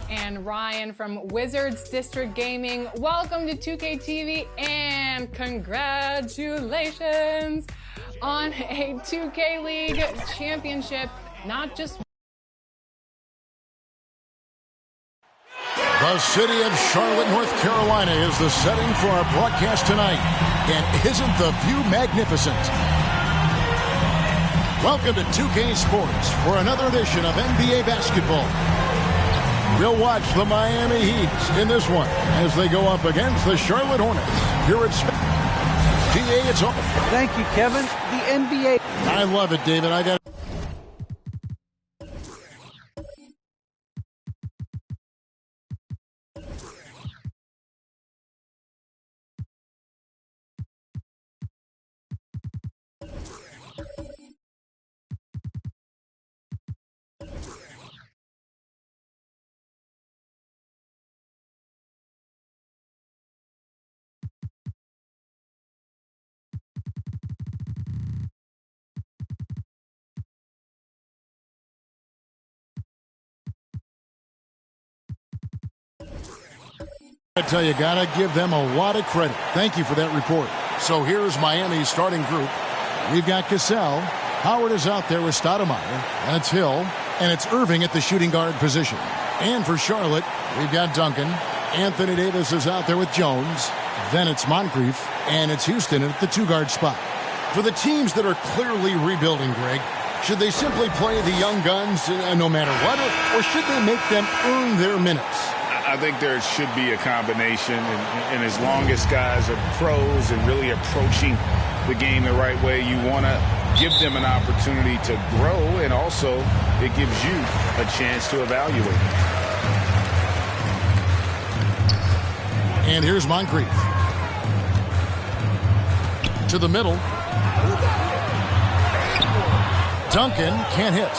And Ryan from Wizards District Gaming. Welcome to 2K TV and congratulations on a 2K League championship. Not just the city of Charlotte, North Carolina is the setting for our broadcast tonight. And isn't the view magnificent? Welcome to 2K Sports for another edition of NBA basketball. We'll watch the Miami Heat in this one as they go up against the Charlotte Hornets. Here it's DA, it's off. Thank you, Kevin. The NBA. I love it, David. I got I tell you, gotta give them a lot of credit. Thank you for that report. So here's Miami's starting group. We've got Cassell. Howard is out there with Stoudemire. That's Hill. And it's Irving at the shooting guard position. And for Charlotte, we've got Duncan. Anthony Davis is out there with Jones. Then it's Moncrief. And it's Houston at the two-guard spot. For the teams that are clearly rebuilding, Greg, should they simply play the young guns no matter what? Or should they make them earn their minutes? I think there should be a combination, and as long as guys are pros and really approaching the game the right way, you want to give them an opportunity to grow, and also it gives you a chance to evaluate. And here's Moncrief. To the middle. Duncan can't hit.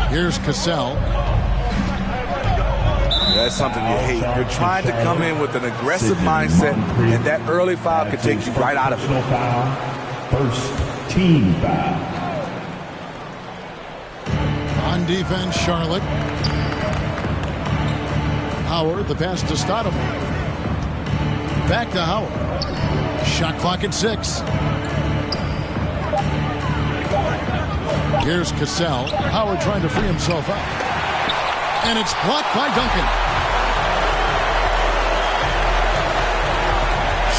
Here's Cassell. That's something you hate. You're trying to come in with an aggressive mindset, and that early foul could take you right out of it. First team foul. On defense, Charlotte. Howard, the pass to Stoudemire. Back to Howard. Shot clock at 6. Here's Cassell. Howard trying to free himself up. And it's blocked by Duncan.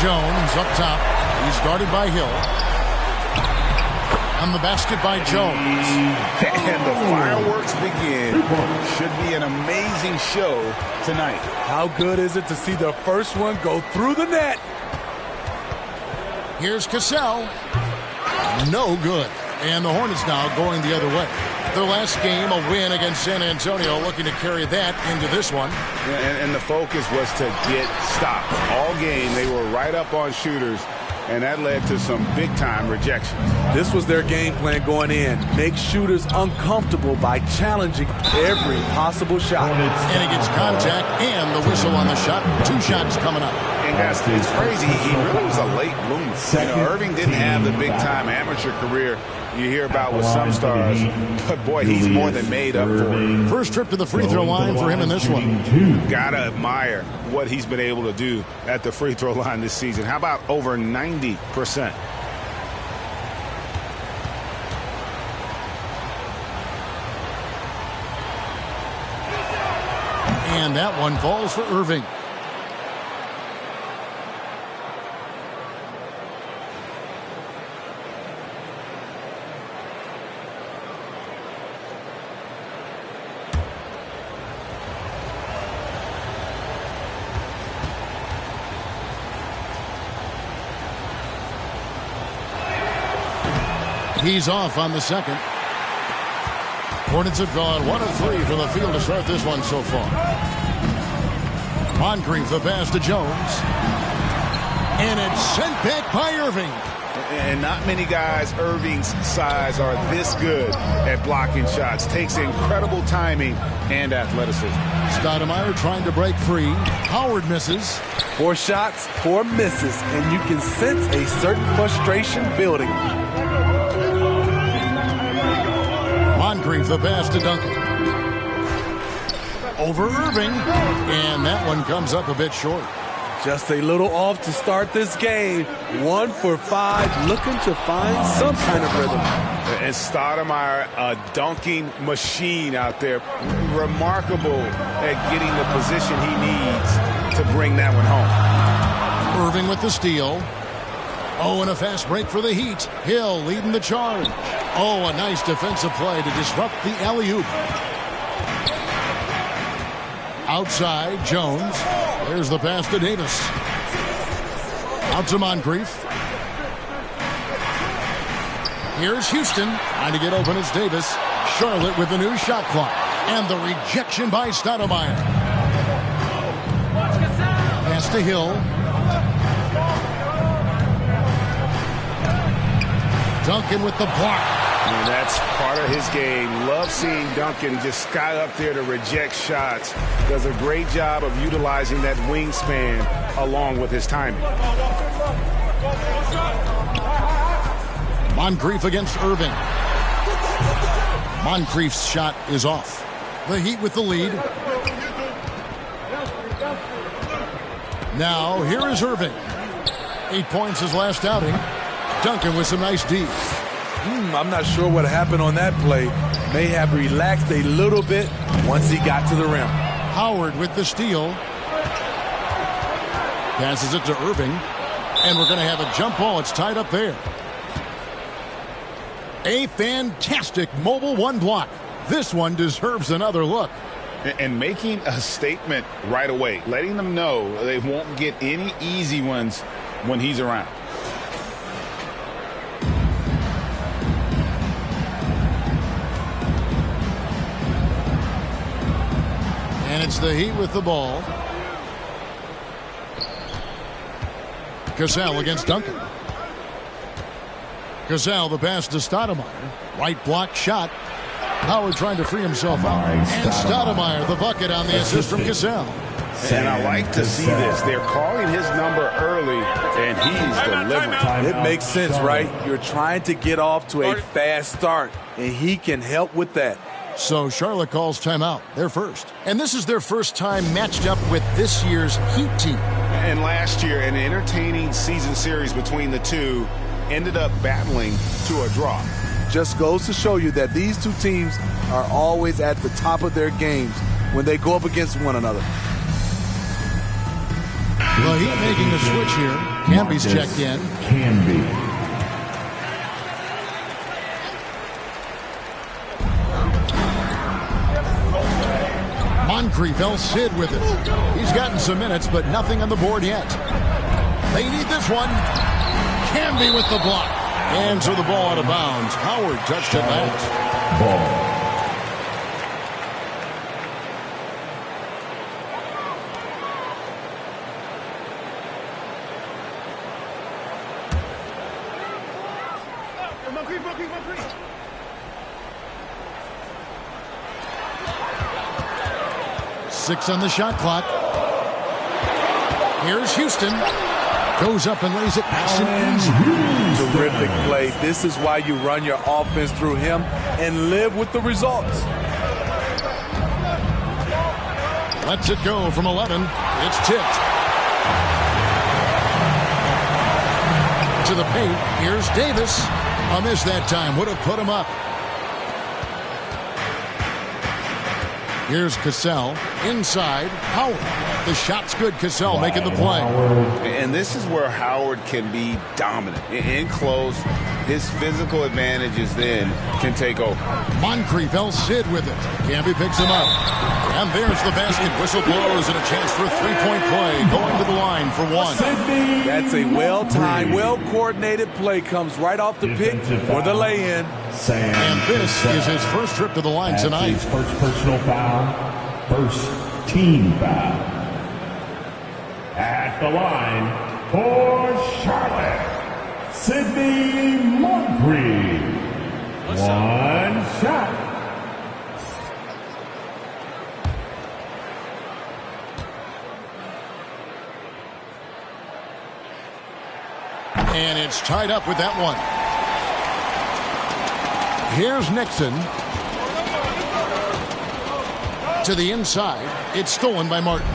Jones up top. He's guarded by Hill. On the basket by Jones. And the fireworks begin. Should be an amazing show tonight. How good is it to see the first one go through the net? Here's Cassell. No good. And the Hornets now going the other way. Their last game, a win against San Antonio, looking to carry that into this one. Yeah, and the focus was to get stops. All game, they were right up on shooters, and that led to some big-time rejections. This was their game plan going in. Make shooters uncomfortable by challenging every possible shot. And he gets contact and the whistle on the shot. 2 shots coming up. And guys, it's crazy. He really was a late bloomer. Irving didn't have the big-time amateur career you hear about with some stars, but boy, he's more than made up for it. First trip to the free throw line for him in this one. Gotta admire what he's been able to do at the free throw line this season. How about over 90%? And that one falls for Irving. He's off on the second. Hornets have gone 1 of 3 from the field to start this one so far. Moncrief, the pass to Jones. And it's sent back by Irving. And not many guys Irving's size are this good at blocking shots. Takes incredible timing and athleticism. Stoudemire trying to break free. Howard misses. 4 shots, 4 misses, and you can sense a certain frustration building. Moncrief, the pass to Duncan. Over Irving. And that one comes up a bit short. Just a little off to start this game. 1 for 5, looking to find some kind of rhythm. And Stoudemire, a dunking machine out there. Remarkable at getting the position he needs to bring that one home. Irving with the steal. Oh, and a fast break for the Heat. Hill leading the charge. Oh, a nice defensive play to disrupt the alley-oop. Outside, Jones. There's the pass to Davis. Out to Moncrief. Here's Houston. Trying to get open as Davis. Charlotte with the new shot clock. And the rejection by Stoudemire. Pass to Hill. Duncan with the block. And that's part of his game. Love seeing Duncan just sky up there to reject shots. Does a great job of utilizing that wingspan along with his timing. Moncrief against Irving. Moncrief's shot is off. The Heat with the lead. Now, here is Irving. 8 points his last outing. Duncan with some nice D. I'm not sure what happened on that play. May have relaxed a little bit once he got to the rim. Howard with the steal. Passes it to Irving. And we're going to have a jump ball. It's tied up there. A fantastic mobile one block. This one deserves another look. And making a statement right away, letting them know they won't get any easy ones when he's around. And it's the Heat with the ball. Cassell against Duncan. Cassell, the pass to Stoudemire. Right block shot. Howard trying to free himself out. And Stoudemire, the bucket on the assist from Cassell. And I like to see this. They're calling his number early, and he's delivering. It makes sense, right? You're trying to get off to a fast start, and he can help with that. So Charlotte calls timeout, their first. And this is their first time matched up with this year's Heat team. And last year, an entertaining season series between the two ended up battling to a draw. Just goes to show you that these two teams are always at the top of their games when they go up against one another. The Heat making a switch here. Camby's checked in. Camby. Moncrief, El Cid with it. He's gotten some minutes, but nothing on the board yet. They need this one. Camby with the block. And so the ball out of bounds. Howard touched it last. Ball. Six on the shot clock. Here's Houston. Goes up and lays it nice and easy. Terrific play. This is why you run your offense through him and live with the results. Lets it go from 11. It's tipped. To the paint. Here's Davis. A miss that time. Would have put him up. Here's Cassell. Inside. Howard. The shot's good. Cassell making the play. And this is where Howard can be dominant. In close, his physical advantages then can take over. Moncrief, El Cid with it. Camby picks him up. And there's the basket. Whistle blows and a chance for a three-point play. Going to the line for one. That's a well-timed, well-coordinated play. Comes right off the pick for the lay-in. And this is his first trip to the line tonight. His first personal foul. First team foul. At the line for Charlotte, Sidney Moncrief. One shot. And it's tied up with that one. Here's Nixon. To the inside. It's stolen by Martin.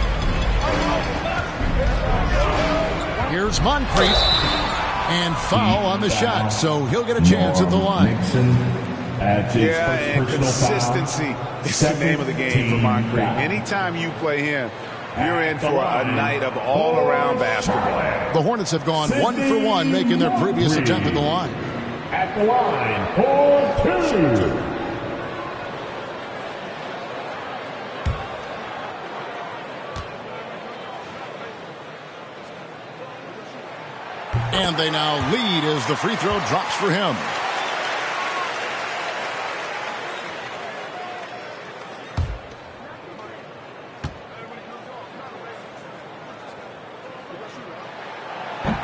Here's Moncrief. And foul on the shot, so he'll get a chance at the line. Yeah, and consistency is the name of the game for Moncrief. Anytime you play him, you're in for a night of all-around basketball. The Hornets have gone 1 for 1, making their previous attempt at the line. At the line for 2. And they now lead as the free throw drops for him.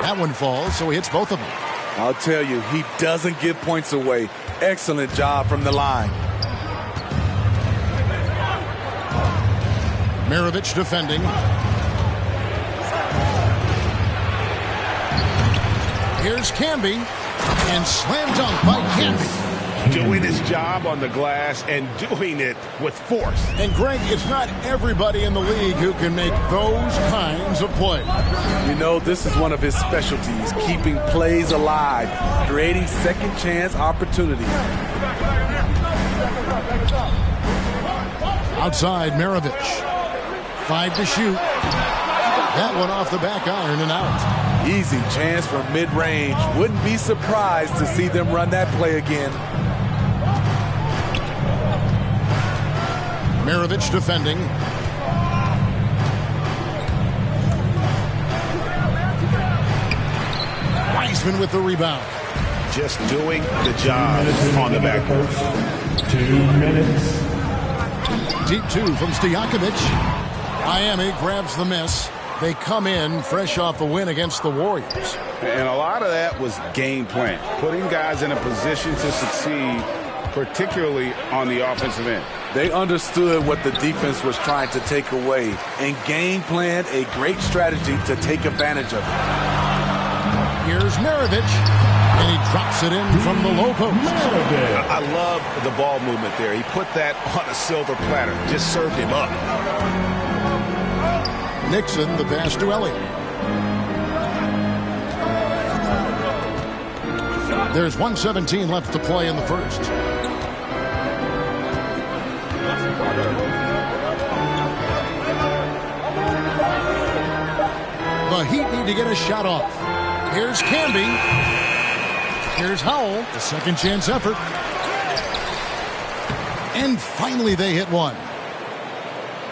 That one falls, so he hits both of them. I'll tell you, he doesn't give points away. Excellent job from the line. Maravich defending. Here's Camby, and slam dunk by Camby. Doing his job on the glass and doing it with force. And Greg, it's not everybody in the league who can make those kinds of plays. You know, this is one of his specialties, keeping plays alive, creating second chance opportunities. Outside, Maravich. 5 to shoot. That one off the back iron and out. Easy chance from mid-range. Wouldn't be surprised to see them run that play again. Maravich defending. Wiseman with the rebound. Just doing the job on the backboard. 2 minutes. Deep 2 from Stojakovic. Miami grabs the miss. They come in fresh off the win against the Warriors. And a lot of that was game plan, putting guys in a position to succeed, particularly on the offensive end. They understood what the defense was trying to take away and game planned a great strategy to take advantage of it. Here's Maravich, and he drops it in from the low post. I love the ball movement there. He put that on a silver platter, just served him up. Nixon, the pass to Elliott. There's 1:17 left to play in the first. The Heat need to get a shot off. Here's Camby. Here's Howell, the second chance effort. And finally they hit one.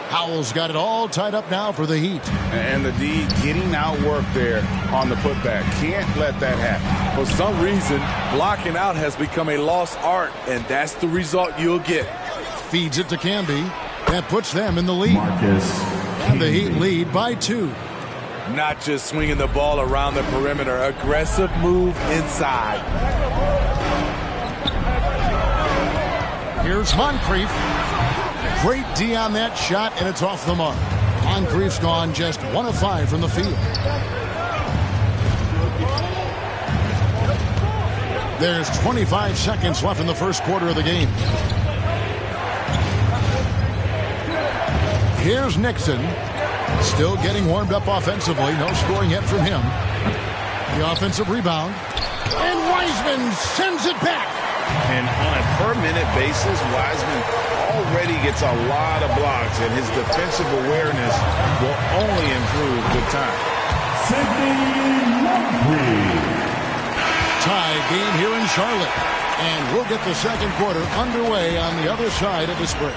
Howell's got it all tied up now for the Heat. And the D getting outworked there on the putback. Can't let that happen. For some reason, blocking out has become a lost art, and that's the result you'll get. Feeds it to Camby. That puts them in the lead. Marcus And the Heat lead by 2. Not just swinging the ball around the perimeter, aggressive move inside. Here's Moncrief. Great D on that shot, and it's off the mark. Moncrief's gone just 1 of 5 from the field. There's 25 seconds left in the first quarter of the game. Here's Nixon. Still getting warmed up offensively. No scoring yet from him. The offensive rebound. And Wiseman sends it back. And on a per-minute basis, Wiseman already gets a lot of blocks, and his defensive awareness will only improve with time. Tie game here in Charlotte. And we'll get the second quarter underway on the other side of this break.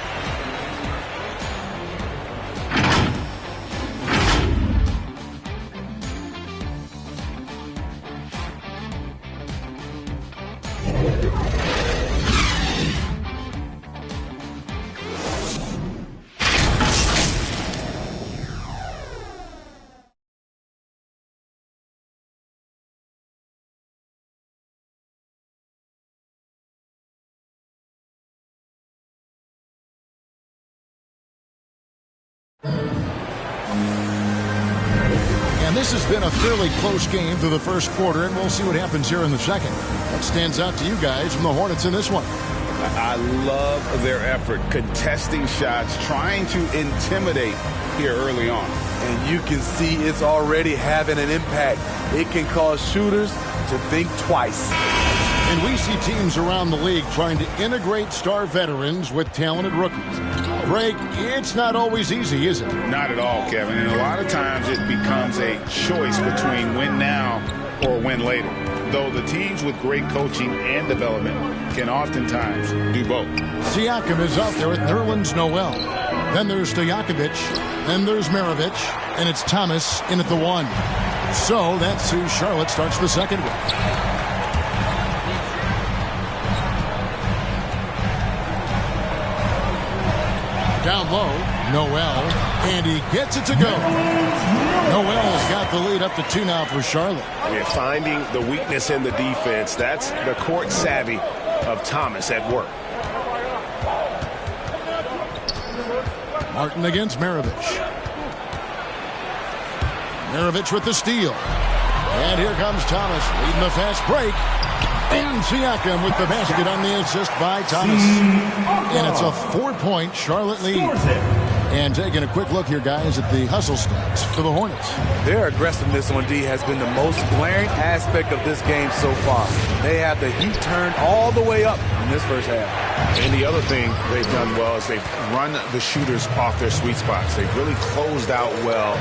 And this has been a fairly close game through the first quarter, and we'll see what happens here in the second. What stands out to you guys from the Hornets in this one? I love their effort, contesting shots, trying to intimidate here early on. And you can see it's already having an impact. It can cause shooters to think twice. And we see teams around the league trying to integrate star veterans with talented rookies. break, it's not always easy, is it? Not at all, Kevin. And a lot of times it becomes a choice between win now or win later. Though the teams with great coaching and development can oftentimes do both. Siakam is out there with Nerlens Noel. Then there's Stojakovic. Then there's Maravich. And it's Thomas in at the 1. So that's who Charlotte starts the second with. Down low, Noel, and he gets it to go. Noel's got the lead up to 2 now for Charlotte. Yeah, finding the weakness in the defense. That's the court savvy of Thomas at work. Martin against Maravich. Maravich with the steal. And here comes Thomas leading the fast break. And Siakam with the basket on the assist by Thomas. And it's a 4-point Charlotte lead. And taking a quick look here, guys, at the hustle stats for the Hornets. Their aggressiveness on D has been the most glaring aspect of this game so far. They have the heat turned all the way up in this first half. And the other thing they've done well is they've run the shooters off their sweet spots. They've really closed out well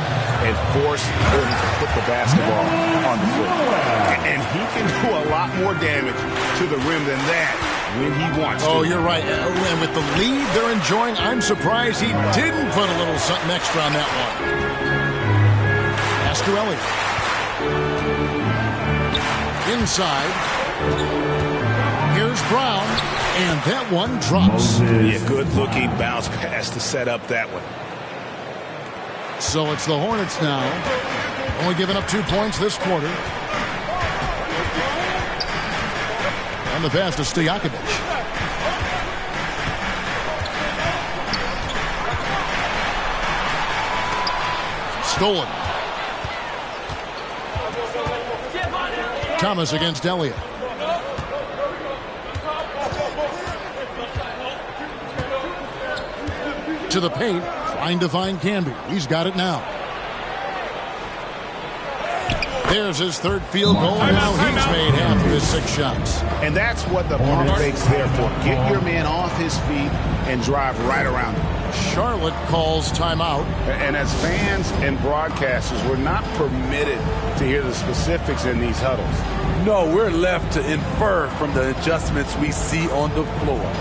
and forced them to put the basketball on the floor. And he can do a lot more damage to the rim than that when he wants to. Oh, you're right. And with the lead they're enjoying, I'm surprised he didn't put a little something extra on that one. Pass to Elliott. Inside. Here's Brown. And that one drops. Yeah, good-looking bounce pass to set up that one. So it's the Hornets now. Only giving up 2 points this quarter. And the pass to Stojakovic. Stolen. Thomas against Elliott. To the paint, trying to find Canby. He's got it now. There's his third field goal. Now he's made half of his 6 shots. And that's what the pump fake's there for. Get your man off his feet and drive right around him. Charlotte calls timeout. And as fans and broadcasters, we're not permitted to hear the specifics in these huddles. No, we're left to infer from the adjustments we see on the floor.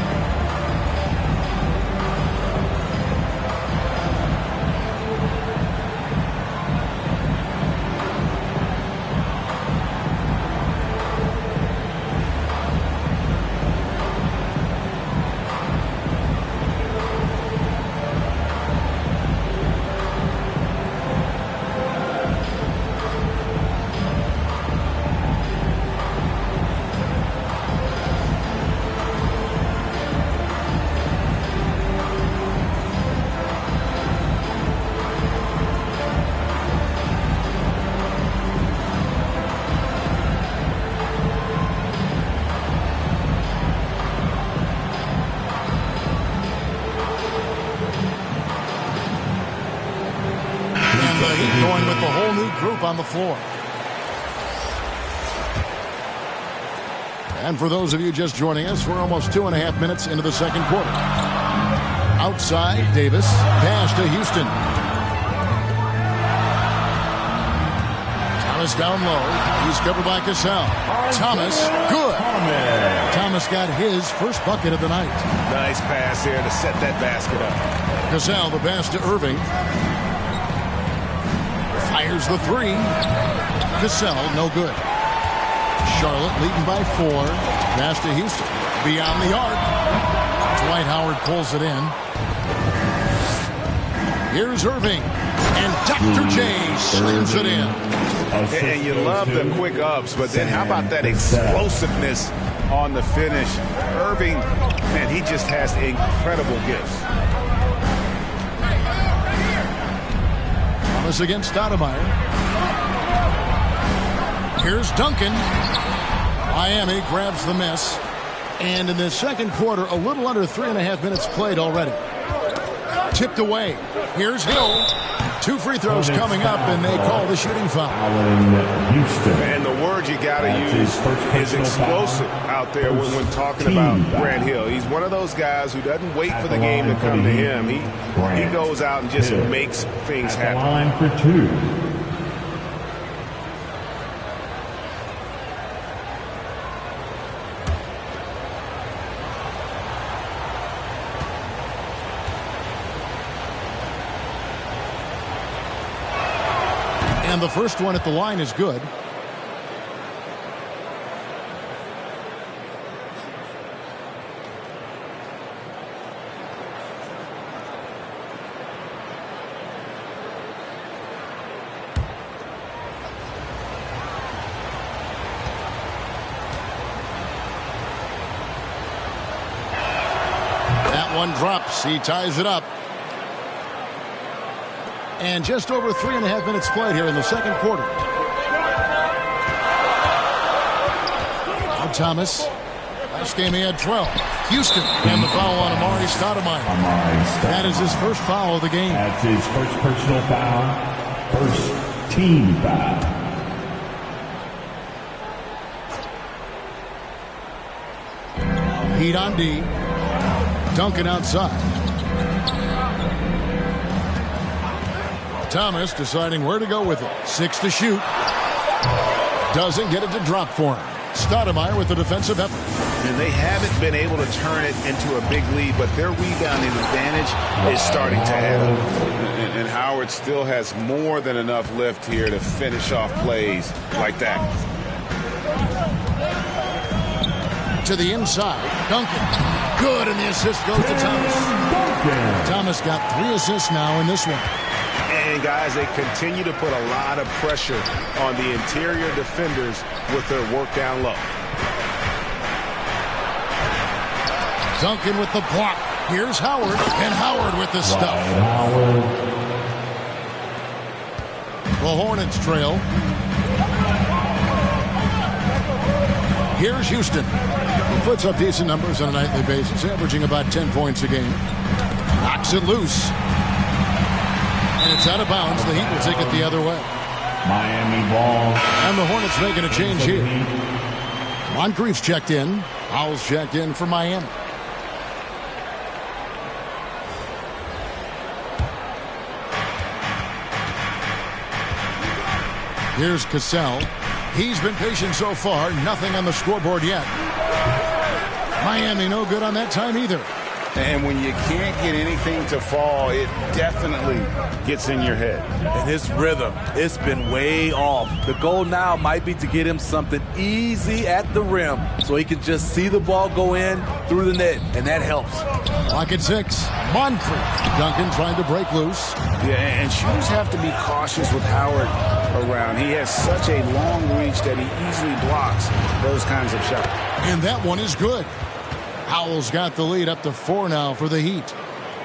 Going with the whole new group on the floor. And for those of you just joining us, we're almost 2.5 minutes into the second quarter. Outside, Davis. Pass to Houston. Thomas down low. He's covered by Cassell. Thomas, good. Thomas got his first bucket of the night. Nice pass there to set that basket up. Cassell, the pass to Irving. Fires the 3. Cassell, no good. Charlotte leading by 4. Pass to Houston. Beyond the arc. Dwight Howard pulls it in. Here's Irving. And Dr. J slams it in. And you love the quick ups, but then how about that explosiveness on the finish? Irving, man, he just has incredible gifts. Thomas against Stoudemire. Here's Duncan. Miami grabs the miss. And in the second quarter, a little under 3.5 minutes played already. Tipped away. Here's Hill. 2 free throws coming up, and they call the shooting foul. And the word you got to use is explosive out there when talking about Grant Hill. He's one of those guys who doesn't wait for the game to come to him. He goes out and just makes things happen. Line for 2. And the first one at the line is good. That one drops. He ties it up. And just over 3.5 minutes played here in the second quarter. Now Thomas. Last game he had 12. Houston and the foul on Amari Stoudemire. That is his first foul of the game. That's his first personal foul. First team foul. Heat on D. Duncan outside. Thomas deciding where to go with it. 6 to shoot. Doesn't get it to drop for him. Stoudemire with the defensive effort. And they haven't been able to turn it into a big lead, but their rebounding advantage is starting to add up. And Howard still has more than enough lift here to finish off plays like that. To the inside. Duncan. Good, and the assist goes to Thomas. Thomas got 3 assists now in this one. And, guys, they continue to put a lot of pressure on the interior defenders with their work down low. Duncan with the block. Here's Howard, and Howard with the stuff. The Hornets trail. Here's Houston. He puts up decent numbers on a nightly basis, averaging about 10 points a game. Knocks it loose. And it's out of bounds. The Heat will take it the other way. Miami ball. And the Hornets making a change here. Moncrief's checked in. Howell's checked in for Miami. Here's Cassell. He's been patient so far. Nothing on the scoreboard yet. Miami no good on that time either. And when you can't get anything to fall, it definitely gets in your head. And his rhythm, it's been way off. The goal now might be to get him something easy at the rim so he can just see the ball go in through the net, and that helps. Clock at 6. Moncrief. Duncan trying to break loose. Yeah, and shooters have to be cautious with Howard around. He has such a long reach that he easily blocks those kinds of shots. And that one is good. Howell's got the lead up to 4 now for the Heat.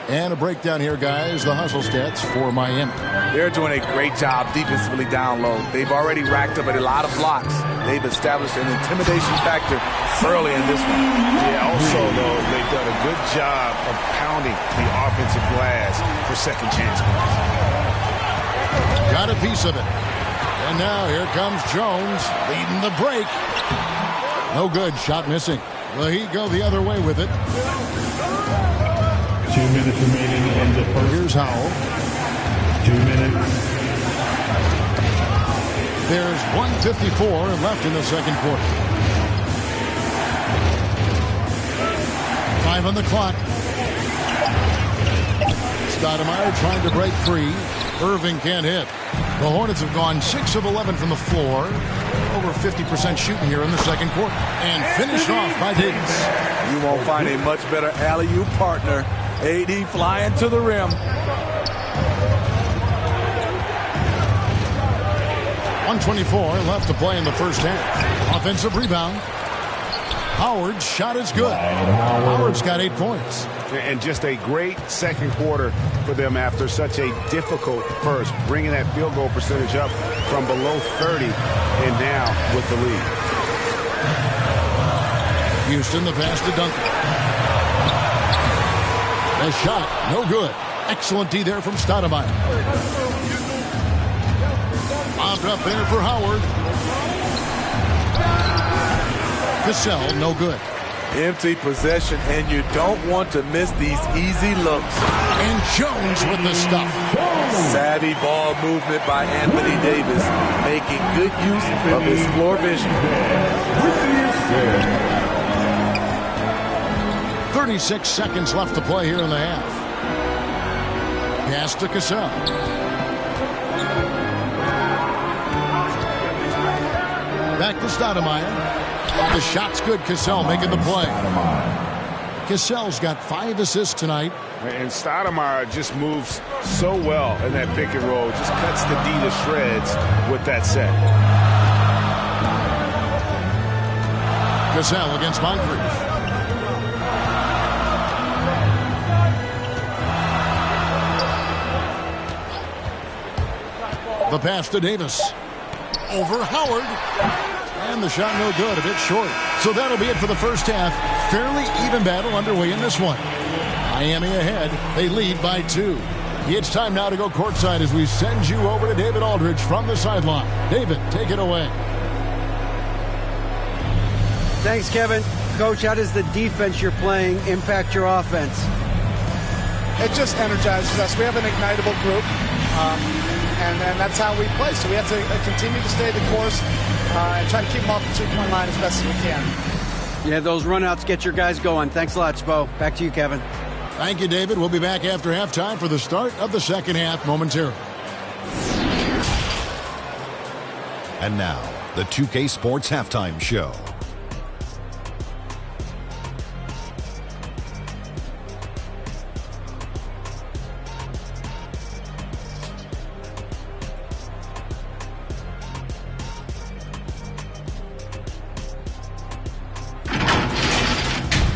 And a breakdown here, guys. The hustle stats for Miami. They're doing a great job defensively down low. They've already racked up a lot of blocks. They've established an intimidation factor early in this one. Yeah, also, though, they've done a good job of pounding the offensive glass for second chance points. Got a piece of it. And now here comes Jones leading the break. No good. Shot missing. The Heat go the other way with it. 2 minutes remaining in the first. Here's Howell. 2 minutes. There's 1:54 left in the second quarter. 5 on the clock. Stoudemire trying to break free. Irving can't hit. The Hornets have gone 6 of 11 from the floor. Over 50% shooting here in the second quarter. And finished off by Davis. You won't find a much better alley-oop partner. AD flying to the rim. 1:24 left to play in the first half. Offensive rebound. Howard's shot is good. Howard's got 8 points. And just a great second quarter for them after such a difficult first, bringing that field goal percentage up from below 30 and now with the lead. Houston, the pass to Duncan. A shot, no good. Excellent D there from Stoudemire. Bobbed up there for Howard. Cassell, no good. Empty possession, and you don't want to miss these easy looks. And Jones with the stuff. Savvy ball movement by Anthony Davis, making good use of his floor vision. 36 seconds left to play here in the half. Pass to Cassell. Back to Stoudemire. The shot's good. Cassell making the play. Cassell's got 5 assists tonight. And Stoudemire just moves so well in that pick and roll. Just cuts the D to shreds with that set. Cassell against Moncrief. The pass to Davis. Over Howard. And the shot no good, a bit short. So that'll be it for the first half. Fairly even battle underway in this one. Miami ahead. They lead by 2. It's time now to go courtside as we send you over to David Aldridge from the sideline. David, take it away. Thanks, Kevin. Coach, how does the defense you're playing impact your offense? It just energizes us. We have an ignitable group, and that's how we play. So we have to continue to stay the course and try to keep them off the two-point line as best as we can. Yeah, those runouts get your guys going. Thanks a lot, Spo. Back to you, Kevin. Thank you, David. We'll be back after halftime for the start of the second half momentarily. And now, the 2K Sports Halftime Show.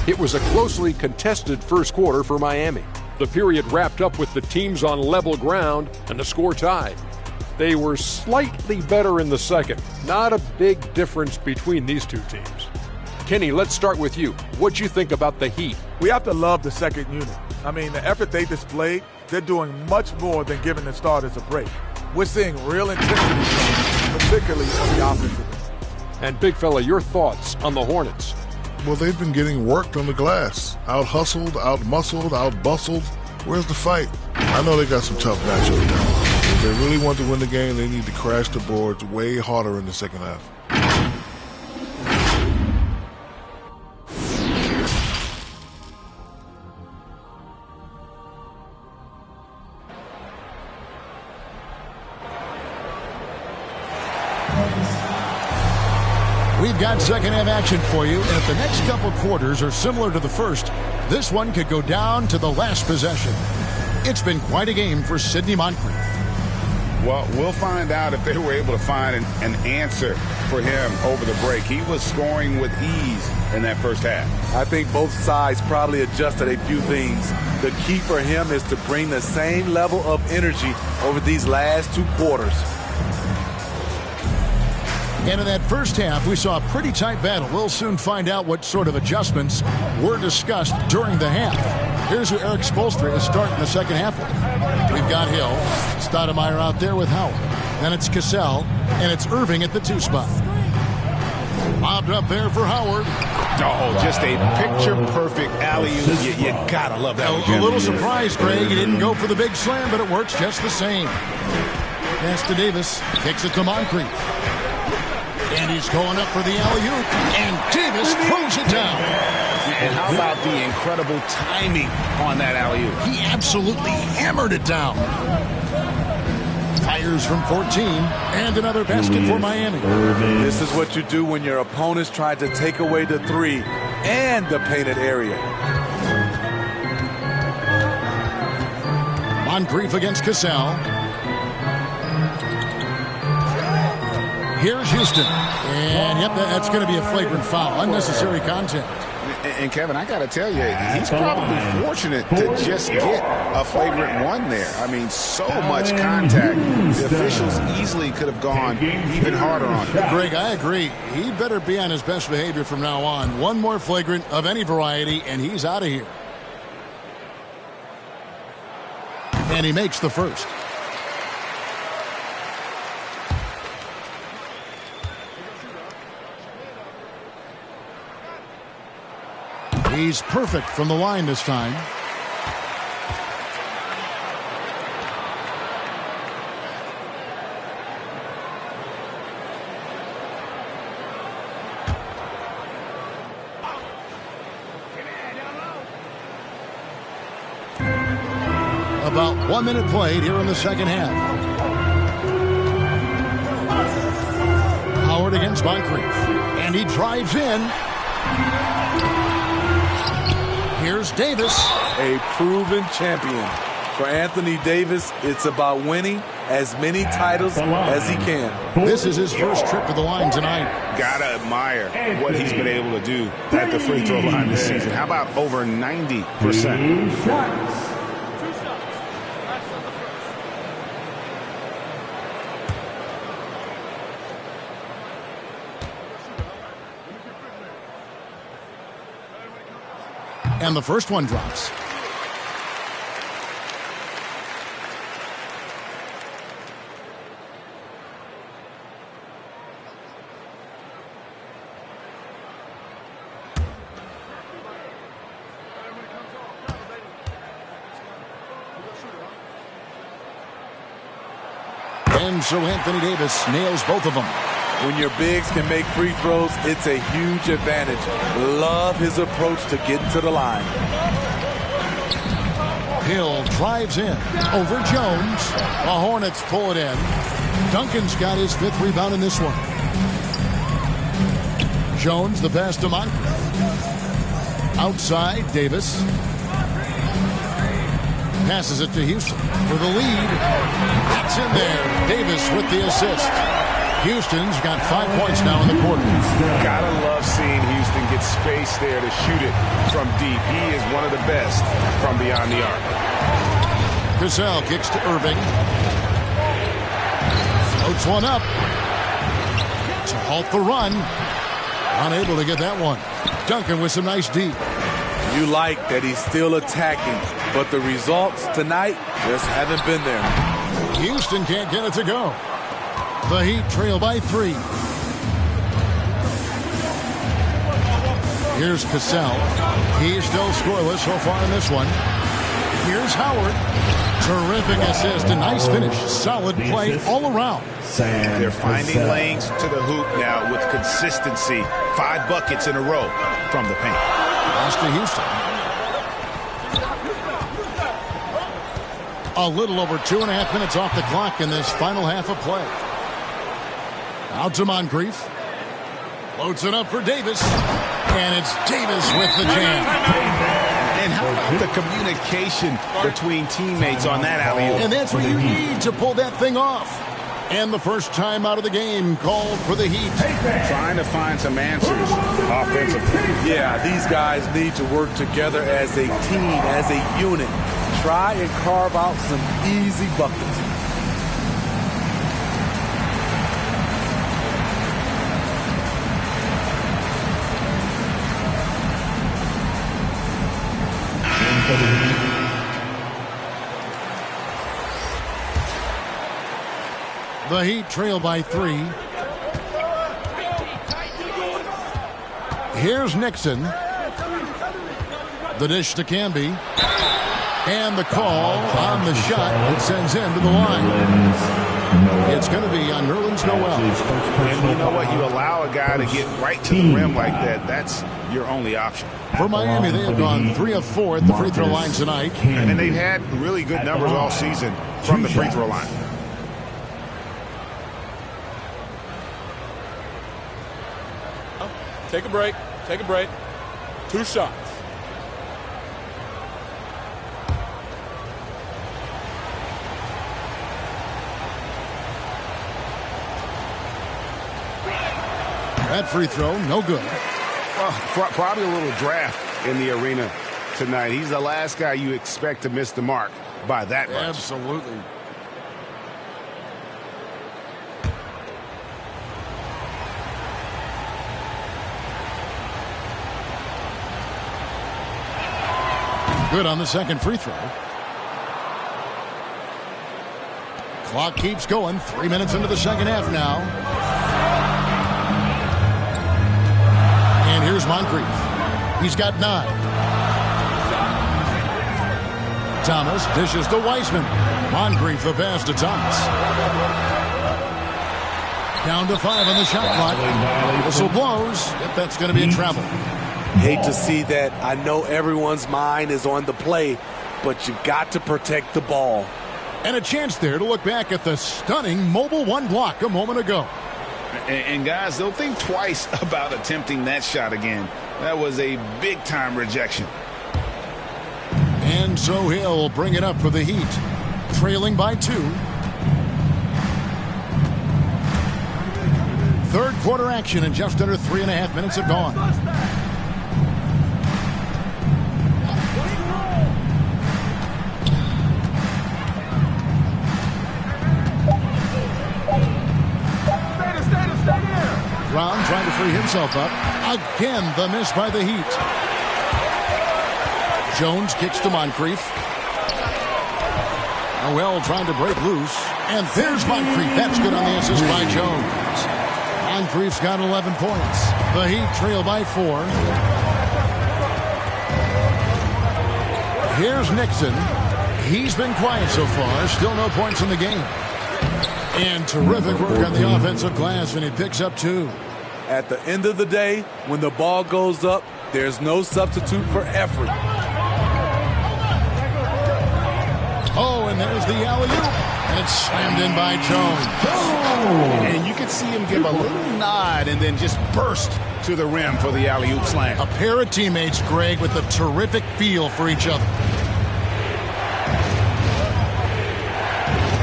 It was a closely contested first quarter for Miami. The period wrapped up with the teams on level ground and the score tied. They were slightly better in the second. Not a big difference between these two teams. Kenny, let's start with you. What'd you think about the Heat? We have to love the second unit. I mean, the effort they displayed, they're doing much more than giving the starters a break. We're seeing real intensity, particularly on the offensive end. And Big Fella, your thoughts on the Hornets? Well, they've been getting worked on the glass. Out-hustled, out-muscled, out-bustled. Where's the fight? I know they got some tough matchups now. If they really want to win the game, they need to crash the boards way harder in the second half. We've got second half action for you, and if the next couple quarters are similar to the first, this one could go down to the last possession. It's been quite a game for Sidney Moncrief. Well, we'll find out if they were able to find an answer for him over the break. He was scoring with ease in that first half. I think both sides probably adjusted a few things. The key for him is to bring the same level of energy over these last 2 quarters. And in that first half, we saw a pretty tight battle. We'll soon find out what sort of adjustments were discussed during the half. Here's who Eric Spoelstra is starting the second half with. We've got Hill, Stoudemire out there with Howard. Then it's Cassell, and it's Irving at the 2 spot. Bobbed up there for Howard. Oh, just a picture-perfect alley-oop. You gotta love that. A little surprised, Greg. He didn't go for the big slam, but it works just the same. Pass to Davis. Kicks it to Moncrief. And he's going up for the alley-oop. And Davis throws it down. And how about the incredible timing on that alley-oop? He absolutely hammered it down. Fires from 14. And another basket for Miami. This is what you do when your opponents try to take away the 3 and the painted area. Moncrief against Cassell. Here's Houston. And, yep, that's going to be a flagrant foul. Unnecessary contact. And Kevin, I got to tell you, he's probably fortunate to just get a flagrant one there. I mean, so much contact. The officials easily could have gone even harder on him. Greg, I agree. He better be on his best behavior from now on. One more flagrant of any variety, and he's out of here. And he makes the first. He's perfect from the line this time. About 1 minute played here in the second half. Howard against Moncrief. And he drives in. Here's Davis. A proven champion. For Anthony Davis, it's about winning as many titles as he can. This is his first trip to the line tonight. Gotta admire what he's been able to do at the free throw line this season. How about over 90%? And the first one drops. And so Anthony Davis nails both of them. When your bigs can make free throws, it's a huge advantage. Love his approach to getting to the line. Hill drives in over Jones. The Hornets pull it in. Duncan's got his 5th rebound in this one. Jones the pass to Moncrief. Outside, Davis. Passes it to Houston for the lead. That's in there. Davis with the assist. Houston's got 5 points now in the quarter. Gotta love seeing Houston get space there to shoot it from deep. He is one of the best from beyond the arc. Cassell kicks to Irving. Floats one up to halt the run. Unable to get that one. Duncan with some nice deep. You like that he's still attacking, but the results tonight just haven't been there. Houston can't get it to go. The Heat trail by 3. Here's Cassell. He's still scoreless so far in this one. Here's Howard. Terrific assist. A nice finish. Solid play all around. They're finding lanes to the hoop now with consistency. 5 buckets in a row from the paint. Pass to Houston. A little over 2.5 minutes off the clock in this final half of play. Out to Moncrief. Floats it up for Davis. And it's Davis with the jam. And how about the communication between teammates on that alley-oop? And that's what you need to pull that thing off. And the first time out of the game called for the Heat. Trying to find some answers offensively. Yeah, these guys need to work together as a team, as a unit. Try and carve out some easy buckets. The Heat trail by 3. Here's Nixon. The dish to Camby. And the call on the shot that sends him to the line. It's going to be on Nerlens Noel. And you know what? You allow a guy to get right to the rim like that. That's your only option. For Miami, they have gone 3 of 4 at the free throw line tonight. And they've had really good numbers all season from the free throw line. Take a break. Take a break. 2 shots. That free throw, no good. Well, probably a little draft in the arena tonight. He's the last guy you expect to miss the mark by that much. Absolutely. Good on the second free throw. Clock keeps going. 3 minutes into the second half now. And here's Moncrief. He's got 9. Thomas dishes to Wiseman. Moncrief the pass to Thomas. Down to 5 on the shot clock. Whistle blows. Yep, that's going to be a travel. Hate to see that. I know everyone's mind is on the play, but you've got to protect the ball. And a chance there to look back at the stunning mobile 1 block a moment ago. And guys, they'll think twice about attempting that shot again. That was a big-time rejection. And so he'll bring it up for the Heat. Trailing by 2. Third quarter action, and just under 3.5 minutes have gone. Brown trying to free himself up. Again, the miss by the Heat. Jones kicks to Moncrief. Noel trying to break loose. And there's Moncrief. That's good on the assist by Jones. Moncrief's got 11 points. The Heat trail by 4. Here's Nixon. He's been quiet so far. Still no points in the game. And terrific work on the offensive glass, and he picks up 2. At the end of the day, when the ball goes up, there's no substitute for effort. Oh, and there's the alley-oop. And it's slammed in by Jones. And you can see him give a little nod and then just burst to the rim for the alley-oop slam. A pair of teammates, Greg, with a terrific feel for each other.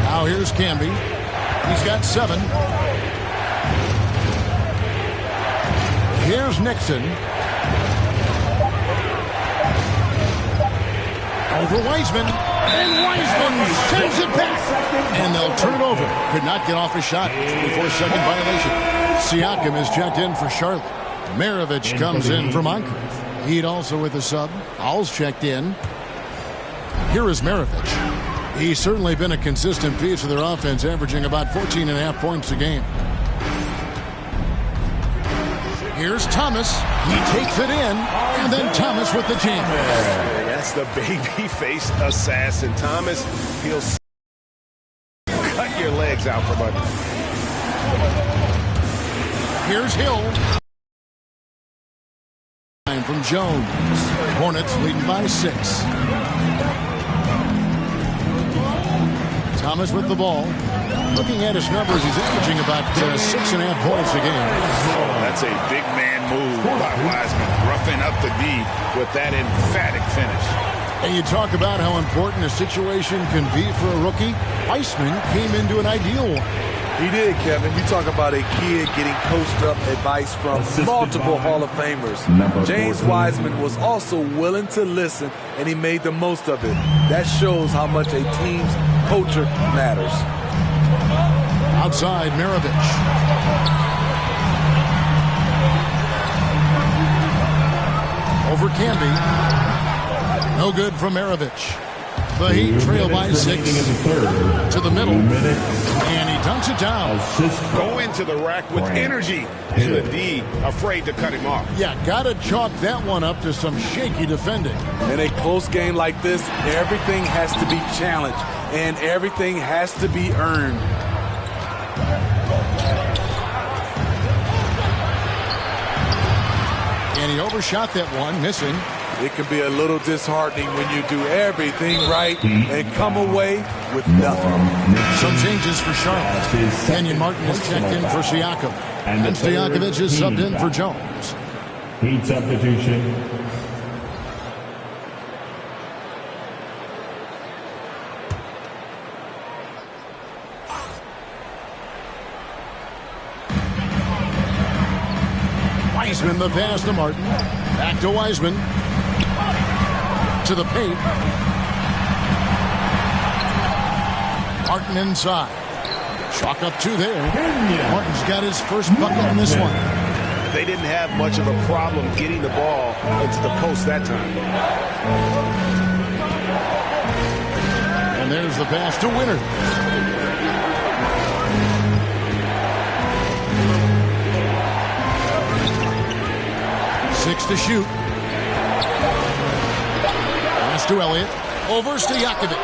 Now here's Camby. He's got 7. Here's Nixon. Over Wiseman. And Wiseman sends it back. And they'll turn it over. Could not get off a shot. 24-second violation. Siakam is checked in for Charlotte. Maravich comes in for Moncrief. Heat also with a sub. Hall's checked in. Here is Maravich. He's certainly been a consistent piece of their offense, averaging about 14.5 points a game. Here's Thomas. He takes it in, and then Thomas with the jam. That's the baby-faced assassin. Thomas, he'll cut your legs out from under. Here's Hill. From Jones. Hornets leading by 6. Thomas with the ball. Looking at his numbers, he's averaging about 6.5 points a game. That's a big man move by Wiseman, roughing up the D with that emphatic finish. And you talk about how important a situation can be for a rookie. Wiseman came into an ideal one. He did, Kevin. You talk about a kid getting coached up advice from multiple Hall of Famers. James Wiseman was also willing to listen, and he made the most of it. That shows how much a team's culture matters. Outside, Maravich. Over Camby. No good from Maravich. The Heat trail by 6 to the middle. And he dunks it down. Go into the rack with energy. And the D afraid to cut him off. Yeah, got to chalk that one up to some shaky defending. In a close game like this, everything has to be challenged. And everything has to be earned. And he overshot that one, missing. It can be a little disheartening when you do everything right and come away with nothing. Some changes for Charlotte. Kenyon Martin is checked in for Siakam. And Stojakovic is subbed in for Jones. Heat substitution. Wiseman the pass to Martin. Back to Wiseman. To the paint. Martin inside. Chalk up 2 there. Martin's got his first bucket in this one. They didn't have much of a problem getting the ball into the post that time. And there's the pass to Winter. Kicks to shoot. Pass to Elliott. Over Stojakovic.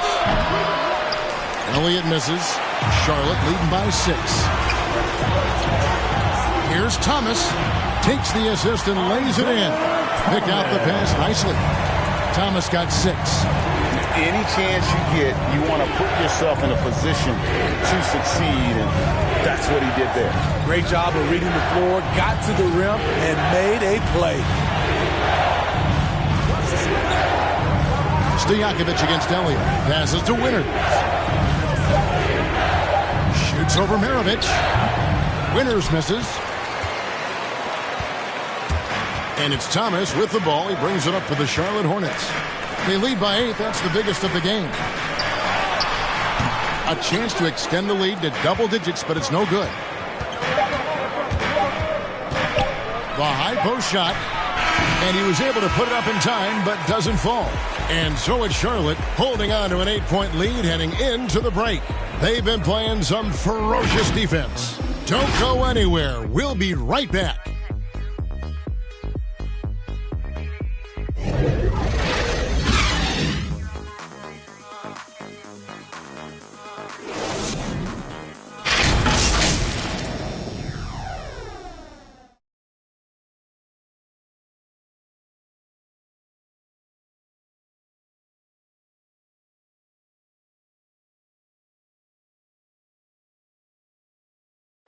Elliott misses. Charlotte leading by 6. Here's Thomas. Takes the assist and lays it in. Picked out the pass nicely. Thomas got 6. Any chance you get, you want to put yourself in a position to succeed, and that's what he did there. Great job of reading the floor, got to the rim, and made a play. Stojakovic against Elliott. Passes to Winters. Shoots over Maravich. Winters misses. And it's Thomas with the ball. He brings it up for the Charlotte Hornets. They lead by 8. That's the biggest of the game. A chance to extend the lead to double digits, but it's no good. The high post shot. And he was able to put it up in time, but doesn't fall. And so it's Charlotte holding on to an 8-point lead heading into the break. They've been playing some ferocious defense. Don't go anywhere. We'll be right back.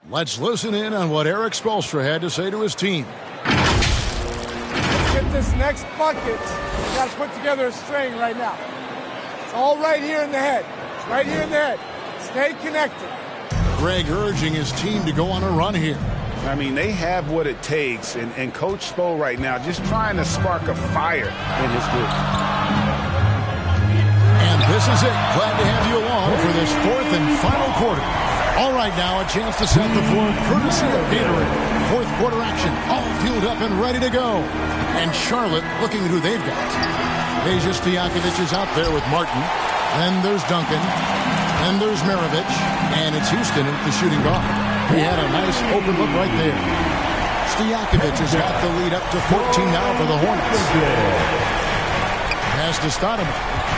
Let's listen in on what Eric Spoelstra had to say to his team. Let's get this next bucket. We got to put together a string right now. It's all right here in the head. It's right here in the head. Stay connected. Greg urging his team to go on a run here. I mean, they have what it takes, and Coach Spo right now just trying to spark a fire in his group. And this is it. Glad to have you along for this 4th and final quarter. All right, now a chance to set the floor courtesy of Gatorade. 4th quarter action, all fueled up and ready to go. And Charlotte looking at who they've got. Deja Stojakovic is out there with Martin. Then there's Duncan. Then there's Maravich. And it's Houston at the shooting guard. He had a nice open look right there. Stojakovic has got the lead up to 14 now for the Hornets. Pass to Stoudemire.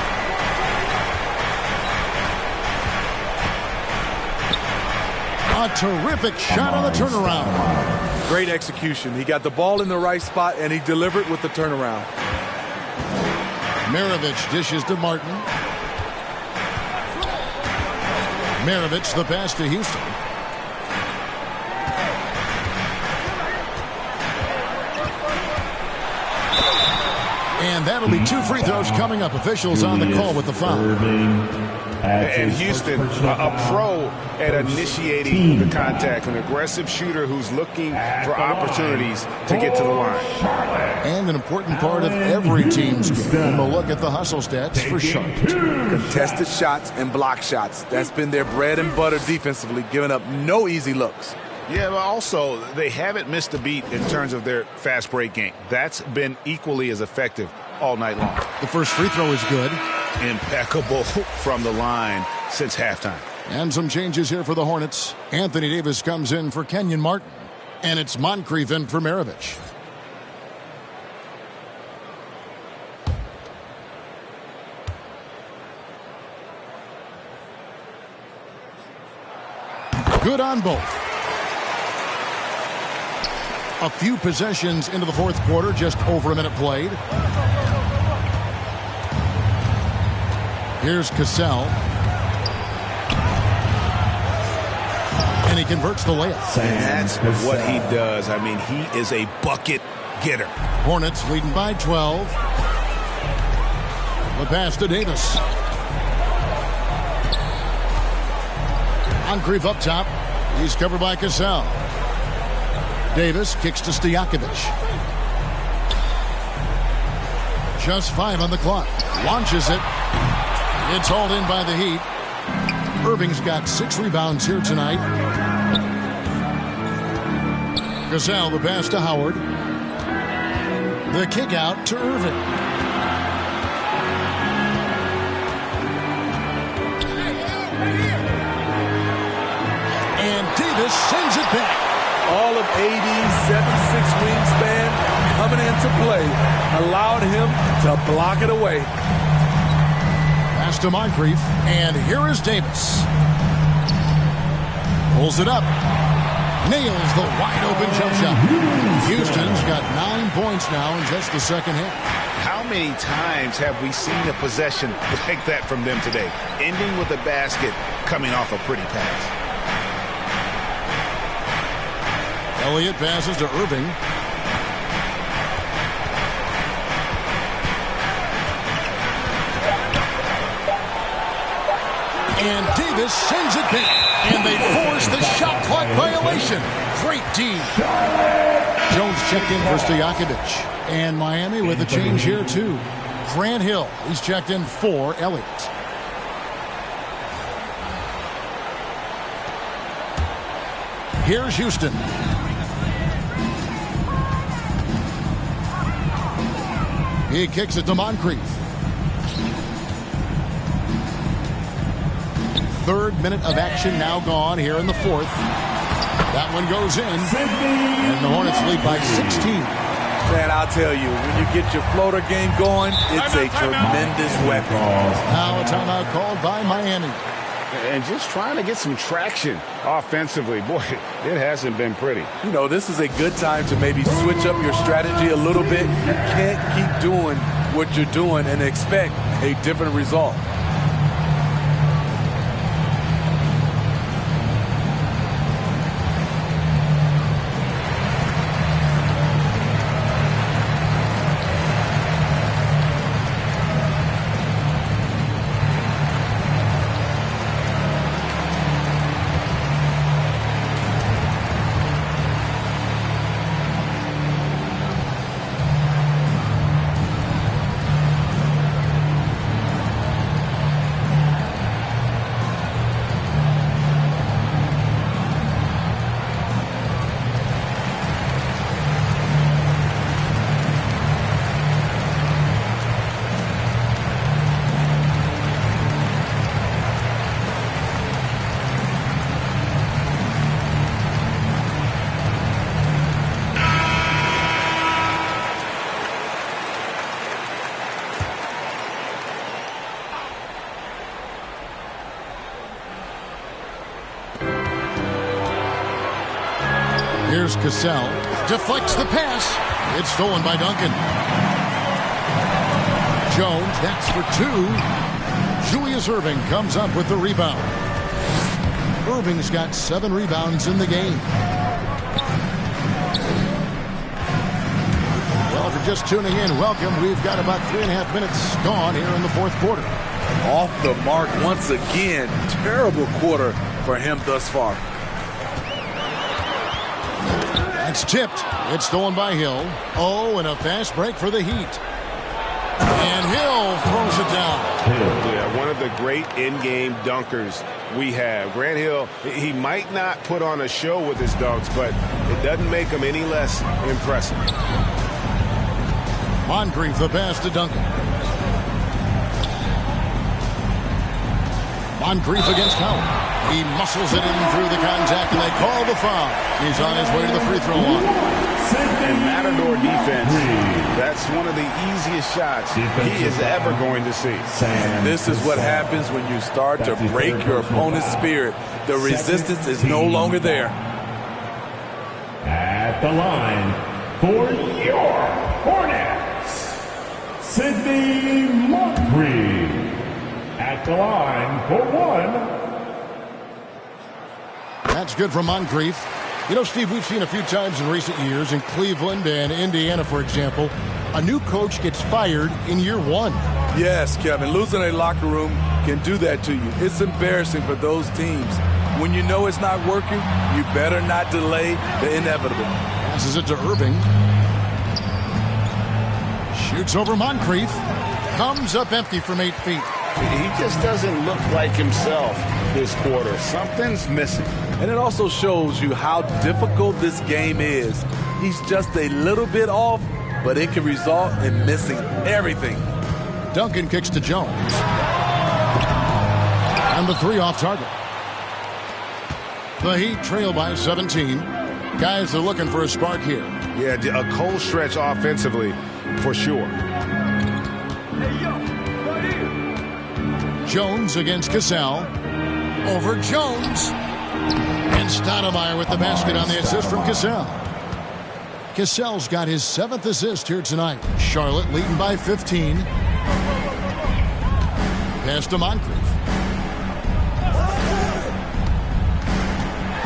A terrific shot on the turnaround. Great execution. He got the ball in the right spot, and he delivered with the turnaround. Maravich dishes to Martin. Maravich the pass to Houston. And that'll be 2 free throws coming up. Officials on the call with the foul. And Houston, a pro at initiating the contact, an aggressive shooter who's looking for opportunities to get to the line. And an important part of every team's game. We'll look at the hustle stats for Charlotte. Contested shots and block shots. That's been their bread and butter defensively, giving up no easy looks. Yeah, but also they haven't missed a beat in terms of their fast break game. That's been equally as effective all night long. The first free throw is good. Impeccable from the line since halftime. And some changes here for the Hornets. Anthony Davis comes in for Kenyon Martin. And it's Moncrief in for Maravich. Good on both. A few possessions into the 4th quarter, just over a minute played. Here's Cassell. And he converts the layup. And that's what he does. I mean, he is a bucket getter. Hornets leading by 12. The pass to Davis. Moncrief up top. He's covered by Cassell. Davis kicks to Stojakovic. Just 5 on the clock. Launches it. It's hauled in by the Heat. Irving's got 6 rebounds here tonight. Cassell the pass to Howard. The kick out to Irving. And Davis sends it back. All of AD's 7'6" wingspan coming into defensive play allowed him to block it away. Pass to Moncrief, and here is Davis. Pulls it up. Nails the wide-open jump shot. Houston's got 9 points now in just the second half. How many times have we seen a possession like that from them today? Ending with a basket, coming off a pretty pass. Elliott passes to Irving. And Davis sends it back. And they force the shot clock violation. Great D. Jones checked in for Stojakovic. And Miami with a change here, too. Grant Hill, he's checked in for Elliott. Here's Houston. He kicks it to Moncrief. Third minute of action now gone here in the fourth. That one goes in. And the Hornets lead by 16. Man, I'll tell you, when you get your floater game going, it's a tremendous weapon. Now a timeout called by Miami. And just trying to get some traction offensively. Boy, it hasn't been pretty. You know, this is a good time to maybe switch up your strategy a little bit. You can't keep doing what you're doing and expect a different result. Here's Cassell. Deflects the pass. It's stolen by Duncan. Jones, that's for two. Julius Irving comes up with the rebound. Irving's got 7 rebounds in the game. Well, if you're just tuning in, welcome. We've got about 3.5 minutes gone here in the fourth quarter. Off the mark once again. Terrible quarter for him thus far. It's tipped. It's stolen by Hill. Oh, and a fast break for the Heat. And Hill throws it down. Yeah, one of the great in-game dunkers we have. Grant Hill, he might not put on a show with his dunks, but it doesn't make him any less impressive. Moncrief, the pass to Duncan. Moncrief against Howard. He muscles it in through the contact, and they call the foul. He's on his way to the free throw line. And Matador defense, that's one of the easiest shots he is ever going to see. And this is what happens when you start to break your opponent's spirit. The resistance is no longer there. At the line for your Hornets, Sidney Moncrief. At the line for one. That's good from Moncrief. You know, Steve, we've seen a few times in recent years in Cleveland and Indiana, for example, a new coach gets fired in year one. Yes, Kevin, losing a locker room can do that to you. It's embarrassing for those teams. When you know it's not working, you better not delay the inevitable. Passes it to Irving. Shoots over Moncrief. Comes up empty from 8 feet. He just doesn't look like himself this quarter. Something's missing. And it also shows you how difficult this game is. He's just a little bit off, but it can result in missing everything. Duncan kicks to Jones. And the 3 off target. The Heat trail by 17. Guys are looking for a spark here. Yeah, a cold stretch offensively for sure. Jones against Cassell. Over Jones. And Stoudemire with the basket on the assist from Cassell. Cassell's got his 7th assist here tonight. Charlotte leading by 15. Pass to Moncrief.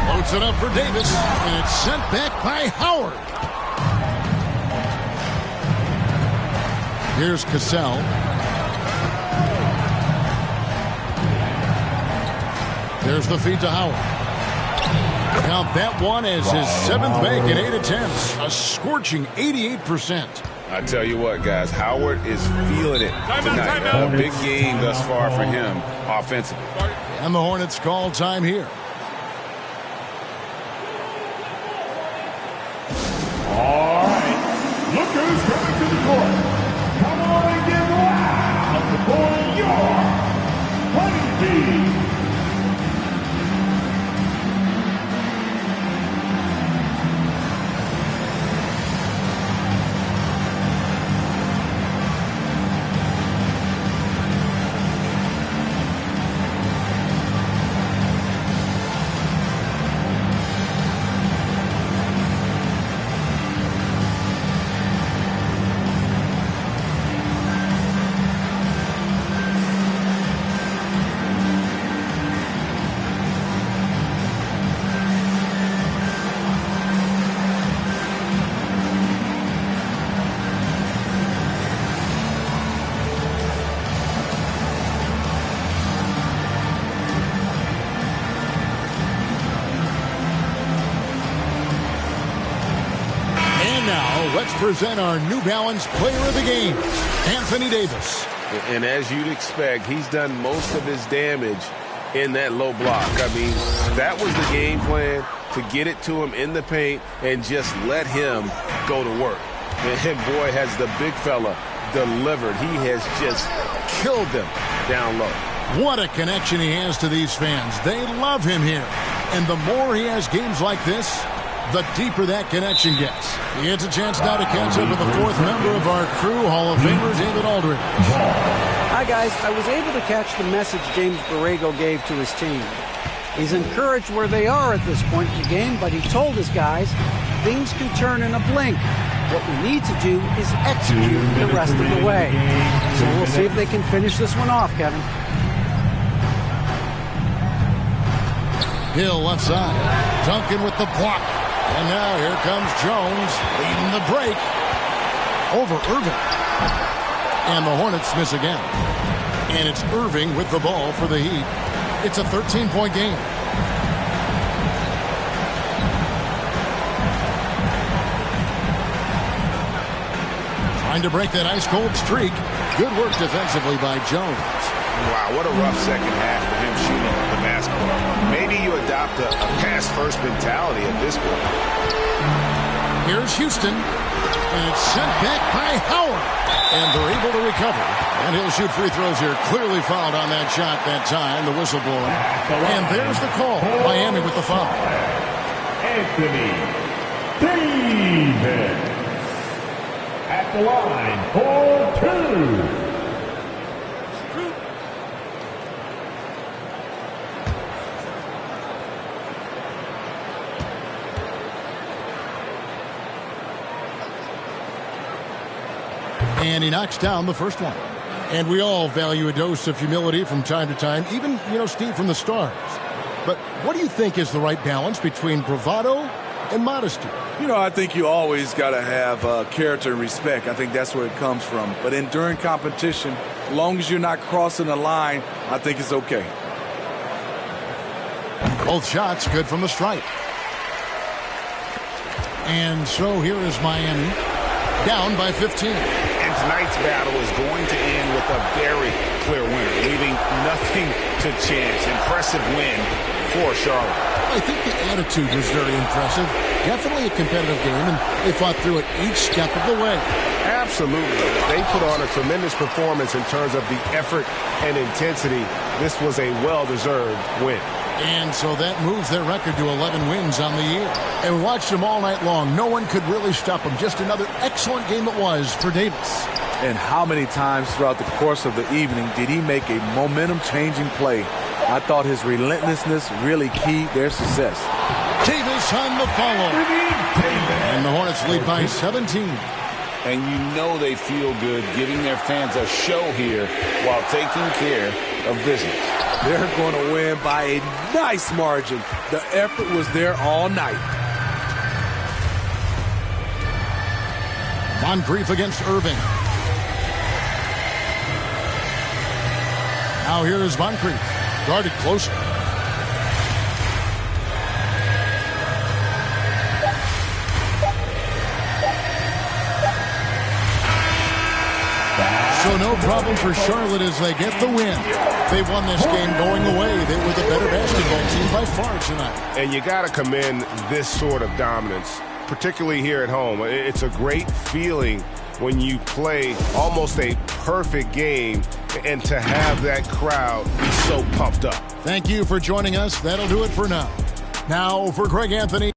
Loads it up for Davis. And it's sent back by Howard. Here's Cassell. There's the feed to Howard. Count that one as his 7th make in 8 attempts. A scorching 88%. I tell you what, guys, Howard is feeling it tonight. A big game thus far for him offensively. And the Hornets call time here. All right. Look who's coming to the court. Come on and get loud for your Honeybee. Let's present our New Balance Player of the Game, Anthony Davis. And as you'd expect, he's done most of his damage in that low block. I mean, that was the game plan, to get it to him in the paint and just let him go to work. And boy, has the big fella delivered. He has just killed them down low. What a connection he has to these fans. They love him here. And the more he has games like this, the deeper that connection gets. He gets a chance now to catch up with the 4th member of our crew, Hall of Famer David Aldridge. Hi, guys. I was able to catch the message James Borrego gave to his team. He's encouraged where they are at this point in the game, but he told his guys things can turn in a blink. What we need to do is execute the rest of the way. So we'll see if they can finish this one off, Kevin. Hill left side. Duncan with the block. And now here comes Jones leading the break over Irving. And the Hornets miss again. And it's Irving with the ball for the Heat. It's a 13-point game. Trying to break that ice-cold streak. Good work defensively by Jones. Wow, what a rough second half for him shooting the basketball. Maybe you adopt a pass-first mentality at this point. Here's Houston, and it's sent back by Howard. And they're able to recover. And he'll shoot free throws here. Clearly fouled on that shot that time, the whistle blowing. And there's the call. Miami with the foul. Anthony Davis at the line for 2. And he knocks down the first one. And we all value a dose of humility from time to time, even, Steve, from the stars. But what do you think is the right balance between bravado and modesty? I think you always got to have character and respect. I think that's where it comes from. But during competition, as long as you're not crossing the line, I think it's okay. Both shots good from the stripe. And so here is Miami, down by 15. And tonight's battle is going to end with a very clear winner, leaving nothing to chance. Impressive win for Charlotte. I think the attitude was very impressive. Definitely a competitive game, and they fought through it each step of the way. Absolutely. They put on a tremendous performance in terms of the effort and intensity. This was a well-deserved win. And so that moves their record to 11 wins on the year. And we watched them all night long. No one could really stop them. Just another excellent game it was for Davis. And how many times throughout the course of the evening did he make a momentum-changing play? I thought his relentlessness really keyed their success. Davis on the follow. And the Hornets lead by 17. And you know they feel good giving their fans a show here while taking care of business. They're going to win by a nice margin. The effort was there all night. Moncrief against Irving. Now here is Moncrief. Guarded closer. So no problem for Charlotte as they get the win. They won this game going away. They were the better basketball team by far tonight. And you got to commend this sort of dominance, particularly here at home. It's a great feeling when you play almost a perfect game and to have that crowd be so pumped up. Thank you for joining us. That'll do it for now. Now for Greg Anthony.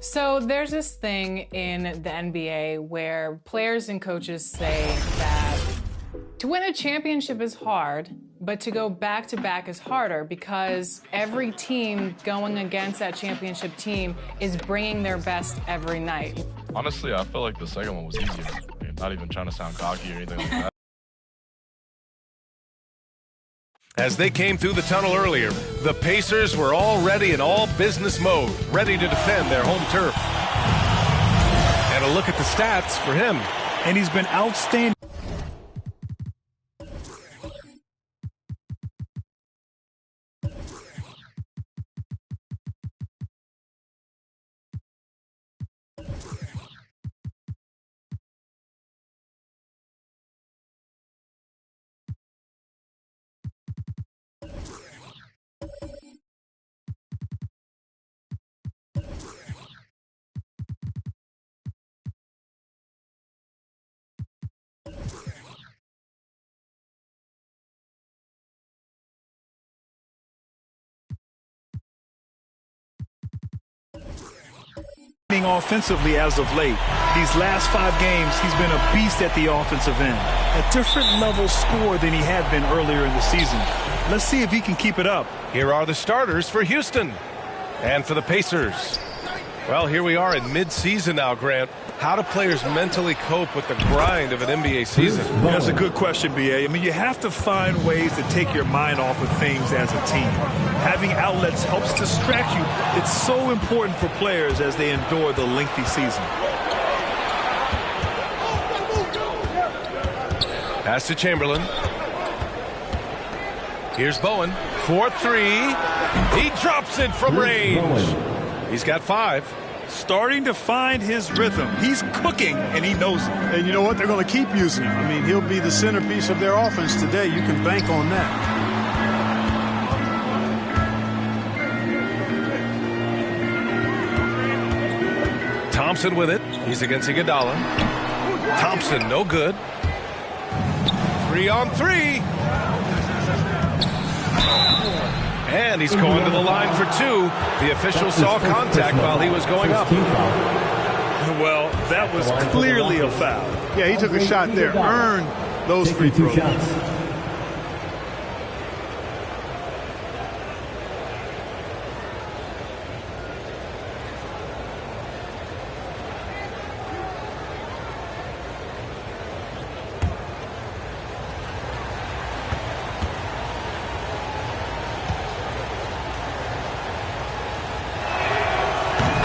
So there's this thing in the NBA where players and coaches say that to win a championship is hard, but to go back-to-back is harder because every team going against that championship team is bringing their best every night. Honestly, I feel like the second one was easier. Not even trying to sound cocky or anything like that. As they came through the tunnel earlier, the Pacers were already in all business mode, ready to defend their home turf. And a look at the stats for him. And he's been outstanding. Offensively as of late. These last 5 games, he's been a beast at the offensive end. A different level score than he had been earlier in the season. Let's see if he can keep it up. Here are the starters for Houston and for the Pacers. Well, here we are in mid-season now, Grant. How do players mentally cope with the grind of an NBA season? That's a good question, B.A. I mean, you have to find ways to take your mind off of things as a team. Having outlets helps distract you. It's so important for players as they endure the lengthy season. Pass to Chamberlain. Here's Bowen. 4-3. He drops it from range. He's got 5. Starting to find his rhythm. He's cooking, and he knows it. And you know what? They're going to keep using him. I mean, he'll be the centerpiece of their offense today. You can bank on that. Thompson with it. He's against Iguodala. Thompson, no good. 3-on-3. And he's going to the line for 2. The official saw contact while he was going up. Well, that was clearly a foul. Yeah, he took a shot there. Earned those free throws.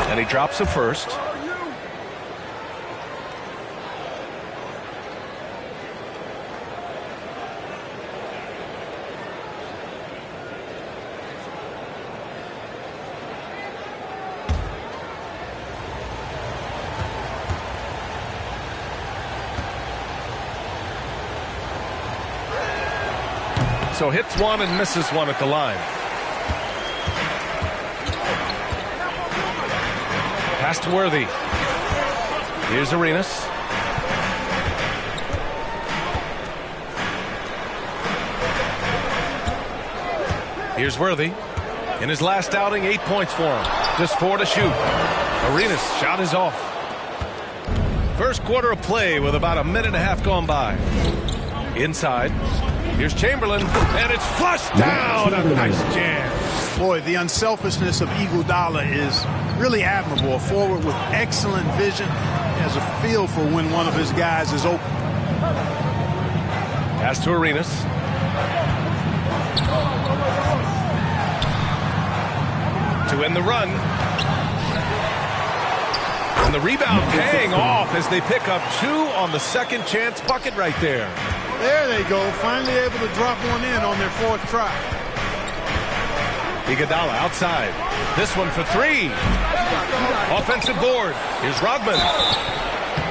And he drops it first. So hits one and misses one at the line. Pass to Worthy. Here's Arenas. Here's Worthy. In his last outing, 8 points for him. Just 4 to shoot. Arenas' shot is off. First quarter of play with about a minute and a half gone by. Inside. Here's Chamberlain, and it's flushed down. A nice jam. Boy, the unselfishness of Iguodala is really admirable. A forward with excellent vision. He has a feel for when one of his guys is open. Pass to Arenas. To end the run. And the rebound paying off as they pick up 2 on the second chance bucket right there. There they go. Finally able to drop one in on their 4th try. Iguodala outside. This one for 3. Offensive board. Here's Rodman.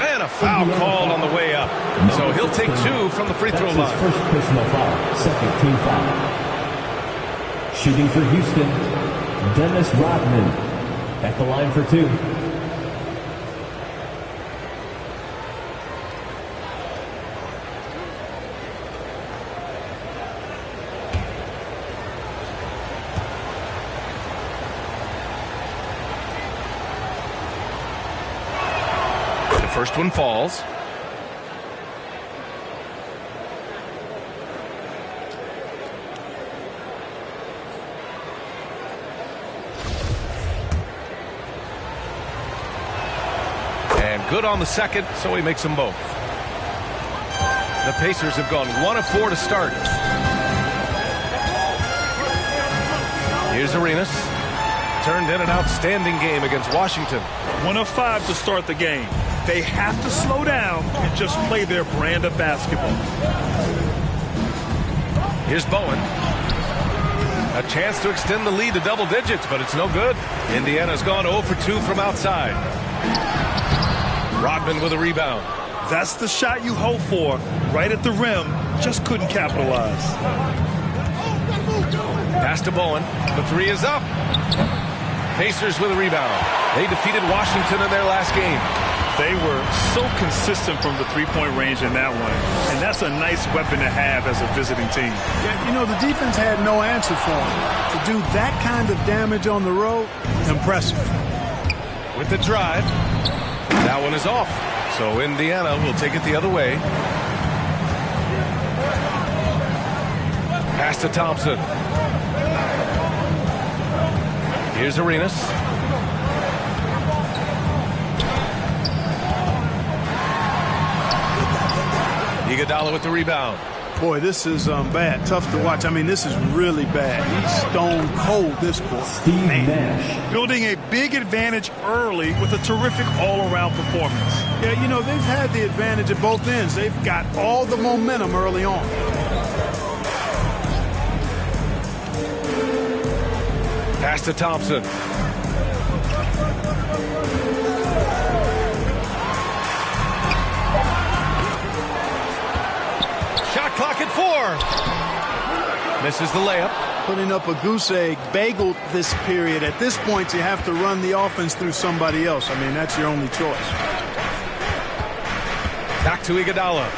And a foul called on the way up. So he'll take 2 from the free throw line. First personal foul. Second team foul. Shooting for Houston, Dennis Rodman at the line for 2. first one falls. And good on the second, so he makes them both. The Pacers have gone 1 of 4 to start. Here's Arenas. Turned in an outstanding game against Washington. 1 of 5 to start the game. They have to slow down and just play their brand of basketball. Here's Bowen. A chance to extend the lead to double digits, but it's no good. Indiana's gone 0 for 2 from outside. Rodman with a rebound. That's the shot you hope for. Right at the rim. Just couldn't capitalize. Pass to Bowen. The three is up. Pacers with a rebound. They defeated Washington in their last game. They were so consistent from the three-point range in that one. And that's a nice weapon to have as a visiting team. Yeah, you know, the defense had no answer for them. To do that kind of damage on the road, impressive. With the drive. That one is off. So Indiana will take it the other way. Pass to Thompson. Here's Arenas. Iguodala with the rebound. Boy, this is bad. Tough to watch. I mean, this is really bad. He's stone cold this quarter. Steve Nash. Building a big advantage early with a terrific all-around performance. Yeah, you know, they've had the advantage at both ends. They've got all the momentum early on. Pass to Thompson. Shot clock at 4. Misses the layup. Putting up a goose egg bagel this period. At this point, you have to run the offense through somebody else. I mean, that's your only choice. Back to Iguodala.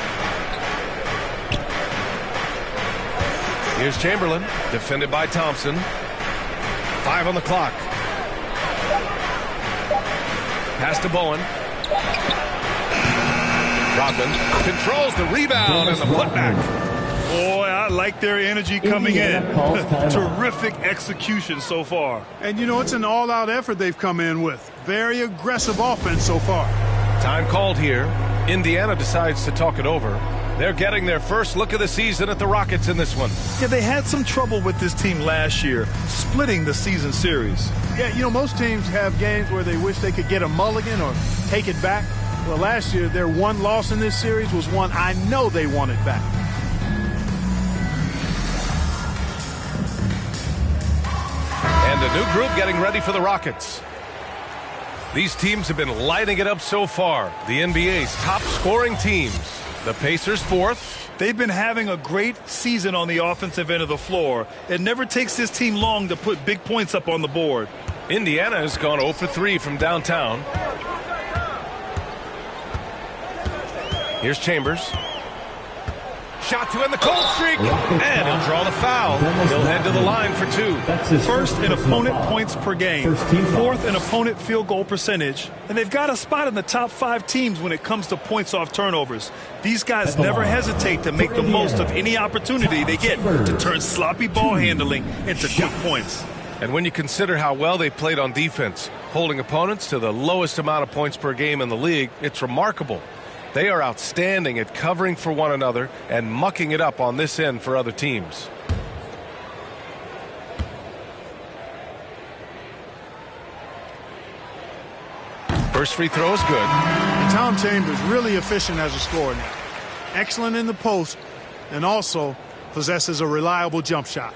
Here's Chamberlain, defended by Thompson. 5 on the clock. Pass to Bowen. Rodman controls the rebound and the putback. Boy, I like their energy coming in. Terrific execution so far. And, you know, it's an all-out effort they've come in with. Very aggressive offense so far. Time called here. Indiana decides to talk it over. They're getting their first look of the season at the Rockets in this one. Yeah, they had some trouble with this team last year, splitting the season series. Yeah, you know, most teams have games where they wish they could get a mulligan or take it back. Well, last year, their one loss in this series was one I know they wanted back. And a new group getting ready for the Rockets. These teams have been lighting it up so far. The NBA's top scoring teams. The Pacers 4th. They've been having a great season on the offensive end of the floor. It never takes this team long to put big points up on the board. Indiana has gone 0 for 3 from downtown. Here's Chambers. Shot to end the cold streak. And he'll draw the foul. He'll head to the line for 2. First in opponent points per game. 4th in opponent field goal percentage. And they've got a spot in the top 5 teams when it comes to points off turnovers. These guys never hesitate to make the most of any opportunity they get to turn sloppy ball handling into quick points. And when you consider how well they played on defense, holding opponents to the lowest amount of points per game in the league, it's remarkable. They are outstanding at covering for one another and mucking it up on this end for other teams. First free throw is good. And Tom Chambers really efficient as a scorer now. Excellent in the post and also possesses a reliable jump shot.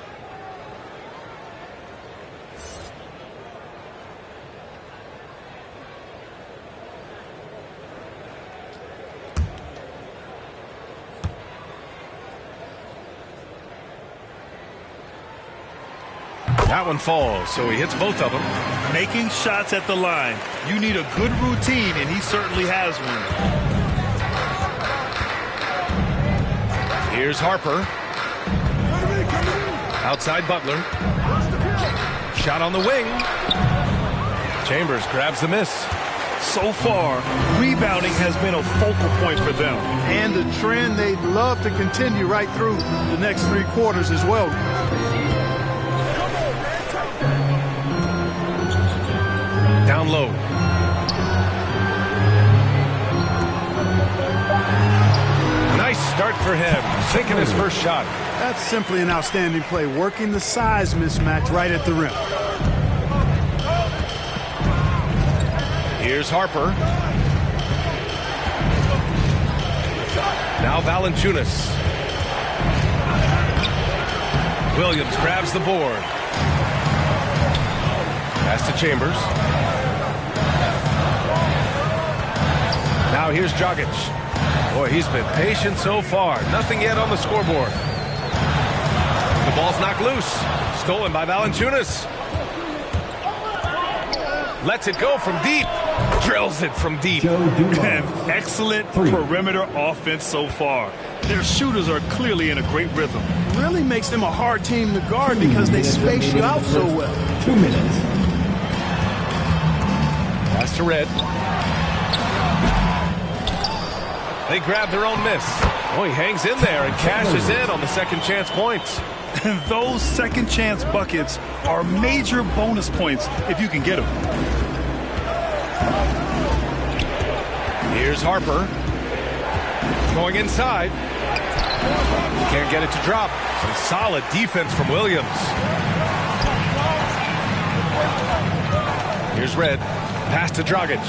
That one falls, so he hits both of them. Making shots at the line. You need a good routine, and he certainly has one. Here's Harper. Outside Butler. Shot on the wing. Chambers grabs the miss. So far, rebounding has been a focal point for them. And the trend they'd love to continue right through the next 3 quarters as well. Down low. Nice start for him, sinking his first shot. That's simply an outstanding play, working the size mismatch right at the rim. Here's Harper. Now Valanciunas. Williams grabs the board. Pass to Chambers. Now here's Dragic. Boy, he's been patient so far. Nothing yet on the scoreboard. The ball's knocked loose. Stolen by Valanciunas. Lets it go from deep. Drills it from deep. Excellent perimeter offense so far. Their shooters are clearly in a great rhythm. Really makes them a hard team to guard because they space you out so well. 2 minutes. Pass to Red. They grab their own miss. Oh, he hangs in there and cashes in on the second chance points. And those second chance buckets are major bonus points if you can get them. Here's Harper. Going inside. Can't get it to drop. Some solid defense from Williams. Here's Red. Pass to Dragic.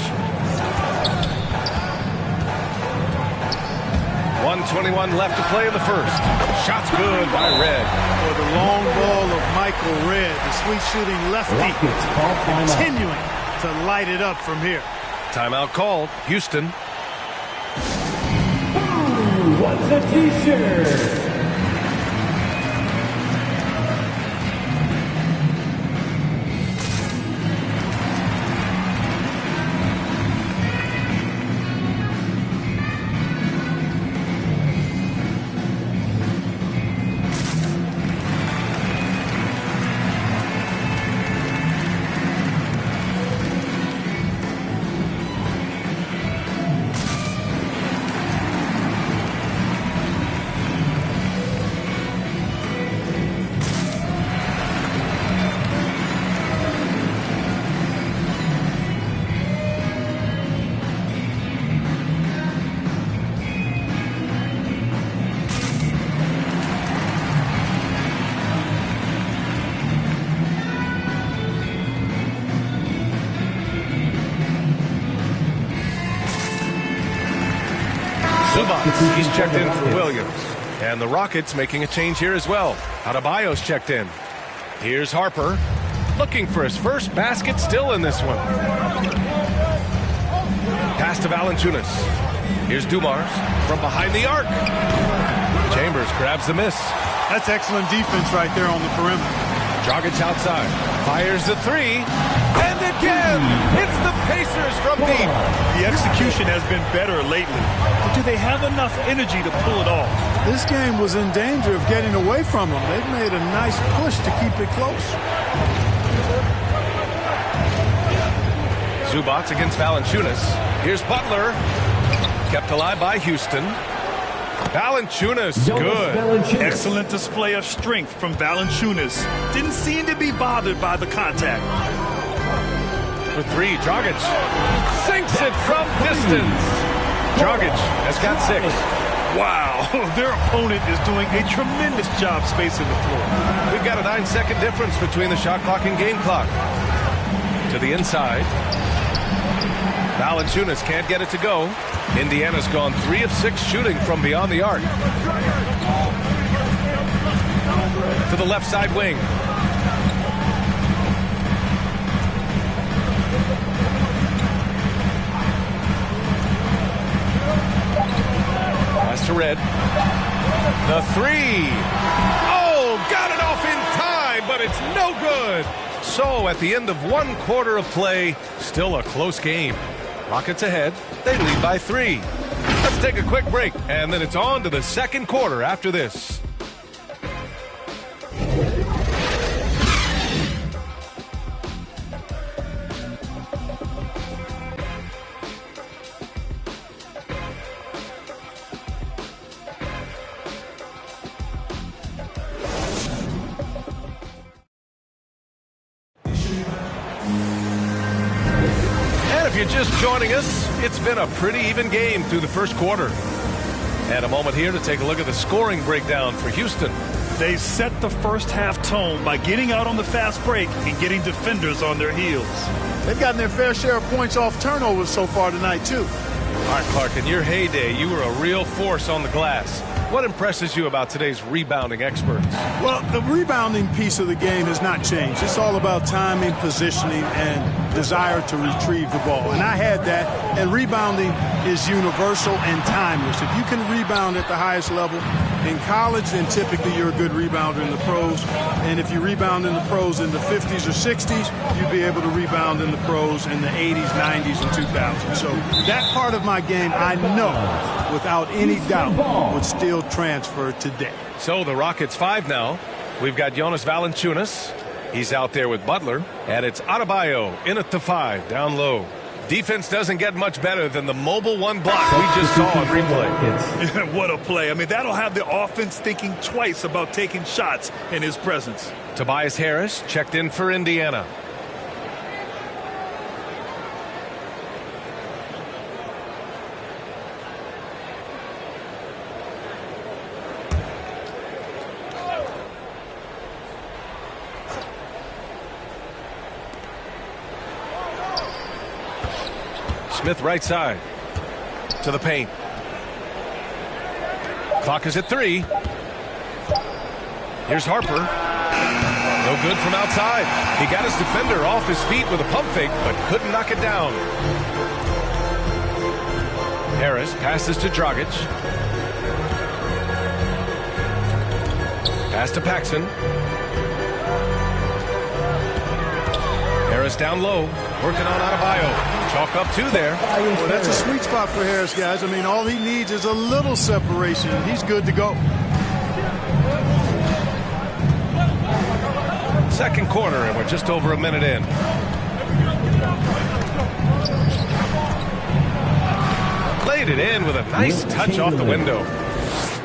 1:21 left to play in the first. Shot's good by Red. For the long ball of Michael Red, the sweet shooting lefty, continuing to light it up from here. Timeout called. Houston. What's a t-shirt? He's checked in for Williams. And the Rockets making a change here as well. Adebayo's checked in. Here's Harper. Looking for his first basket still in this one. Pass to Valanciunas. Here's Dumars from behind the arc. Chambers grabs the miss. That's excellent defense right there on the perimeter. Dragic outside. Fires the three. And again, it's the Pacers from deep. The execution has been better lately. But do they have enough energy to pull it off? This game was in danger of getting away from them. They've made a nice push to keep it close. Zubac against Valanciunas. Here's Butler. Kept alive by Houston. Valanciunas, good. Excellent display of strength from Valanciunas. Didn't seem to be bothered by the contact. For three, Dragic sinks it from distance. Dragic has got 6. Wow, their opponent is doing a tremendous job spacing the floor. We've got a 9-second difference between the shot clock and game clock. To the inside. Valanciunas can't get it to go. Indiana's gone 3 of 6 shooting from beyond the arc. To the left side wing. Pass to Red. The 3. Oh, got it off in time, but it's no good. So at the end of 1 quarter of play, still a close game. Rockets ahead. They lead by 3. Let's take a quick break, and then it's on to the second quarter after this. If you're just joining us, it's been a pretty even game through the first quarter. And a moment here to take a look at the scoring breakdown for Houston. They set the first half tone by getting out on the fast break and getting defenders on their heels. They've gotten their fair share of points off turnovers so far tonight, too. All right, Clark, in your heyday, you were a real force on the glass. What impresses you about today's rebounding experts? Well, the rebounding piece of the game has not changed. It's all about timing, positioning, and desire to retrieve the ball. And I had that, and rebounding is universal and timeless. If you can rebound at the highest level in college, then typically you're a good rebounder in the pros. And if you rebound in the pros in the 50s or 60s, you'd be able to rebound in the pros in the 80s, 90s, and 2000s. So that part of my game, I know, without any doubt, would still transfer today. So the Rockets 5 now. We've got Jonas Valanciunas. He's out there with Butler. And it's Adebayo in at the 5, down low. Defense doesn't get much better than the mobile one block we just saw on replay. What a play. I mean, that'll have the offense thinking twice about taking shots in his presence. Tobias Harris checked in for Indiana. Smith right side to the paint. Clock is at 3. Here's Harper. No good from outside. He got his defender off his feet with a pump fake, but couldn't knock it down. Harris passes to Dragic. Pass to Paxson. Harris down low, working on Adebayo. Chalk up 2 there. Well, that's a sweet spot for Harris, guys. I mean, all he needs is a little separation, and he's good to go. Second quarter, and we're just over a minute in. Played it in with a nice touch off the window.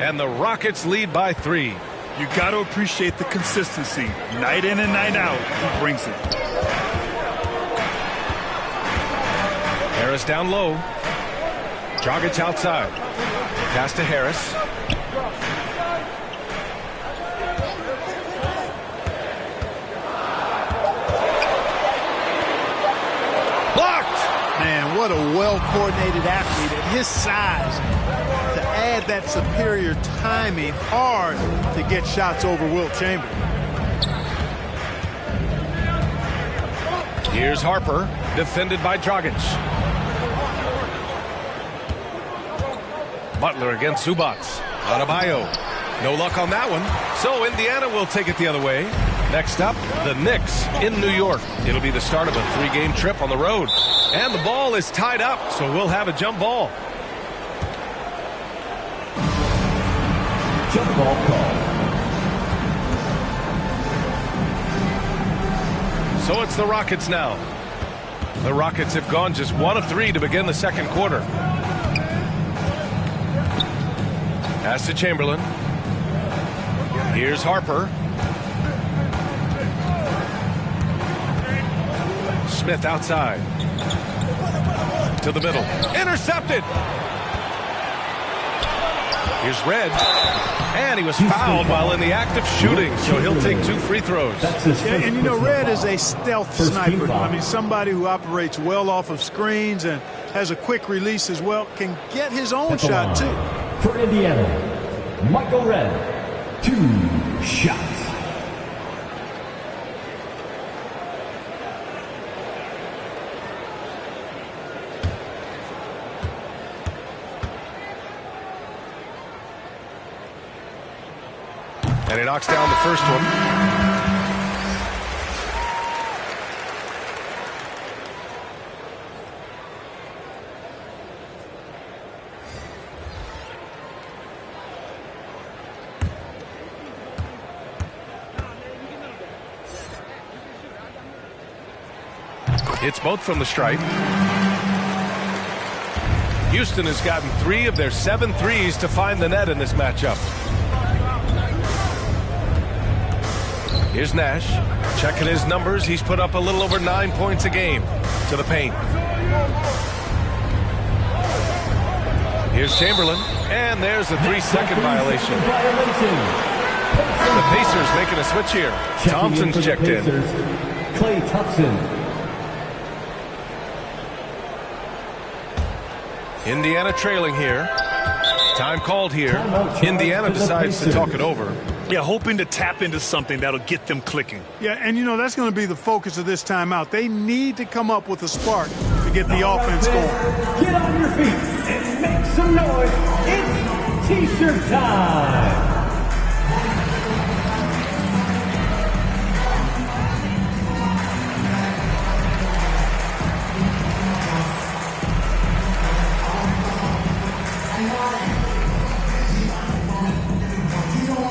And the Rockets lead by 3. You got to appreciate the consistency. Night in and night out, he brings it. Harris down low. Dragic outside. Pass to Harris. Blocked! Man, what a well-coordinated athlete at his size. To add that superior timing, hard to get shots over Wilt Chamberlain. Here's Harper, defended by Dragic. Butler against Zubac. Adebayo. No luck on that one. So Indiana will take it the other way. Next up, the Knicks in New York. It'll be the start of a 3-game trip on the road. And the ball is tied up, so we'll have a jump ball. Jump ball call. So it's the Rockets now. The Rockets have gone just 1 of 3 to begin the second quarter. Pass to Chamberlain. Here's Harper. Smith outside. To the middle. Intercepted. Here's Red. And he was fouled while in the act of shooting, so he'll take 2 free throws. And you know, Red is a stealth sniper. I mean, somebody who operates well off of screens and has a quick release as well, can get his own shot too. For Indiana, Michael Red, 2 shots. And he knocks down the first one. It's both from the stripe. Houston has gotten 3 of their 7 threes to find the net in this matchup. Here's Nash. Checking his numbers. He's put up a little over 9 points a game. To the paint. Here's Chamberlain. And there's a 3-second violation. The Pacers making a switch here. Thompson's checked in. Klay Thompson. Indiana trailing here. Time called here. Indiana decides to talk it over. Yeah, hoping to tap into something that'll get them clicking. Yeah, and that's going to be the focus of this timeout. They need to come up with a spark to get the offense going. Get on your feet and make some noise. It's T-shirt time.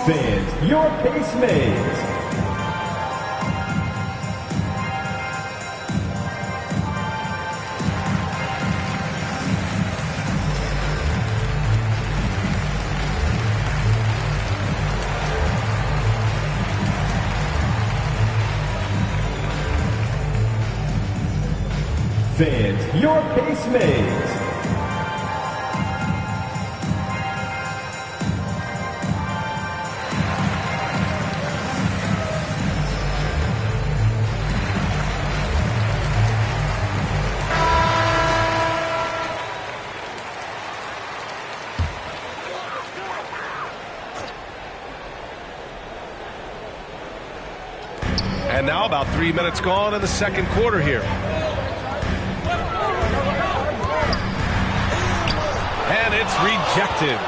Fans, your pace maze. Fans, your pace maze. And now about 3 minutes gone in the second quarter here. And it's rejected.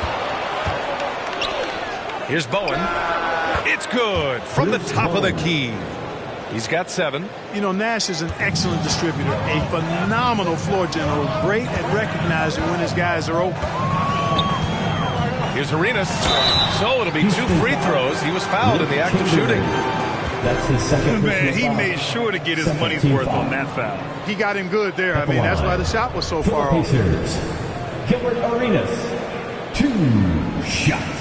Here's Bowen. It's good from the top of the key. He's got 7. Nash is an excellent distributor, a phenomenal floor general, great at recognizing when his guys are open. Here's Arenas. So it'll be 2 free throws. He was fouled in the act of shooting. That's his second. Man, he made sure to get his money's worth on that foul. He got him good there. I mean, that's why the shot was so far off. Gilbert Arenas, 2 shots.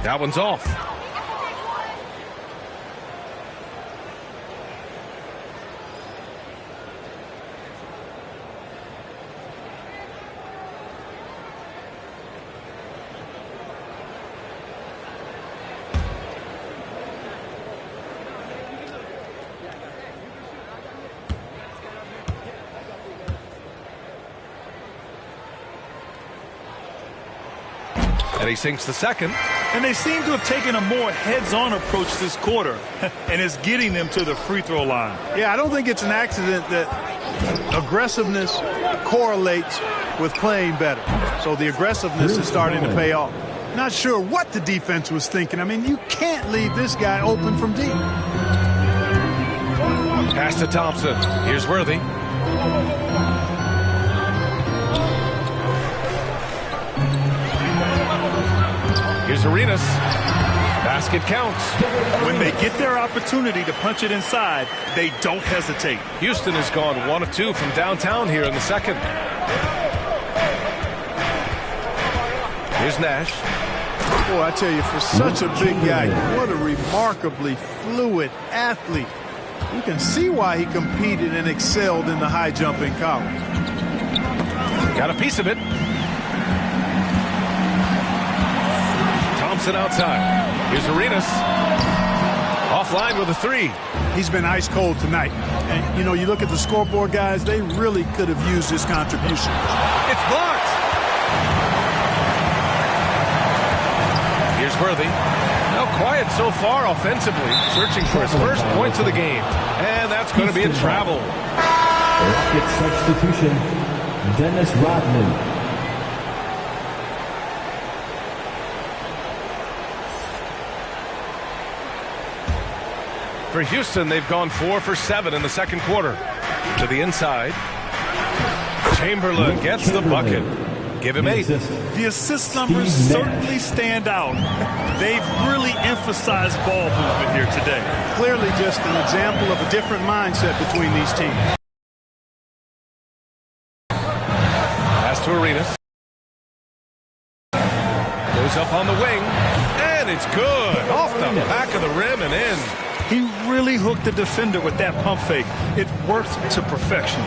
That one's off. And he sinks the second. And they seem to have taken a more heads-on approach this quarter, and it's getting them to the free throw line. Yeah, I don't think it's an accident that aggressiveness correlates with playing better. So the aggressiveness is starting to pay off. Not sure what the defense was thinking. I mean, you can't leave this guy open from deep. Pass to Thompson. Here's Worthy. Here's Arenas. Basket counts. When they get their opportunity to punch it inside, they don't hesitate. Houston has gone 1 of 2 from downtown here in the second. Here's Nash. Boy, I tell you, for such a big guy, what a remarkably fluid athlete. You can see why he competed and excelled in the high jump in college. Got a piece of it. Thompson outside. Here's Arenas. Offline with a 3. He's been ice cold tonight. And, you look at the scoreboard, guys, they really could have used his contribution. It's blocked. Here's Worthy. Now quiet so far offensively. Searching for his first points of the game. And that's going to be a travel. Rocket substitution, Dennis Rodman. For Houston, they've gone 4 for 7 in the second quarter. To the inside. Chamberlain gets the bucket. Give him 8. The assist numbers certainly stand out. They've really emphasized ball movement here today. Clearly just an example of a different mindset between these teams. Pass to Arenas. Goes up on the wing, and it's good. Off the back of the rim and in. He really hooked the defender with that pump fake. It worked to perfection.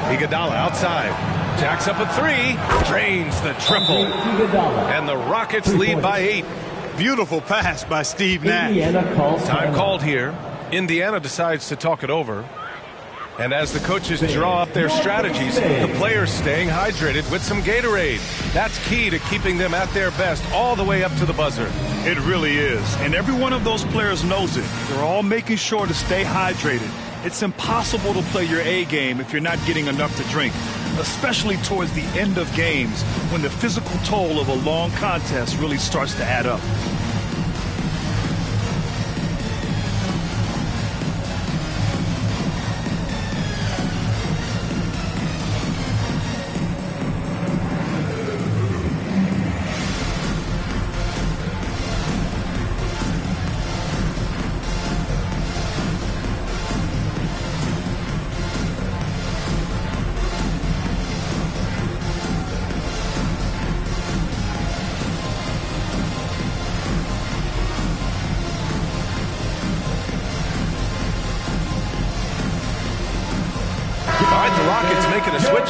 Iguodala outside. Jacks up a 3. Drains the triple. And the Rockets lead by 8. Beautiful pass by Steve Nash. Time called here. Indiana decides to talk it over. And as the coaches draw up their strategies, the players staying hydrated with some Gatorade. That's key to keeping them at their best all the way up to the buzzer. It really is. And every one of those players knows it. They're all making sure to stay hydrated. It's impossible to play your A game if you're not getting enough to drink, especially towards the end of games when the physical toll of a long contest really starts to add up.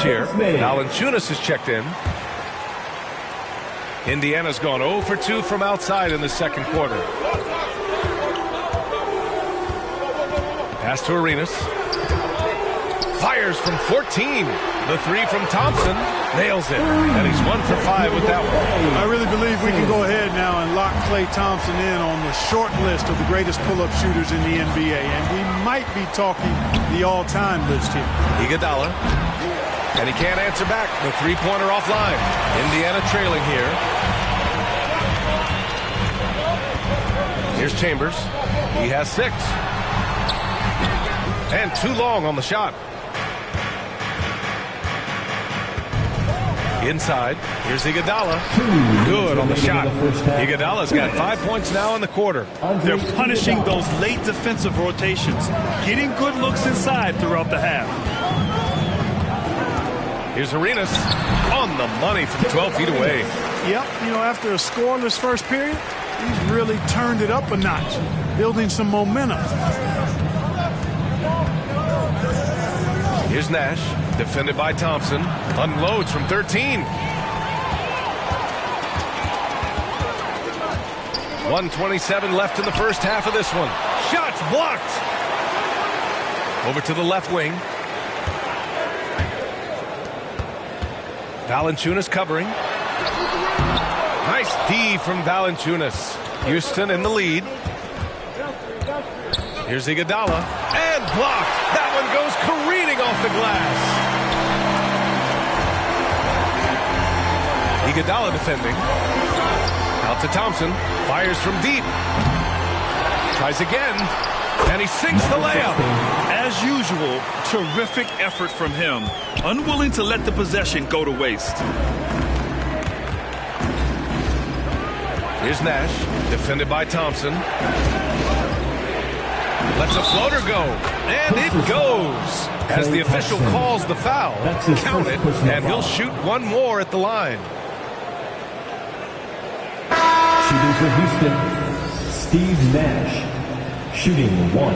Here. Valanciunas is checked in. Indiana's gone 0 for 2 from outside in the second quarter. Pass to Arenas. Fires from 14. The 3 from Thompson. Nails it. And he's 1 for 5 with that one. I really believe we can go ahead now and lock Klay Thompson in on the short list of the greatest pull-up shooters in the NBA. And we might be talking the all-time list here. Iguodala. And he can't answer back. The three-pointer offline. Indiana trailing here. Here's Chambers. He has 6. And too long on the shot. Inside. Here's Iguodala. Good on the shot. Iguodala's got 5 points now in the quarter. They're punishing those late defensive rotations, getting good looks inside throughout the half. Here's Arenas on the money from 12 feet away. Yep, you know, after a scoreless first period, he's really turned it up a notch, building some momentum. Here's Nash, defended by Thompson. Unloads from 13. 1:27 left in the first half of this one. Shots blocked. Over to the left wing. Valanciunas covering. Nice D from Valanciunas. Houston in the lead. Here's Iguodala. And blocked. That one goes careening off the glass. Iguodala defending. Out to Thompson. Fires from deep. Tries again. And he sinks the layup. As usual, terrific effort from him. Unwilling to let the possession go to waste. Here's Nash, defended by Thompson. Lets a floater go. And it goes. As the official calls the foul, count it, and he'll shoot one more at the line. Shooting for Houston, Steve Nash. Shooting 1.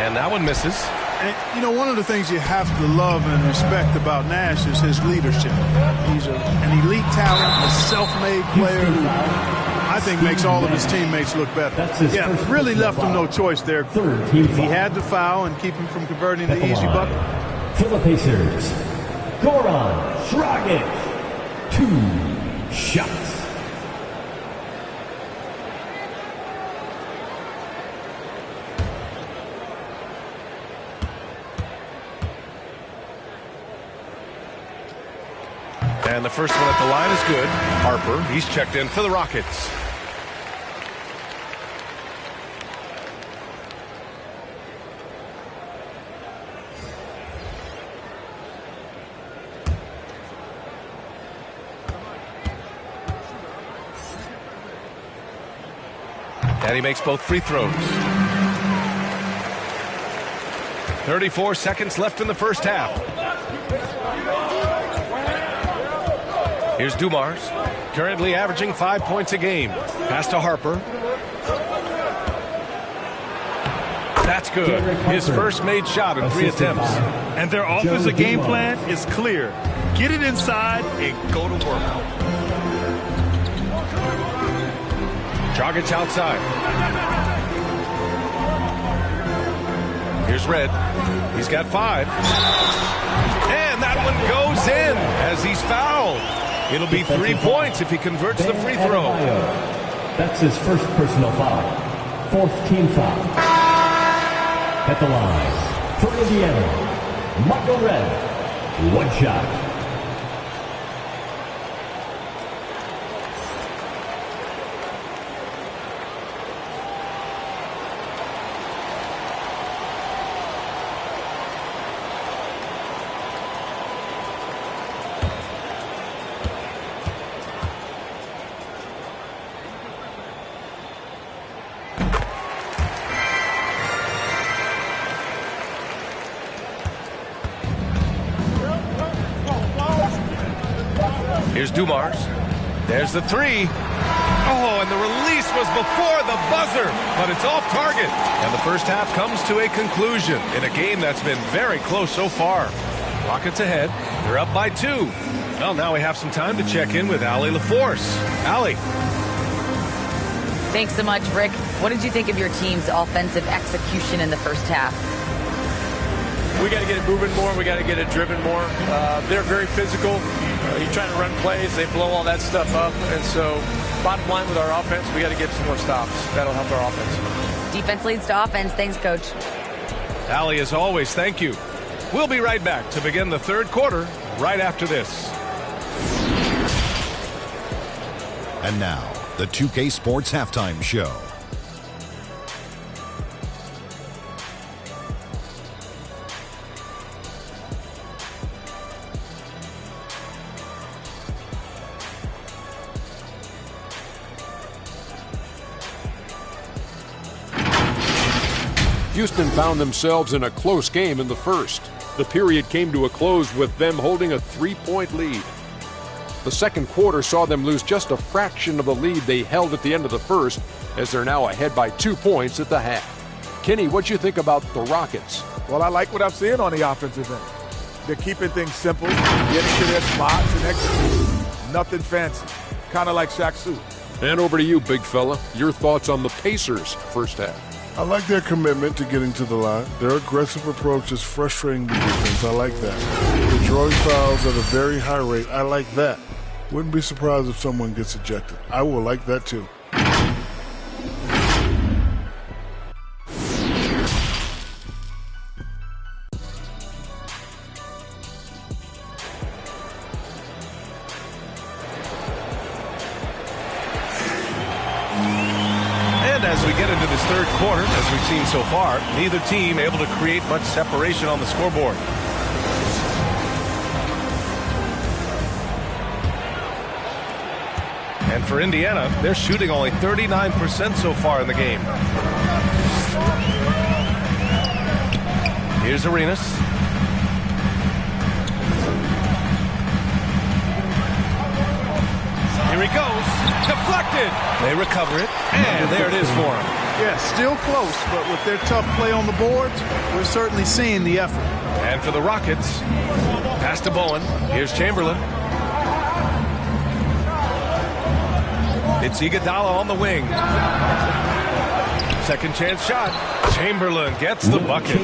And that one misses. And, you know, one of the things you have to love and respect about Nash is his leadership. He's an elite talent, a self-made player who I think makes all of his teammates look better. Yeah, really left him no choice there. He had to foul and keep him from converting the easy bucket. For the Pacers, Goran Dragic, 2 shots. And the first one at the line is good. Harper, he's checked in for the Rockets. And he makes both free throws. 34 seconds left in the first half. Here's Dumars, currently averaging 5 points a game. Pass to Harper. That's good. His first made shot in 3 attempts. And their offensive game plan is clear. Get it inside and go to work. Dragic outside. Here's Red. He's got 5. And that one goes in as he's fouled. It'll be 3 points if he converts the free throw. That's his first personal foul. 4th team foul. At the line, for Indiana, Michael Red. 1 shot. Here's Dumars. There's the 3. Oh, and the release was before the buzzer, but it's off target. And the first half comes to a conclusion in a game that's been very close so far. Rockets ahead. They're up by 2. Well, now we have some time to check in with Allie LaForce. Allie. Thanks so much, Rick. What did you think of your team's offensive execution in the first half? We got to get it moving more. We got to get it driven more. They're very physical. You're trying to run plays. They blow all that stuff up. And so bottom line with our offense, we got to get some more stops. That'll help our offense. Defense leads to offense. Thanks, Coach. Allie, as always, thank you. We'll be right back to begin the third quarter right after this. And now, the 2K Sports Halftime Show. Houston found themselves in a close game in the first. The period came to a close with them holding a 3-point lead. The second quarter saw them lose just a fraction of the lead they held at the end of the first, as they're now ahead by 2 points at the half. Kenny, what do you think about the Rockets? Well, I like what I'm seeing on the offensive end. They're keeping things simple, getting to their spots and executing. Nothing fancy, kind of like Shaq Suit. And over to you, big fella. Your thoughts on the Pacers' first half? I like their commitment to getting to the line. Their aggressive approach is frustrating the defense. I like that. They're drawing fouls at a very high rate. I like that. Wouldn't be surprised if someone gets ejected. I will like that too. As we get into this third quarter, as we've seen so far, neither team able to create much separation on the scoreboard. And for Indiana, they're shooting only 39% so far in the game. Here's Arenas. Here he goes. Deflected. They recover it, and there it is for him. Yeah, still close, but with their tough play on the boards, we're certainly seeing the effort. And for the Rockets, pass to Bowen. Here's Chamberlain. It's Iguodala on the wing. Second chance shot. Chamberlain gets the bucket.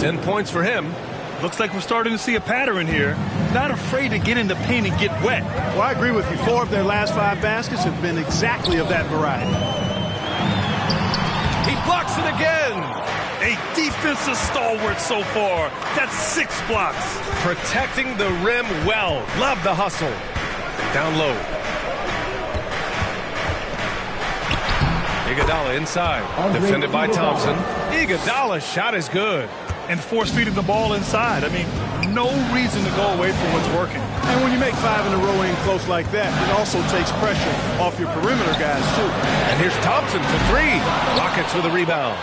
10 points for him. Looks like we're starting to see a pattern here. Not afraid to get in the paint and get wet. Well, I agree with you. 4 of their last 5 baskets have been exactly of that variety. He blocks it again. A defensive stalwart so far. That's 6 blocks. Protecting the rim well. Love the hustle. Down low. Iguodala inside. Defended by Thompson. Iguodala's shot is good. And force feeding the ball inside. I mean, no reason to go away from what's working. And when you make 5 in a row in close like that, it also takes pressure off your perimeter guys, too. And here's Thompson for 3. Rockets with a rebound.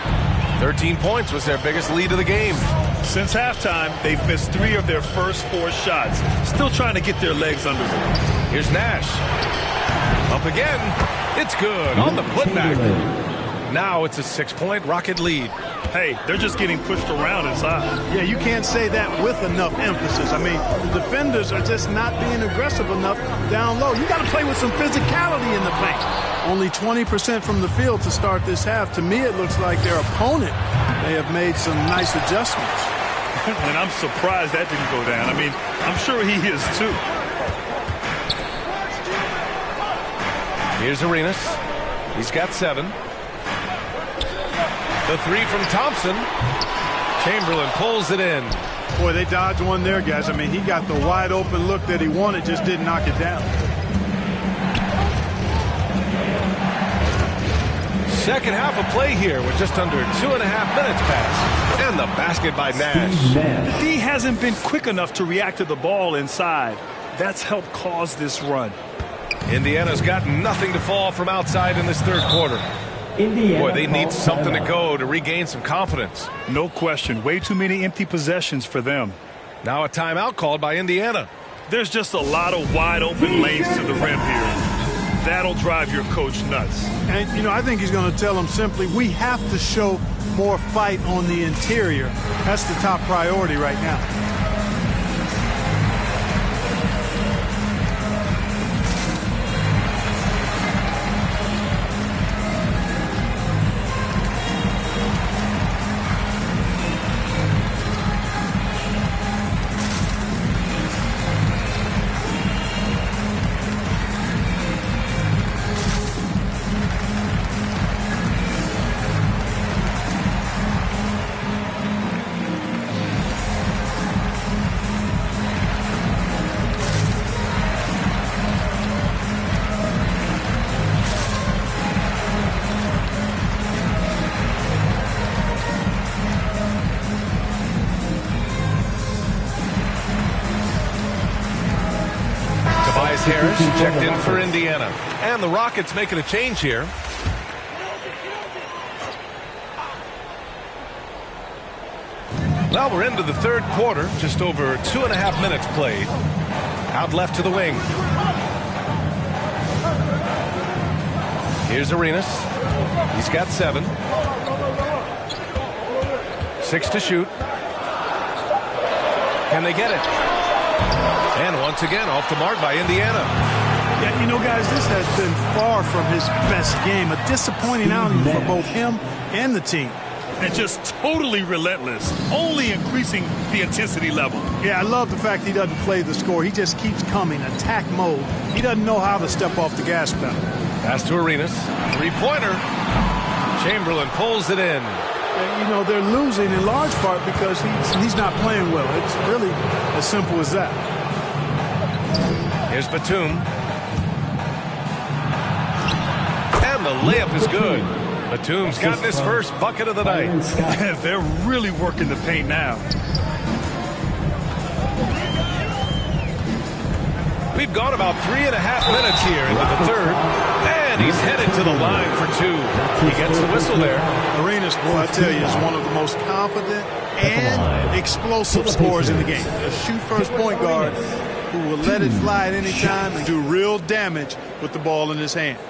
13 points was their biggest lead of the game. Since halftime, they've missed 3 of their first 4 shots. Still trying to get their legs under them. Here's Nash. Up again. It's good on the putback. Now it's a 6-point Rocket lead. Hey, they're just getting pushed around inside. Yeah, you can't say that with enough emphasis. I mean, the defenders are just not being aggressive enough down low. You got to play with some physicality in the paint. Only 20% from the field to start this half. To me, it looks like their opponent may have made some nice adjustments. And I'm surprised that didn't go down. I mean, I'm sure he is too. Here's Arenas. He's got 7. The 3 from Thompson. Chamberlain pulls it in. Boy, they dodged one there, guys. I mean, he got the wide open look that he wanted, just didn't knock it down. Second half of play here with just under 2.5 minutes passed. And the basket by Nash. D hasn't been quick enough to react to the ball inside. That's helped cause this run. Indiana's got nothing to fall from outside in this third quarter. Boy, they need something to go to regain some confidence. No question. Way too many empty possessions for them. Now a timeout called by Indiana. There's just a lot of wide open lanes to the rim here. That'll drive your coach nuts. And, you know, I think he's going to tell them simply, we have to show more fight on the interior. That's the top priority right now. Harris checked in for Indiana. And the Rockets making a change here. Well, we're into the third quarter. Just over 2.5 minutes played. Out left to the wing. Here's Arenas. He's got 7. 6 to shoot. Can they get it? And once again, off the mark by Indiana. Yeah, you know, guys, this has been far from his best game. A disappointing outing for both him and the team. And just totally relentless, only increasing the intensity level. Yeah, I love the fact he doesn't play the score. He just keeps coming, attack mode. He doesn't know how to step off the gas pedal. Pass to Arenas. 3-pointer. Chamberlain pulls it in. You know, they're losing in large part because he's not playing well. It's really as simple as that. Here's Batum. And the layup is good. Batum's gotten his first bucket of the night. They're really working the paint now. We've gone about 3.5 minutes here into the third. And he's headed to the line for 2. He gets the whistle there. Arenas, boy, I tell you, is one of the most confident and explosive scorers in the game. A shoot-first point guard who will let it fly at any time and do real damage with the ball in his hands.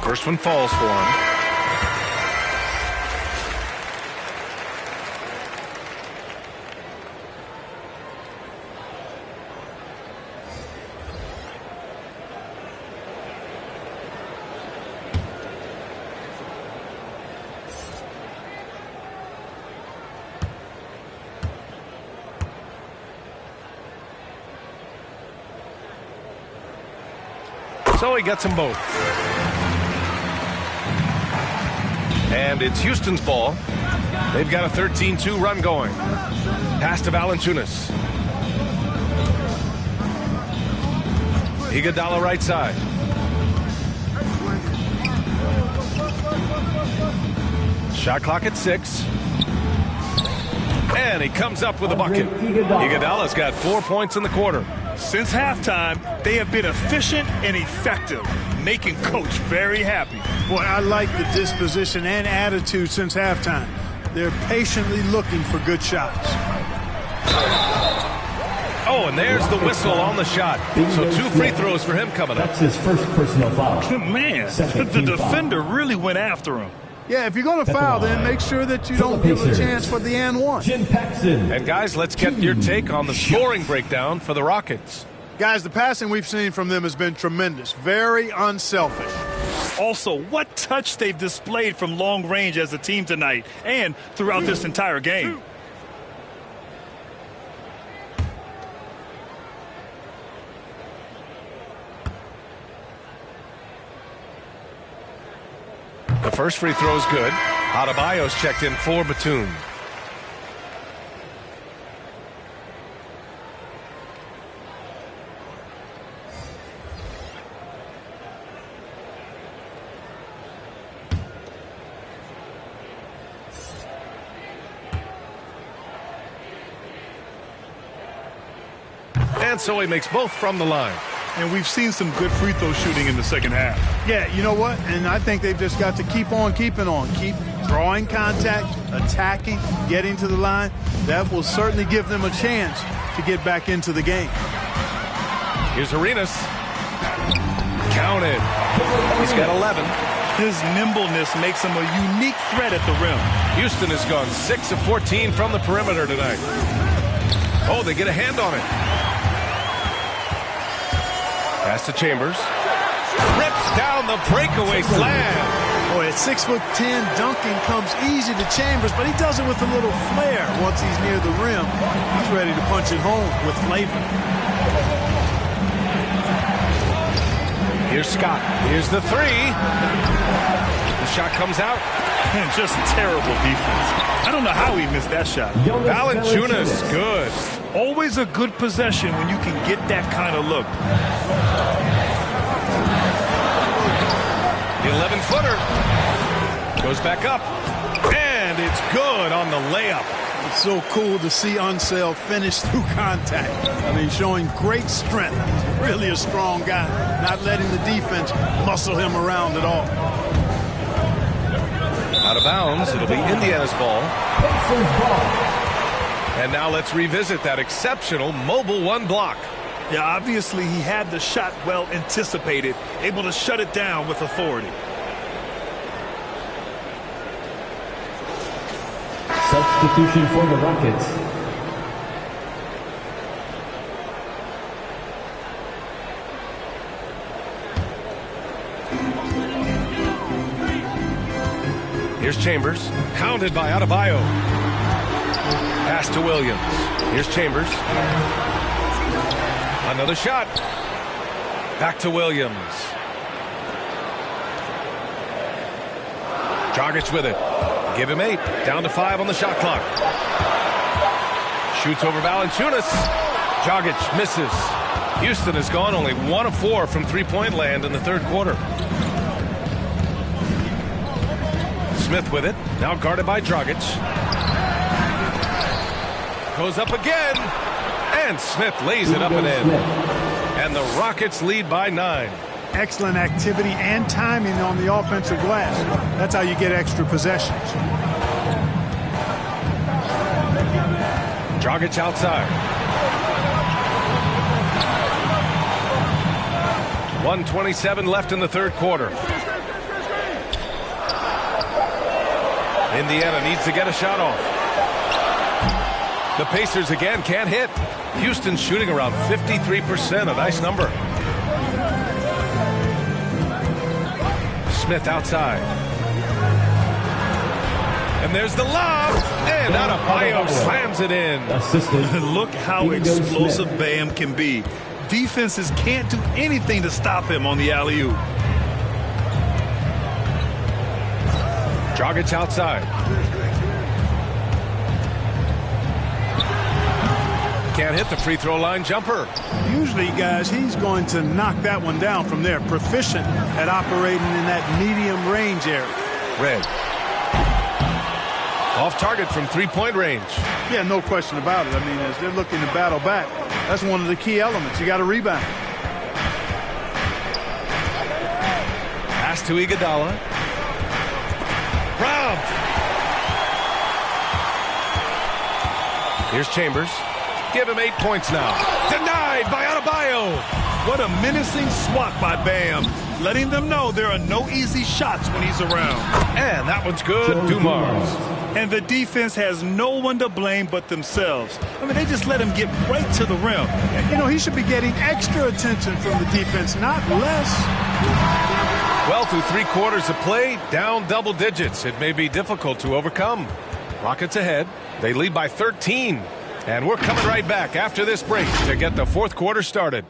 First one falls for him. So he gets them both. And it's Houston's ball. They've got a 13-2 run going. Pass to Valanciunas. Iguodala right side. Shot clock at 6. And he comes up with a bucket. Iguodala's got 4 points in the quarter. Since halftime, they have been efficient and effective, making Coach very happy. Boy, I like the disposition and attitude since halftime. They're patiently looking for good shots. Oh, and there's the whistle on the shot. So 2 free throws for him coming up. That's his first personal foul. Man, the defender really went after him. Yeah, if you're going to foul, then make sure that you don't give a chance for the and one. Jim Paxson. And guys, let's get your take on the scoring breakdown for the Rockets. Guys, the passing we've seen from them has been tremendous. Very unselfish. Also, what touch they've displayed from long range as a team tonight and throughout this entire game. The first free throw is good. Adebayo's checked in for Batum. And so he makes both from the line. And we've seen some good free throw shooting in the second half. Yeah, you know what? And I think they've just got to keep on keeping on. Keep drawing contact, attacking, getting to the line. That will certainly give them a chance to get back into the game. Here's Arenas. Counted. He's got 11. His nimbleness makes him a unique threat at the rim. Houston has gone 6 of 14 from the perimeter tonight. Oh, they get a hand on it. Pass to Chambers. Rips down the breakaway slam. Boy, at 6'10", dunking comes easy to Chambers, but he does it with a little flair. Once he's near the rim, he's ready to punch it home with flavor. Here's Scott. Here's the 3. The shot comes out. And just terrible defense. I don't know how he missed that shot. Valanciunas, good. Always a good possession when you can get that kind of look. The 11-footer goes back up, and it's good on the layup. It's so cool to see Unseld finish through contact. I mean, showing great strength. Really a strong guy, not letting the defense muscle him around at all. Out of bounds, it'll be Indiana's ball. And now let's revisit that exceptional mobile 1 block. Yeah, obviously he had the shot well anticipated, able to shut it down with authority. Substitution for the Rockets. Here's Chambers, hounded by Adebayo. Pass to Williams. Here's Chambers. Another shot. Back to Williams. Dragic with it. Give him 8. Down to 5 on the shot clock. Shoots over Valanciunas. Dragic misses. Houston has gone only 1 of 4 from three-point land in the third quarter. Smith with it. Now guarded by Dragic. Goes up again. And Smith lays it up and in. And the Rockets lead by 9. Excellent activity and timing on the offensive glass. That's how you get extra possessions. Dragic outside. 1:27 left in the third quarter. Indiana needs to get a shot off. The Pacers again can't hit. Houston shooting around 53%, a nice number. Smith outside. And there's the lob. And Adebayo slams it in. Look how explosive Bam can be. Defenses can't do anything to stop him on the alley-oop. Dragic outside. Can't hit the free throw line jumper. Usually, guys, he's going to knock that one down from there. Proficient at operating in that medium range area. Red. Off target from three-point range. Yeah, no question about it. I mean, as they're looking to battle back, that's one of the key elements. You got to rebound. Pass to Iguodala. Robbed. Here's Chambers. Give him 8 points now. Denied by Adebayo. What a menacing swat by Bam. Letting them know there are no easy shots when he's around. And that one's good. Dumars. And the defense has no one to blame but themselves. I mean, they just let him get right to the rim. You know, he should be getting extra attention from the defense, not less. Well, through 3 quarters of play, down double digits. It may be difficult to overcome. Rockets ahead. They lead by 13. And we're coming right back after this break to get the 4th quarter started.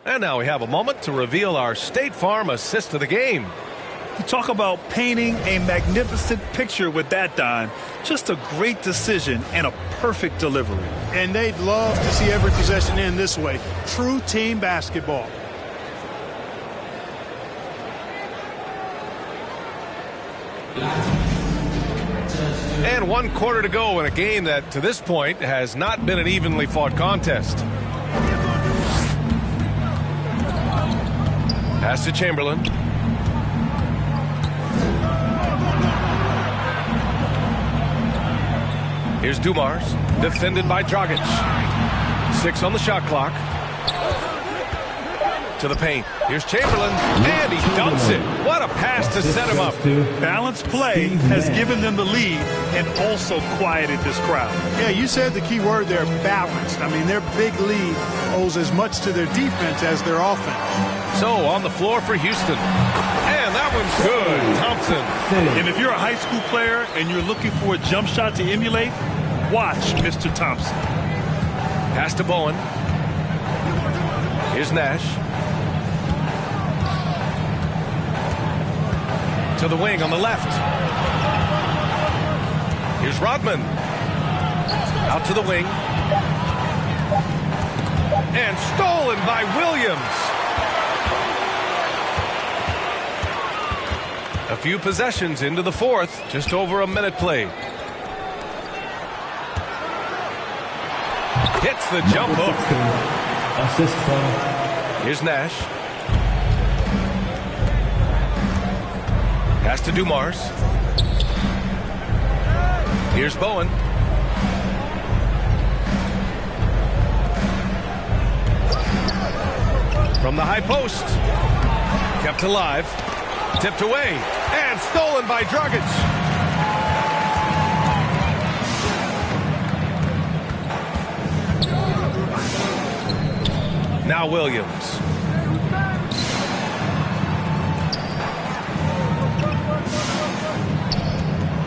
And now we have a moment to reveal our State Farm assist of the game. You talk about painting a magnificent picture with that dime. Just a great decision and a perfect delivery. And they'd love to see every possession end this way. True team basketball. And 1 quarter to go in a game that, to this point, has not been an evenly fought contest. Pass to Chamberlain. Here's Dumars, defended by Dragic. 6 on the shot clock. To the paint. Here's Chamberlain, and he dunks it. What a pass to set him up. Balanced play has given them the lead and also quieted this crowd. Yeah, you said the key word there, balanced. I mean, their big lead owes as much to their defense as their offense. So, on the floor for Houston. And that one's good. Thompson. And if you're a high school player and you're looking for a jump shot to emulate, watch Mr. Thompson. Pass to Bowen. Here's Nash. To the wing on the left. Here's Rodman. Out to the wing. And stolen by Williams. A few possessions into the 4th. Just over a minute played. Hits the jump hook. Assist from. Here's Nash. Pass to Dumars. Here's Bowen. From the high post. Kept alive. Tipped away. And stolen by Dragic. Now Williams.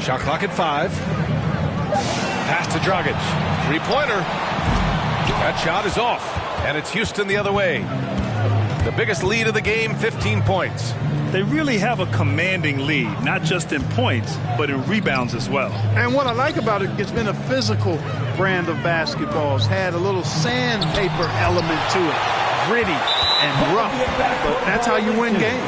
Shot clock at 5. Pass to Dragic. 3-pointer. That shot is off. And it's Houston the other way. The biggest lead of the game, 15 points. They really have a commanding lead, not just in points, but in rebounds as well. And what I like about it, it's been a physical brand of basketball. It's had a little sandpaper element to it. Gritty and rough. But that's how you win games.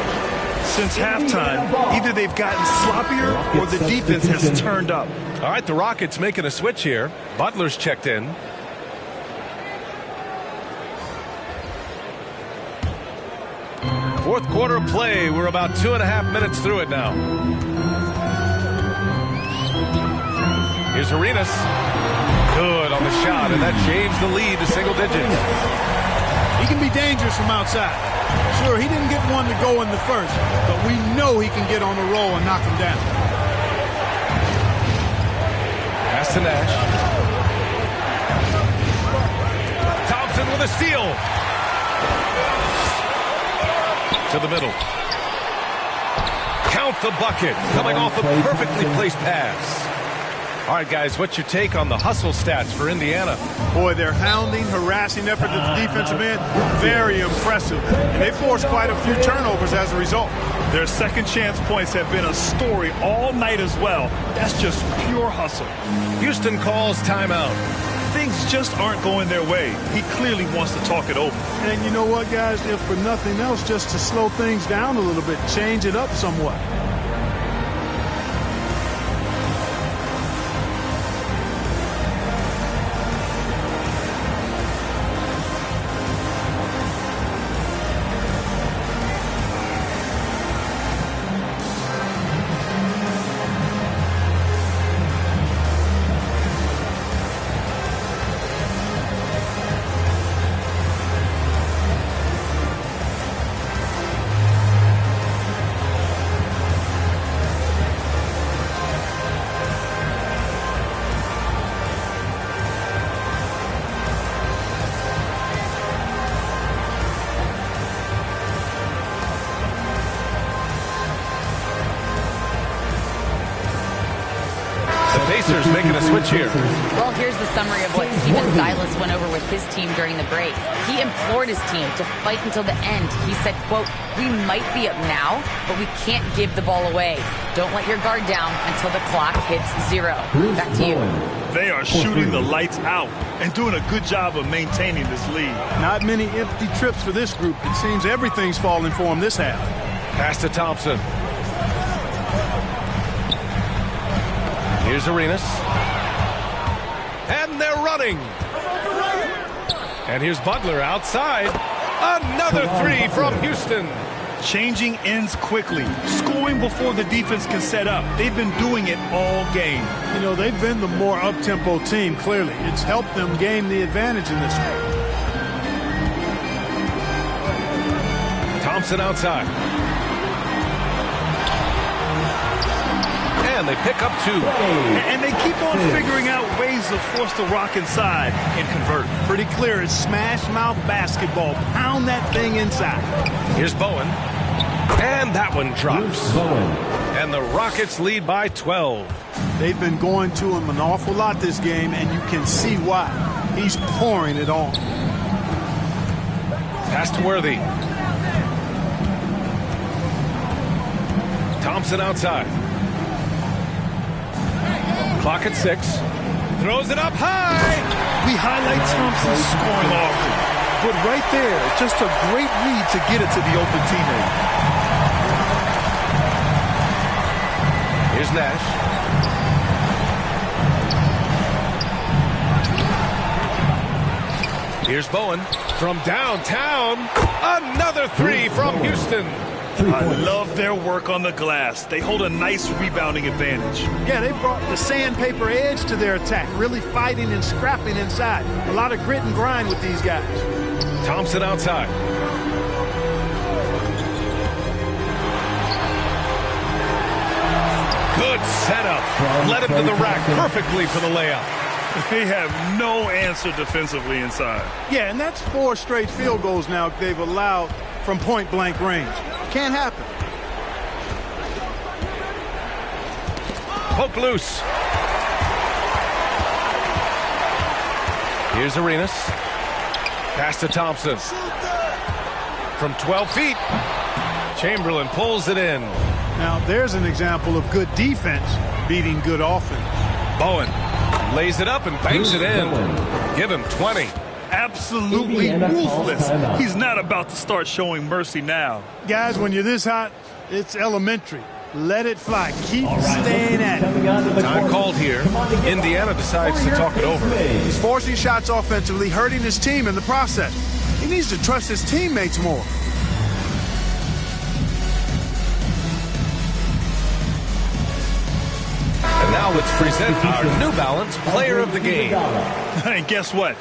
Since halftime, either they've gotten sloppier or the defense has turned up. All right, the Rockets making a switch here. Butler's checked in. Fourth quarter play. We're about 2.5 minutes through it now. Here's Arenas. Good on the shot, and that changed the lead to single digits. He can be dangerous from outside. Sure, he didn't get one to go in the first, but we know he can get on the roll and knock him down. Pass to Nash. Thompson with a steal. To the middle. Count the bucket. Coming off a perfectly placed pass. All right, guys, what's your take on the hustle stats for Indiana? Boy, their hounding, harassing effort at the defensive end, very impressive. And they forced quite a few turnovers as a result. Their second chance points have been a story all night as well. That's just pure hustle. Houston calls timeout. Things just aren't going their way. He clearly wants to talk it over. And you know what, guys? If for nothing else, just to slow things down a little bit, change it up somewhat. Pacers making a switch here. Well, here's the summary of what Steven Silas went over with his team during the break. He implored his team to fight until the end. He said, quote, "We might be up now, but we can't give the ball away. Don't let your guard down until the clock hits 0. Back to you. They are shooting the lights out and doing a good job of maintaining this lead. Not many empty trips for this group. It seems everything's falling for them this half. Pass to Thompson. Here's Arenas. And they're running. And here's Butler outside. Another three from Houston. Changing ends quickly. Scoring before the defense can set up. They've been doing it all game. You know, they've been the more up-tempo team, clearly. It's helped them gain the advantage in this one. Thompson outside. And they pick up 2. And they keep on figuring out ways to force the rock inside and convert. Pretty clear. It's smash mouth basketball. Pound that thing inside. Here's Bowen. And that one drops. And the Rockets lead by 12. They've been going to him an awful lot this game, and you can see why. He's pouring it on. Pass to Worthy. Thompson outside. Clock at 6. Throws it up high. We highlight Thompson's scoring often. But right there, just a great read to get it to the open teammate. Here's Nash. Here's Bowen from downtown. Another 3 from Houston. I love their work on the glass. They hold a nice rebounding advantage. Yeah, they brought the sandpaper edge to their attack, really fighting and scrapping inside. A lot of grit and grind with these guys. Thompson outside. Good setup. Led him to the rack perfectly for the layup. They have no answer defensively inside. Yeah, and that's 4 straight field goals now they've allowed from point-blank range. Can't happen. Poke loose. Here's Arenas. Pass to Thompson. From 12 feet. Chamberlain pulls it in. Now, there's an example of good defense beating good offense. Bowen lays it up and banks it in. Give him 20. Absolutely ruthless. He's not about to start showing mercy now. Guys, when you're this hot, it's elementary. Let it fly. Keep staying at it. Time called here. Indiana decides to talk it over. He's forcing shots offensively, hurting his team in the process. He needs to trust his teammates more. And now let's present our New Balance Player of the Game. And guess what?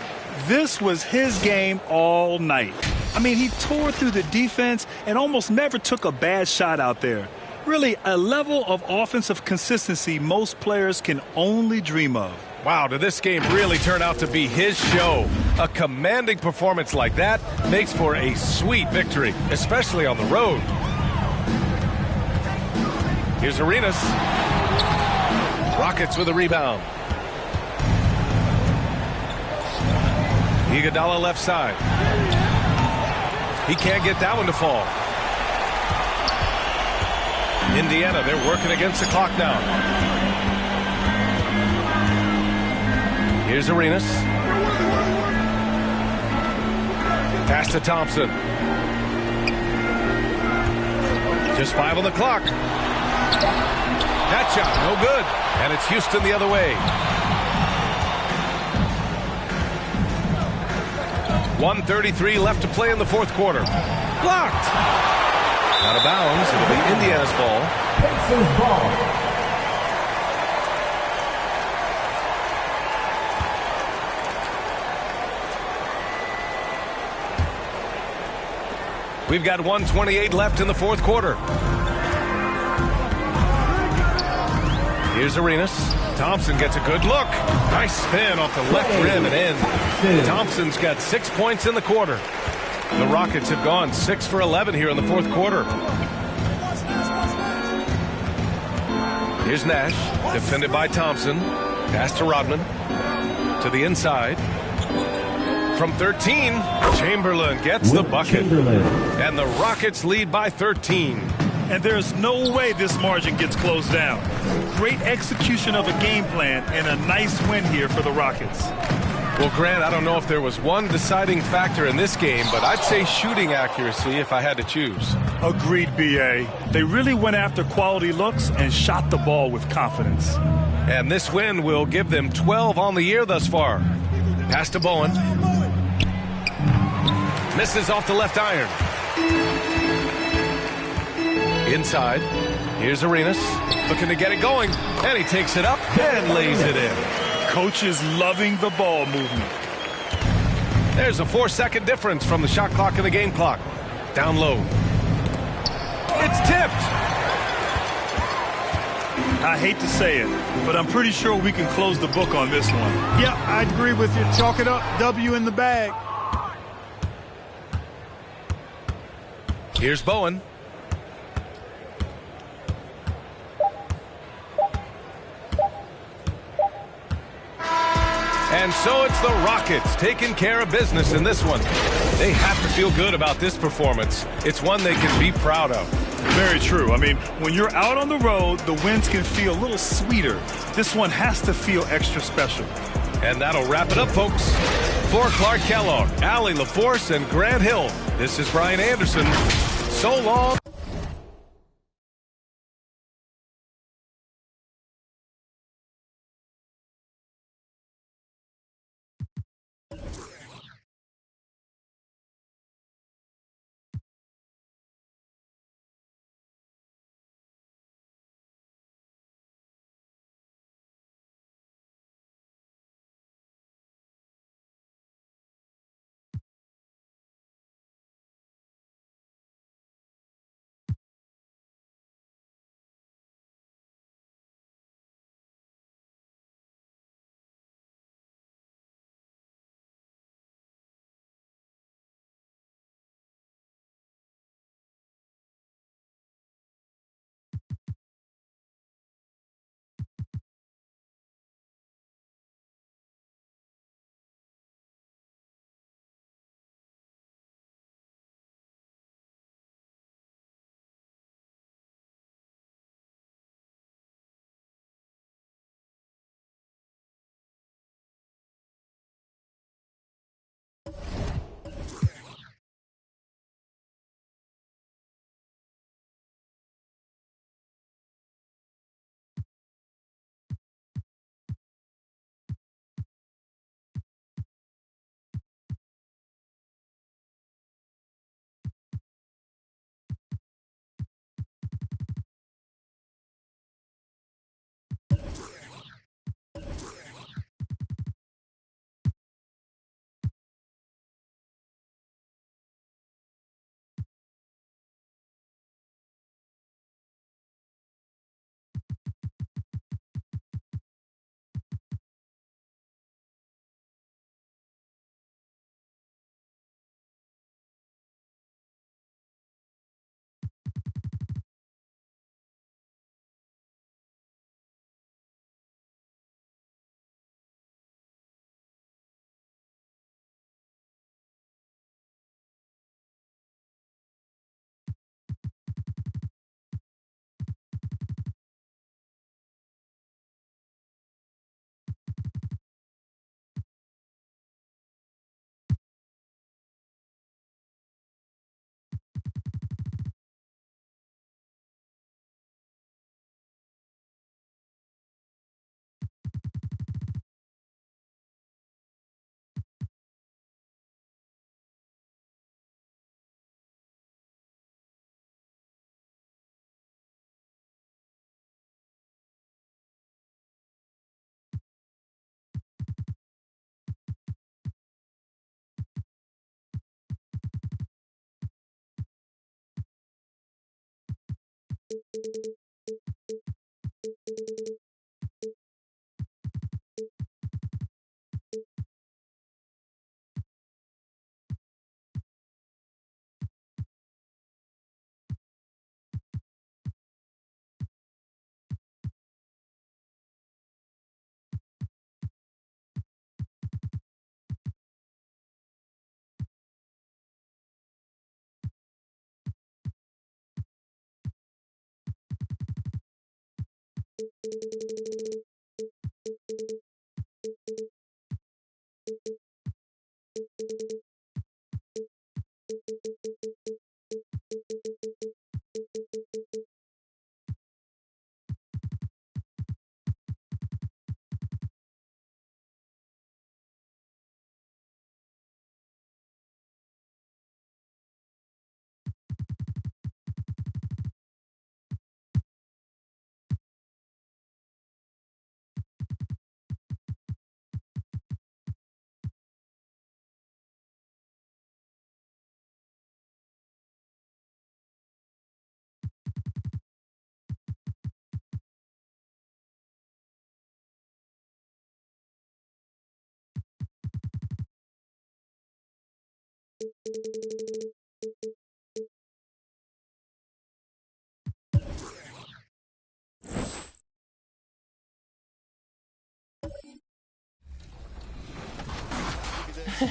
This was his game all night. I mean, he tore through the defense and almost never took a bad shot out there. Really, a level of offensive consistency most players can only dream of. Wow, did this game really turn out to be his show? A commanding performance like that makes for a sweet victory, especially on the road. Here's Arenas. Rockets with a rebound. Iguodala left side. He can't get that one to fall. Indiana, they're working against the clock now. Here's Arenas. Pass to Thompson. Just 5 on the clock. That shot, no good. And it's Houston the other way. 1:33 left to play in the fourth quarter. Blocked. Out of bounds. It'll be Indiana's ball. Pacers ball. We've got 1:28 left in the fourth quarter. Here's Arenas. Thompson gets a good look. Nice spin off the left rim and in. Thompson's got 6 points in the quarter. The Rockets have gone 6 for 11 here in the fourth quarter. Here's Nash, defended by Thompson. Pass to Rodman. To the inside. From 13, Chamberlain gets the bucket. And the Rockets lead by 13. And there's no way this margin gets closed down. Great execution of a game plan and a nice win here for the Rockets. Well, Grant, I don't know if there was one deciding factor in this game, but I'd say shooting accuracy if I had to choose. Agreed, B.A. They really went after quality looks and shot the ball with confidence. And this win will give them 12 on the year thus far. Pass to Bowen. Misses off the left iron. Inside. Here's Arenas. Looking to get it going. And he takes it up and lays it in. Coach is loving the ball movement. There's a 4-second difference from the shot clock and the game clock. Down low. It's tipped. I hate to say it, but I'm pretty sure we can close the book on this one. Yeah, I agree with you. Chalk it up. W in the bag. Here's Bowen. And so it's the Rockets taking care of business in this one. They have to feel good about this performance. It's one they can be proud of. Very true. I mean, when you're out on the road, the wins can feel a little sweeter. This one has to feel extra special. And that'll wrap it up, folks. For Clark Kellogg, Allie LaForce, and Grant Hill, this is Brian Anderson. So long.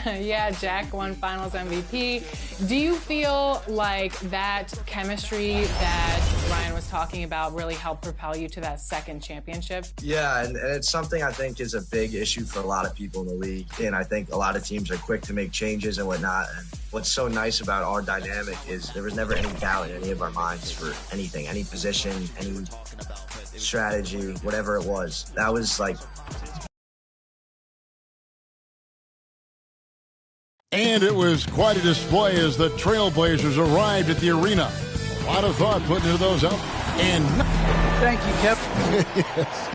Yeah, Jack won Finals MVP. Do you feel like that chemistry that Ryan was talking about really helped propel you to that second championship? Yeah, and it's something I think is a big issue for a lot of people in the league. And I think a lot of teams are quick to make changes and whatnot. And what's so nice about our dynamic is there was never any doubt in any of our minds for anything, any position, any strategy, whatever it was. That was like... And it was quite a display as the Trailblazers arrived at the arena. A lot of thought put into those up. And thank you, Kevin. Yes.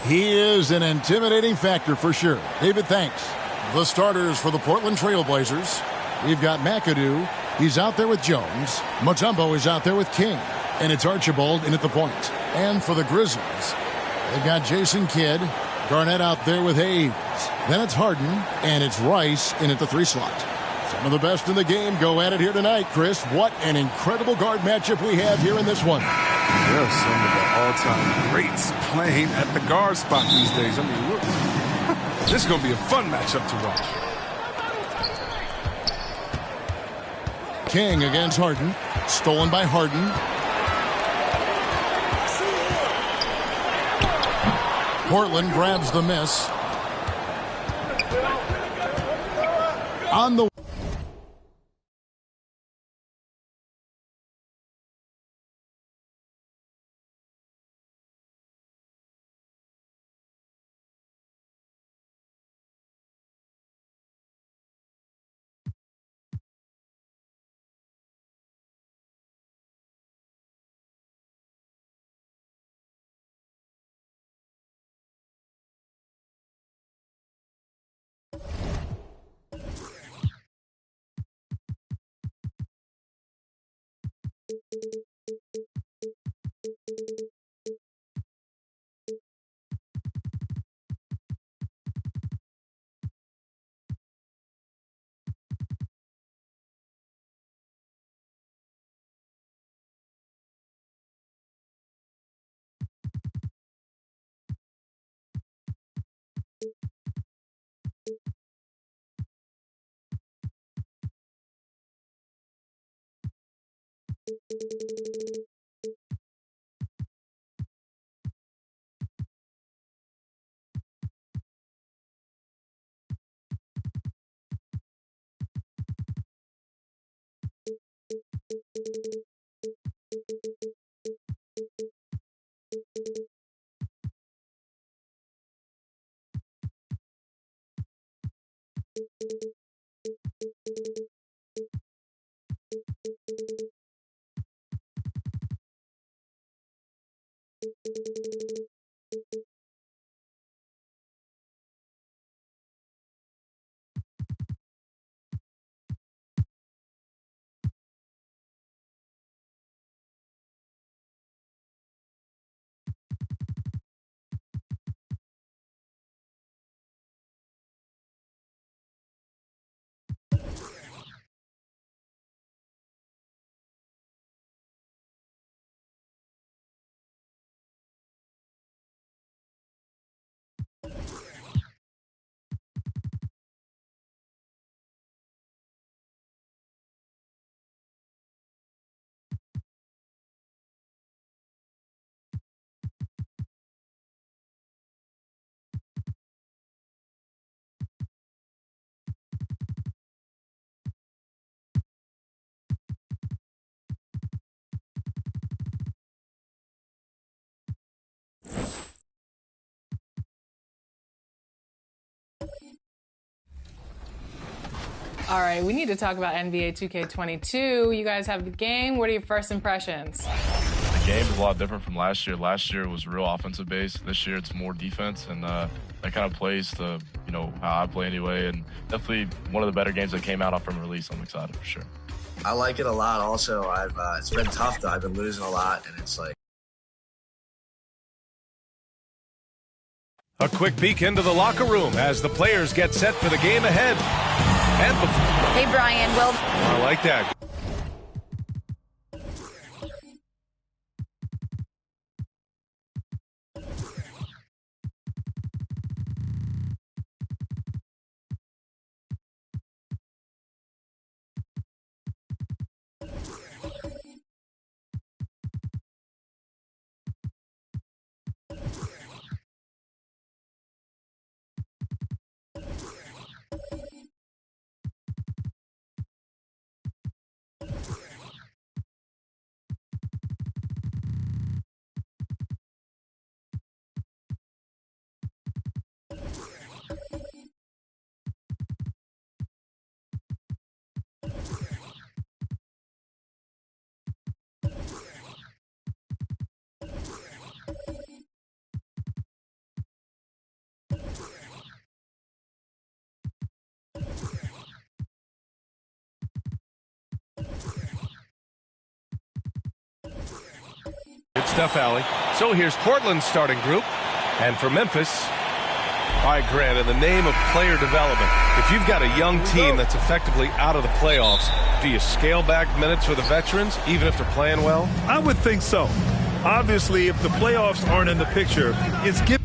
He is an intimidating factor for sure. David, thanks. The starters for the Portland Trailblazers. We've got McAdoo. He's out there with Jones. Mutombo is out there with King. And it's Archibald in at the point. And for the Grizzlies, they've got Jason Kidd. Garnett out there with Hayes. Then it's Harden. And it's Rice in at the 3 slot. Some of the best in the game go at it here tonight, Chris. What an incredible guard matchup we have here in this one. Yeah, some of the all-time greats playing at the guard spot these days. I mean, look, this is going to be a fun matchup to watch. King against Harden. Stolen by Harden. Portland grabs the miss. On the All right, we need to talk about NBA 2K22. You guys have the game. What are your first impressions? The game is a lot different from last year. Last year was real offensive based. This year it's more defense, and that kind of plays to how I play anyway. And definitely one of the better games that came out from release. I'm excited for sure. I like it a lot. Also, it's been tough though. I've been losing a lot, and it's like. A quick peek into the locker room as the players get set for the game ahead. And hey, Brian. Well, I like that. Good stuff, Allie. So here's Portland's starting group. And for Memphis, all right, Grant, in the name of player development, if you've got a young team that's effectively out of the playoffs, do you scale back minutes for the veterans, even if they're playing well? I would think so. Obviously, if the playoffs aren't in the picture, it's giving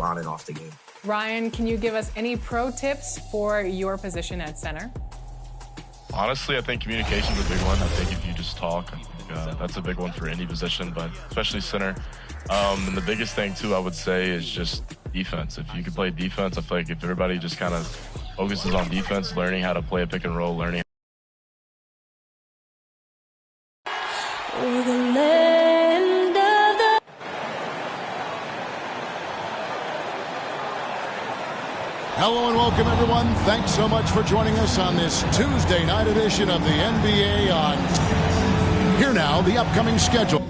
On and off the game. Ryan, can you give us any pro tips for your position at center? Honestly, I think communication is a big one. I think if you just talk, I think, that's a big one for any position, but especially center. And the biggest thing, too, I would say is just defense. If you can play defense, I feel like if everybody just kind of focuses on defense, learning how to play a pick and roll, learning. Hello and welcome, everyone. Thanks so much for joining us on this Tuesday night edition of the NBA on Here Now, the upcoming schedule.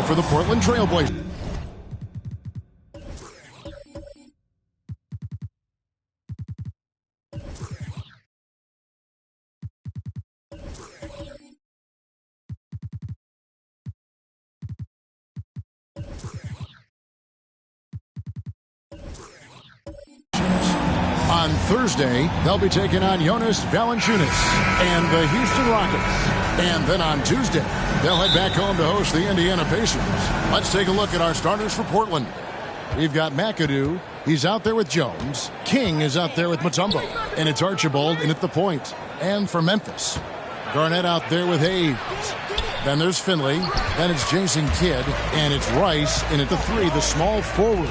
For the Portland Trail Blazers. On Thursday, they'll be taking on Jonas Valanciunas and the Houston Rockets. And then on Tuesday, they'll head back home to host the Indiana Pacers. Let's take a look at our starters for Portland. We've got McAdoo. He's out there with Jones. King is out there with Mutombo. And it's Archibald in at the point. And for Memphis, Garnett out there with Hayes. Then there's Finley. Then it's Jason Kidd. And it's Rice in at the 3, the small forward.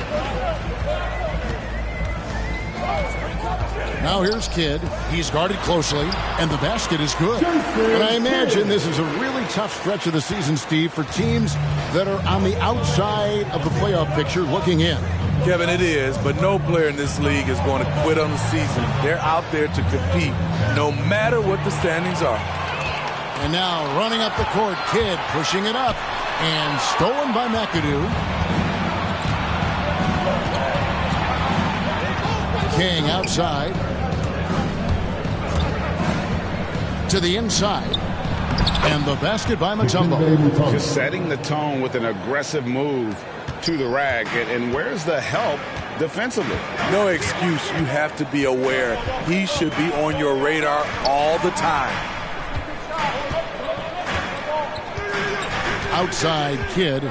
Now here's Kidd. He's guarded closely, and the basket is good. And I imagine this is a really tough stretch of the season, Steve, for teams that are on the outside of the playoff picture looking in. Kevin, it is, but no player in this league is going to quit on the season. They're out there to compete, no matter what the standings are. And now running up the court, Kidd pushing it up, and stolen by McAdoo. King outside. To the inside. And the basket by Mutombo. Just setting the tone with an aggressive move to the rack. And where's the help defensively? No excuse. You have to be aware. He should be on your radar all the time. Outside Kidd.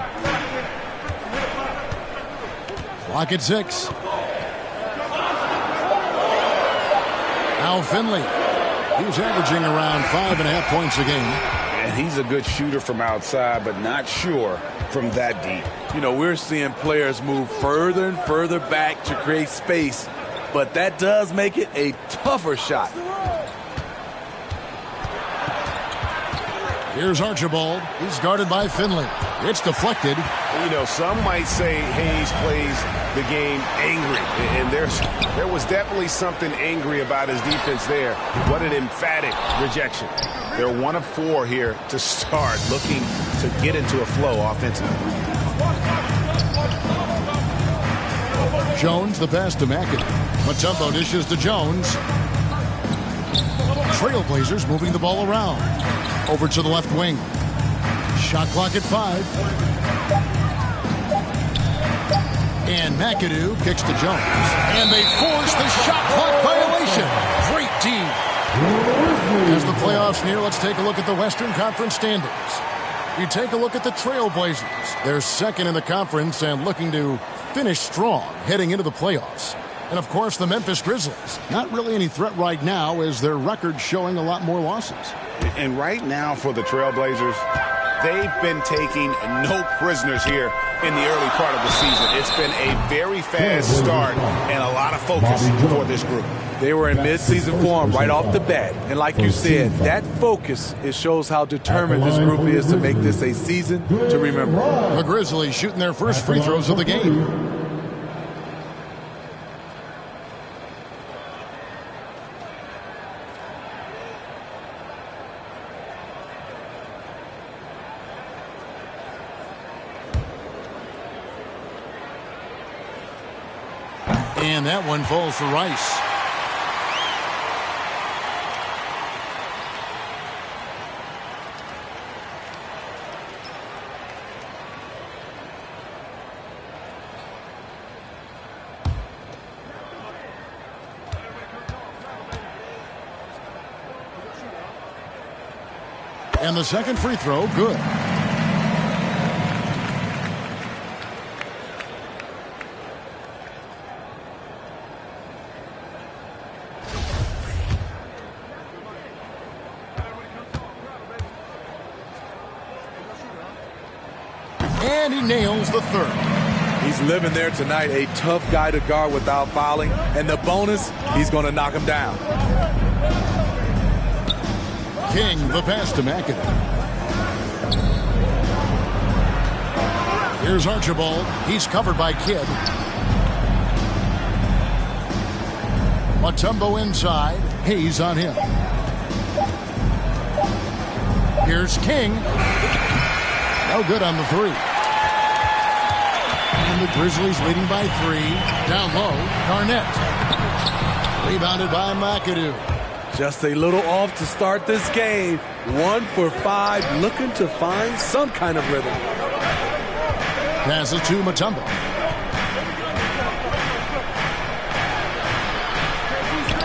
Clock at 6. Now Finley. He's averaging around 5.5 points a game. And he's a good shooter from outside, but not sure from that deep. You know, we're seeing players move further and further back to create space, but that does make it a tougher shot. Here's Archibald. He's guarded by Finley. It's deflected. You know, some might say Hayes plays the game angry, and there was definitely something angry about his defense there. What an emphatic rejection. They're 1 of 4 here to start, looking to get into a flow offensively. Jones, the pass to McAdoo. Mutombo dishes to Jones. Trailblazers moving the ball around. Over to the left wing. Shot clock at 5. And McAdoo kicks to Jones. And they force the shot clock violation. Great team. As the playoffs near, let's take a look at the Western Conference standings. You take a look at the Trailblazers. They're second in the conference and looking to finish strong heading into the playoffs. And, of course, the Memphis Grizzlies. Not really any threat right now as their record showing a lot more losses. And right now for the Trailblazers, they've been taking no prisoners here in the early part of the season. It's been a very fast start and a lot of focus for this group. They were in midseason form right off the bat. And like you said, that focus, it shows how determined this group is to make this a season to remember. The Grizzlies shooting their first free throws of the game. And that one falls for Rice. And the second free throw, good. And he nails the third. He's living there tonight, a tough guy to guard without fouling. And the bonus, he's going to knock him down. King, the pass to McAdoo. Here's Archibald. He's covered by Kidd. Mutombo inside. Hayes on him. Here's King. No good on the three. And the Grizzlies leading by 3. Down low, Garnett. Rebounded by McAdoo. Just a little off to start this game. 1 for 5, looking to find some kind of rhythm. Passes to Mutombo.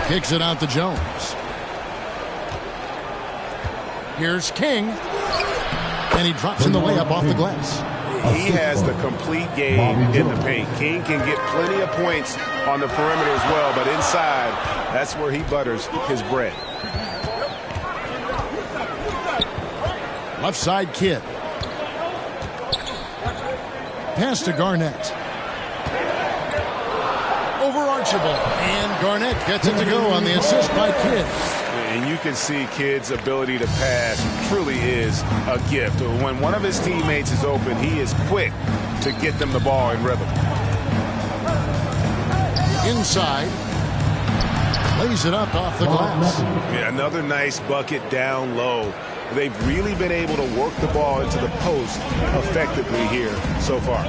Kicks it out to Jones. Here's King. And he drops in the layup off the glass. He has the complete game in the paint. King can get plenty of points on the perimeter as well, but inside, that's where he butters his bread. Left side Kidd. Pass to Garnett. Over Archibald. And Garnett gets it to go on the assist by Kidd. And you can see Kidd's ability to pass truly is a gift. When one of his teammates is open, he is quick to get them the ball in rhythm. Inside. Lays it up off the glass. Yeah, another nice bucket down low. They've really been able to work the ball into the post effectively here so far.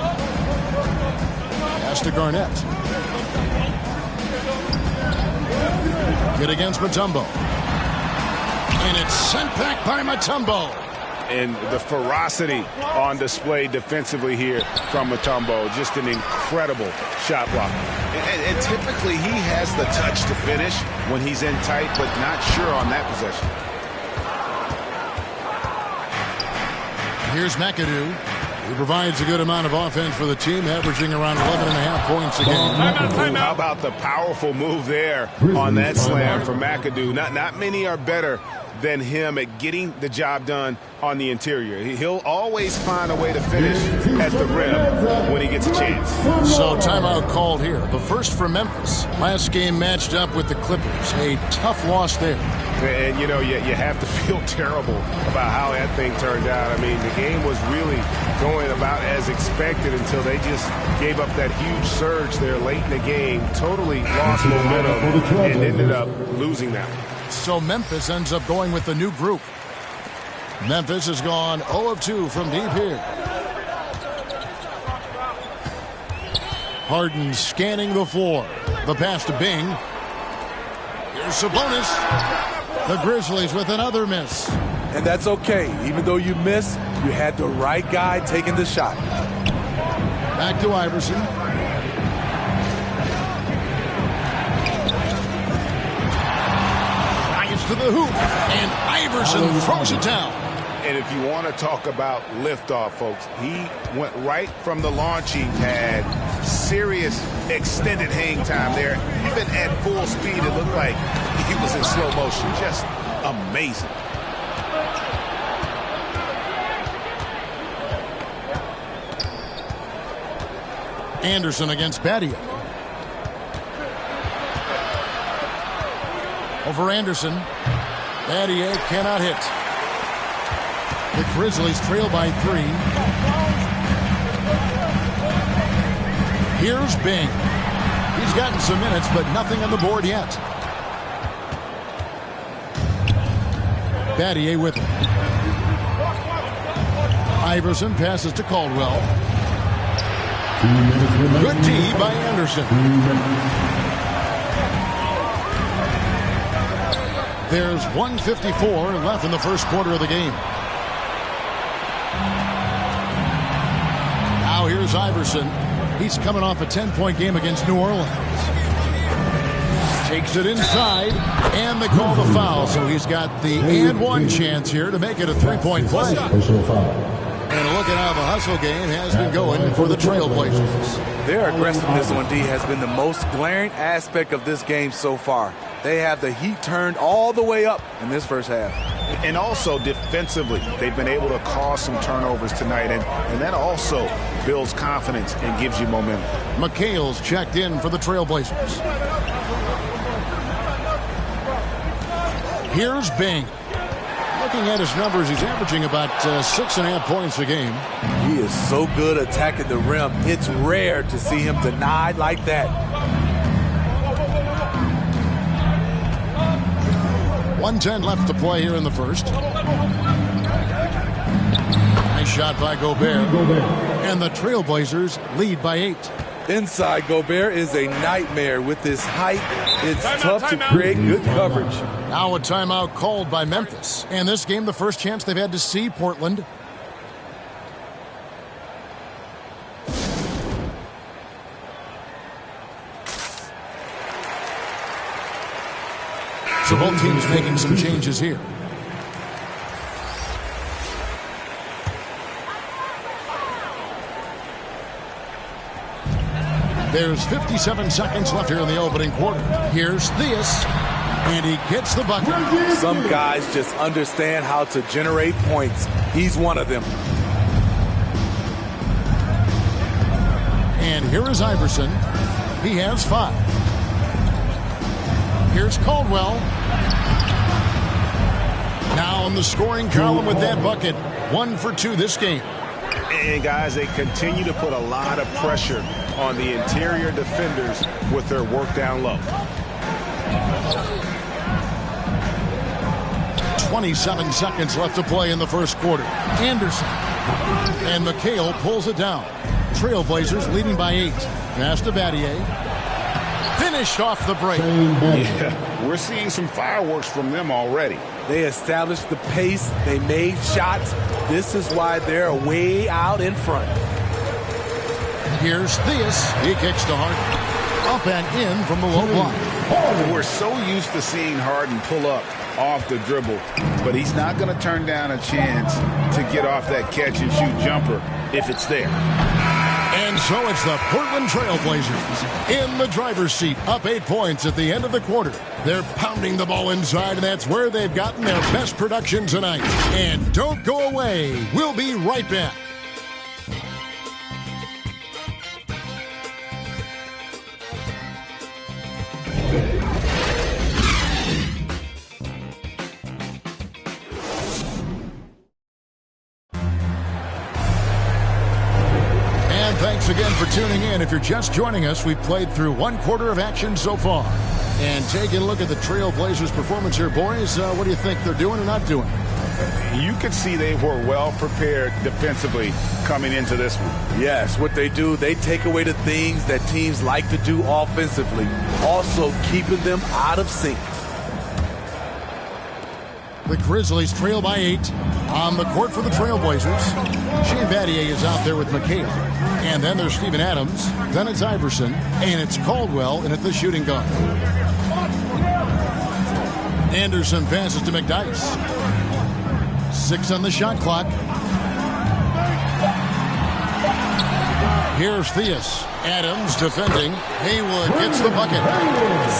Pass to Garnett. Good against Mutombo. And it's sent back by Mutombo. And the ferocity on display defensively here from Mutombo. Just an incredible shot block. And typically he has the touch to finish when he's in tight, but not sure on that possession. Here's McAdoo. He provides a good amount of offense for the team, averaging around 11.5 points a game. How about the powerful move there on that slam from McAdoo? Not many are better than him at getting the job done on the interior. He'll always find a way to finish at the rim when he gets a chance. So timeout called here. The first for Memphis. Last game matched up with the Clippers. A tough loss there. And, you know, you have to feel terrible about how that thing turned out. I mean, the game was really going about as expected until they just gave up that huge surge there late in the game. Totally lost momentum and ended up losing that one. So Memphis ends up going with the new group. Memphis has gone 0 of 2 from deep here. Harden scanning the floor. The pass to Bing. Here's Sabonis. The Grizzlies with another miss. And that's okay. Even though you miss, you had the right guy taking the shot. Back to Iverson. Nice to the hoop. And Iverson throws it down. And if you want to talk about liftoff, folks, he went right from the launching pad. Serious extended hang time there. Even at full speed, it looked like he was in slow motion. Just amazing. Anderson against Battier. Over Anderson. Battier cannot hit. The Grizzlies trail by 3. Here's Bing. He's gotten some minutes, but nothing on the board yet. Battier with it. Iverson passes to Caldwell. Good D by Anderson. There's 1:54 left in the first quarter of the game. Now here's Iverson. He's coming off a 10-point game against New Orleans. Takes it inside, and they call the foul. So he's got the and-one chance here to make it a 3-point play. And look at how the hustle game has been going for the Trailblazers. Their aggressiveness on D has been the most glaring aspect of this game so far. They have the heat turned all the way up in this first half. And also defensively, they've been able to cause some turnovers tonight, and that also builds confidence and gives you momentum. McHale's checked in for the Trailblazers. Here's Bing. Looking at his numbers, he's averaging about 6.5 points a game. He is so good attacking the rim. It's rare to see him denied like that. 1:10 left to play here in the first. Nice shot by Gobert. And the Trailblazers lead by 8. Inside Gobert is a nightmare. With his height, it's tough to create good coverage. Now a timeout called by Memphis. And this game, the first chance they've had to see Portland. So both teams making some changes here. There's 57 seconds left here in the opening quarter. Here's Theus, and he gets the bucket. Some guys just understand how to generate points. He's one of them. And here is Iverson. He has 5. Here's Caldwell. Now in the scoring column with that bucket. 1 for 2 this game. And guys, they continue to put a lot of pressure on the interior defenders with their work down low. 27 seconds left to play in the first quarter. Anderson. And McHale pulls it down. Trailblazers leading by 8. Pass to Battier. Finished off the break. Yeah, we're seeing some fireworks from them already. They established the pace. They made shots. This is why they're way out in front. Here's Theus. He kicks to Harden. Up and in from the low block. We're so used to seeing Harden pull up off the dribble, but he's not going to turn down a chance to get off that catch-and-shoot jumper if it's there. And so it's the Portland Trailblazers in the driver's seat, up 8 points at the end of the quarter. They're pounding the ball inside, and that's where they've gotten their best production tonight. And don't go away. We'll be right back. Thanks again for tuning in. If you're just joining us, we've played through 1 quarter of action so far. And taking a look at the Trailblazers' performance here, boys, what do you think they're doing or not doing? You could see they were well prepared defensively coming into this one. Yes, what they do, they take away the things that teams like to do offensively, also keeping them out of sync. The Grizzlies trail by 8 on the court for the Trailblazers. Shane Battier is out there with McHale. And then there's Steven Adams. Then it's Iverson. And it's Caldwell in at the shooting guard. Anderson passes to McDyess. 6 on the shot clock. Here's Theus. Adams defending. Haywood gets the bucket.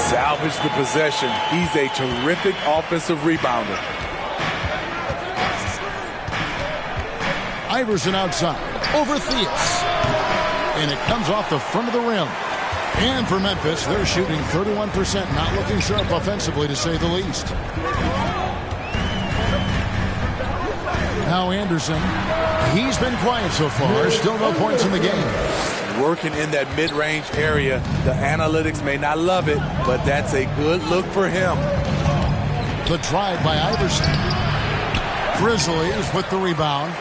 Salvage the possession. He's a terrific offensive rebounder. Iverson outside. Over Theus. And it comes off the front of the rim. And for Memphis, they're shooting 31%. Not looking sharp offensively, to say the least. Now Anderson. He's been quiet so far. Still no points in the game. Working in that mid-range area. The analytics may not love it, but that's a good look for him. The drive by Iverson. Grizzlies with the rebound.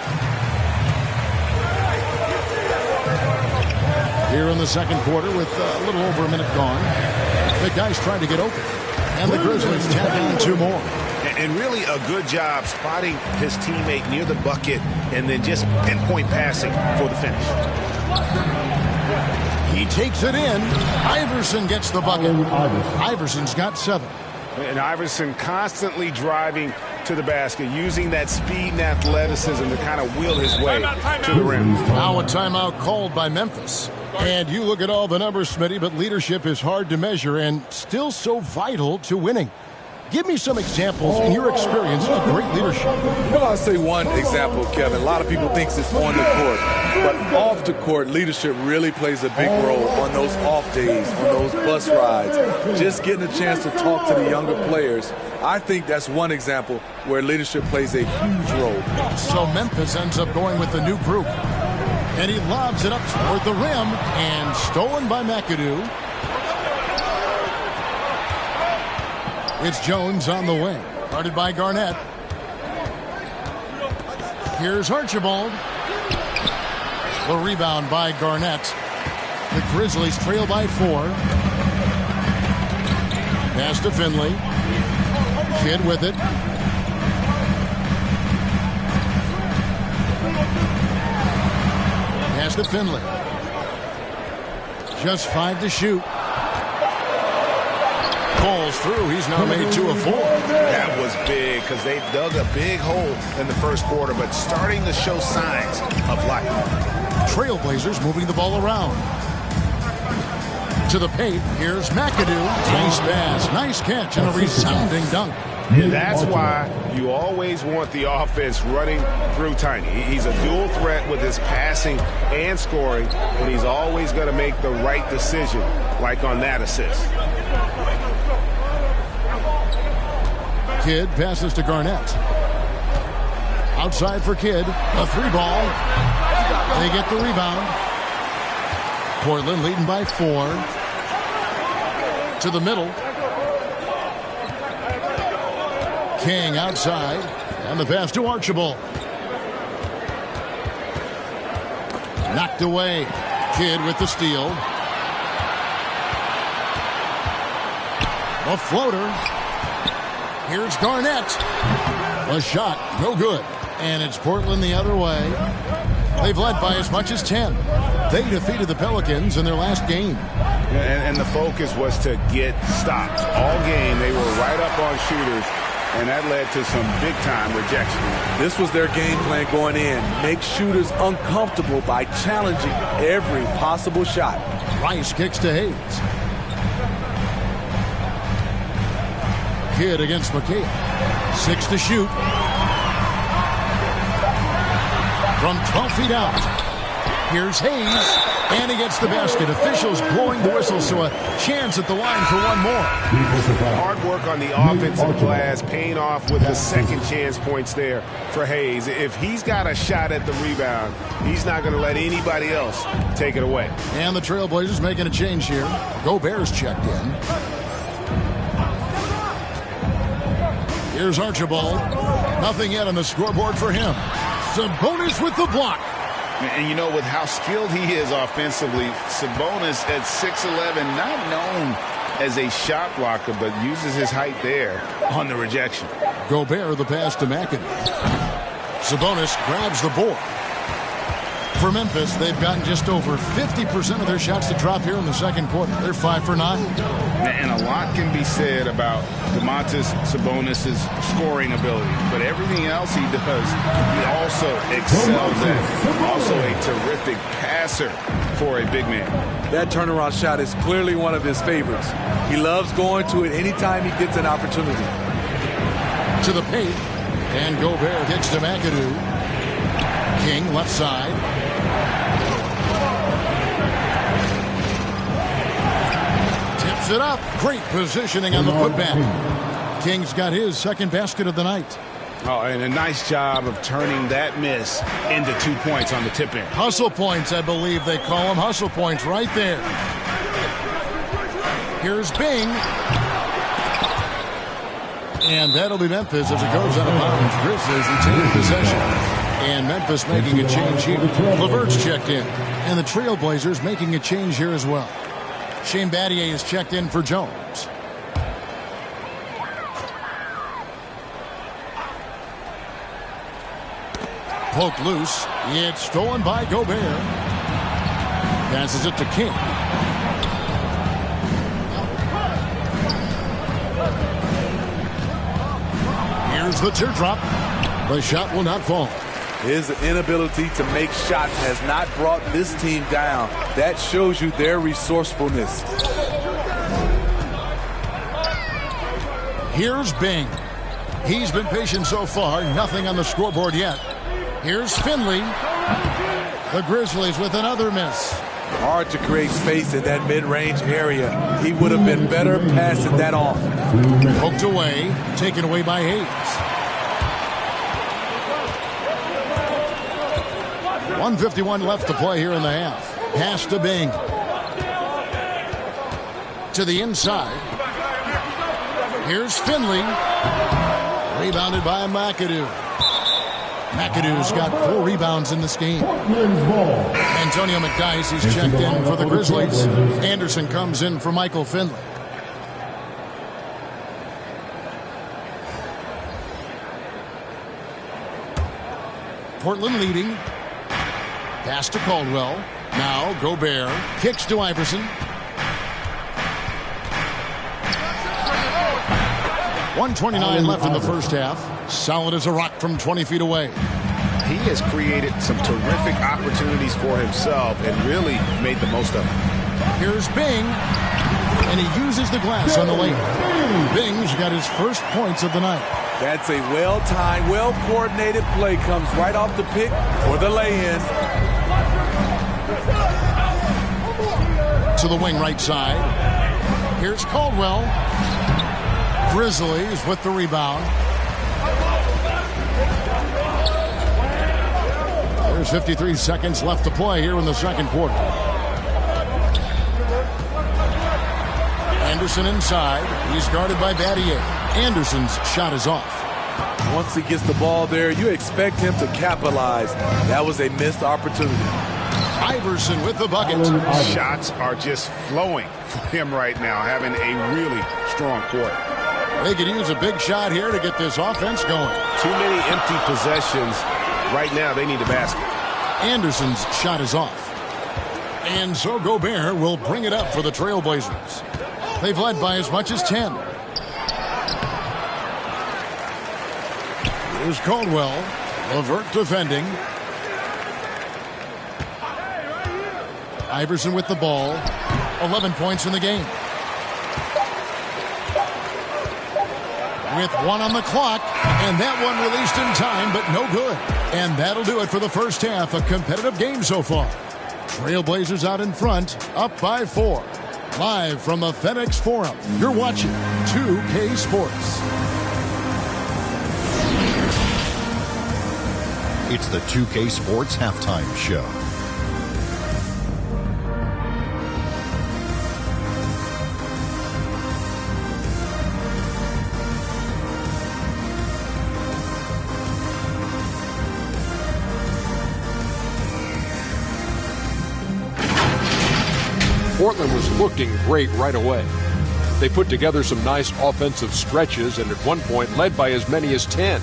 Here in the second quarter with a little over a minute gone. The guys trying to get open. And the Grizzlies tap on 2 more. And really a good job spotting his teammate near the bucket and then just pinpoint passing for the finish. He takes it in. Iverson gets the bucket. Iverson's got 7. And Iverson constantly driving to the basket, using that speed and athleticism to kind of wheel his way to the rim. Now a timeout called by Memphis. And you look at all the numbers, Smitty, but leadership is hard to measure and still so vital to winning. Give me some examples in your experience of great leadership. Well, I'll say one example, Kevin. A lot of people think it's on the court. But off the court, leadership really plays a big role on those off days, on those bus rides. Just getting a chance to talk to the younger players. I think that's one example where leadership plays a huge role. So Memphis ends up going with the new group. And he lobs it up toward the rim and stolen by McAdoo. It's Jones on the wing. Guarded by Garnett. Here's Archibald. The rebound by Garnett. The Grizzlies trail by 4. Pass to Finley. Kidd with it. Pass to Finley. Just 5 to shoot. Falls through. He's now made 2 of 4. That was big because they dug a big hole in the first quarter, but starting to show signs of life. Trailblazers moving the ball around. To the paint. Here's McAdoo. Nice pass. Nice catch and a resounding dunk. And that's why you always want the offense running through Tiny. He's a dual threat with his passing and scoring, and he's always going to make the right decision, like on that assist. Kidd passes to Garnett. Outside for Kidd. A 3-ball. They get the rebound. Portland leading by 4. To the middle. King outside. And the pass to Archibald. Knocked away. Kidd with the steal. A floater. Here's Garnett. A shot. No good. And it's Portland the other way. They've led by as much as 10. They defeated the Pelicans in their last game. And the focus was to get stops. All game, they were right up on shooters, and that led to some big-time rejection. This was their game plan going in. Make shooters uncomfortable by challenging every possible shot. Rice kicks to Hayes. Kidd against McKay. 6 to shoot. From 12 feet out. Here's Hayes. And he gets the basket. Officials blowing the whistle, so a chance at the line for one more. Hard work on the offensive glass, paying off with the second chance points there for Hayes. If he's got a shot at the rebound, he's not going to let anybody else take it away. And the Trailblazers making a change here. Gobert's checked in. Here's Archibald. Nothing yet on the scoreboard for him. Sabonis with the block. And you know, with how skilled he is offensively, Sabonis at 6'11", not known as a shot blocker, but uses his height there on the rejection. Gobert the pass to McAdoo. Sabonis grabs the board. For Memphis, they've gotten just over 50% of their shots to drop here in the second quarter. They're 5 for 9. And a lot can be said about Domantas Sabonis' scoring ability. But everything else he does, he also excels at. Also a terrific passer for a big man. That turnaround shot is clearly one of his favorites. He loves going to it anytime he gets an opportunity. To the paint. And Gobert gets to McAdoo. King left side. Tips it up. Great positioning on the putback. King's got his second basket of the night. Oh, and a nice job of turning that miss into 2 points on the tip in. Hustle points, I believe they call them. Hustle points right there. Here's Bing. And that'll be Memphis as it goes out of bounds. Grizzlies retaining possession. And Memphis making a change here. LeVert's checked in. And the Trailblazers making a change here as well. Shane Battier is checked in for Jones. Poked loose. It's stolen by Gobert. Passes it to King. Here's the teardrop. The shot will not fall. His inability to make shots has not brought this team down. That shows you their resourcefulness. Here's Bing. He's been patient so far. Nothing on the scoreboard yet. Here's Finley. The Grizzlies with another miss. Hard to create space in that mid-range area. He would have been better passing that off. Poked away. Taken away by Hayes. 1:51 left to play here in the half. Pass to Bing. To the inside. Here's Finley. Rebounded by McAdoo. McAdoo's got 4 rebounds in this game. Antonio McDyess is checked in for the Grizzlies. Anderson comes in for Michael Finley. Portland leading. Pass to Caldwell. Now Gobert kicks to Iverson. 1:29 left in the first half. Solid as a rock from 20 feet away. He has created some terrific opportunities for himself and really made the most of them. Here's Bing. And he uses the glass on the lane. Bing's got his first points of the night. That's a well-timed, well-coordinated play. Comes right off the pick for the lay-in. To the wing right side. Here's Caldwell. Grizzlies with the rebound. There's 53 seconds left to play here in the second quarter. Anderson inside. He's guarded by Battier. Anderson's shot is off. Once he gets the ball there, you expect him to capitalize. That was a missed opportunity. Iverson with the bucket. Shots are just flowing for him right now, having a really strong quarter. They could use a big shot here to get this offense going. Too many empty possessions. Right now, they need a basket. Anderson's shot is off. And so Gobert will bring it up for the Trailblazers. They've led by as much as 10. Here's Caldwell. LeVert defending. Iverson with the ball. 11 points in the game. With 1 on the clock, and that one released in time, but no good. And that'll do it for the first half. A competitive game so far. Trailblazers out in front, up by 4. Live from the FedEx Forum, you're watching 2K Sports. It's the 2K Sports Halftime Show. Portland was looking great right away. They put together some nice offensive stretches and at one point led by as many as 10.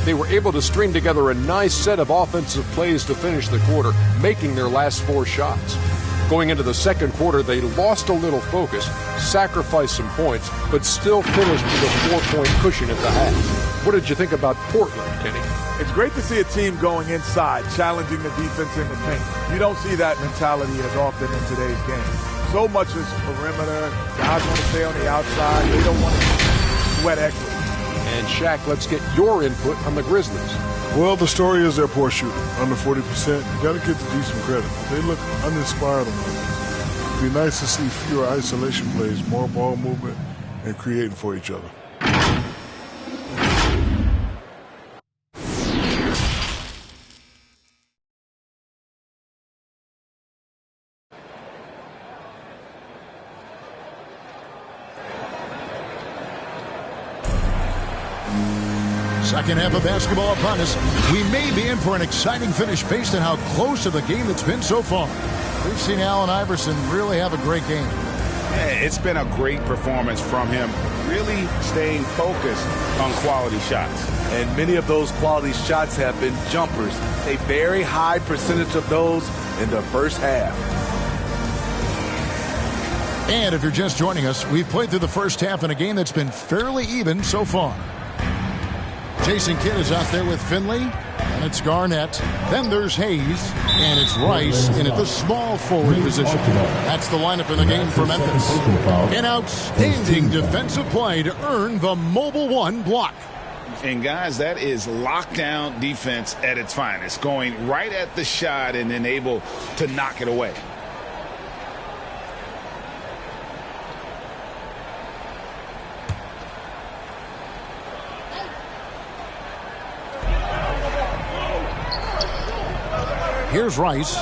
They were able to string together a nice set of offensive plays to finish the quarter, making their last 4 shots. Going into the second quarter, they lost a little focus, sacrificed some points, but still finished with a 4-point cushion at the half. What did you think about Portland, Kenny? It's great to see a team going inside, challenging the defense in the paint. You don't see that mentality as often in today's game. So much is perimeter. Guys want to stay on the outside. They don't want to sweat equity. And Shaq, let's get your input on the Grizzlies. Well, the story is their poor shooting, under 40%. You got to give the D some credit. They look uninspired on offense. It'd be nice to see fewer isolation plays, more ball movement, and creating for each other. Second half of basketball upon us. We may be in for an exciting finish based on how close to the game it's been so far. We've seen Allen Iverson really have a great game. Yeah, it's been a great performance from him, really staying focused on quality shots. And many of those quality shots have been jumpers. A very high percentage of those in the first half. And if you're just joining us, we've played through the first half in a game that's been fairly even so far. Jason Kidd is out there with Finley, and it's Garnett. Then there's Hayes, and it's Rice in at the small forward position. That's the lineup in the game for Memphis. An outstanding defensive play to earn the Mobile One block. And guys, that is lockdown defense at its finest, going right at the shot and then able to knock it away. Here's Rice.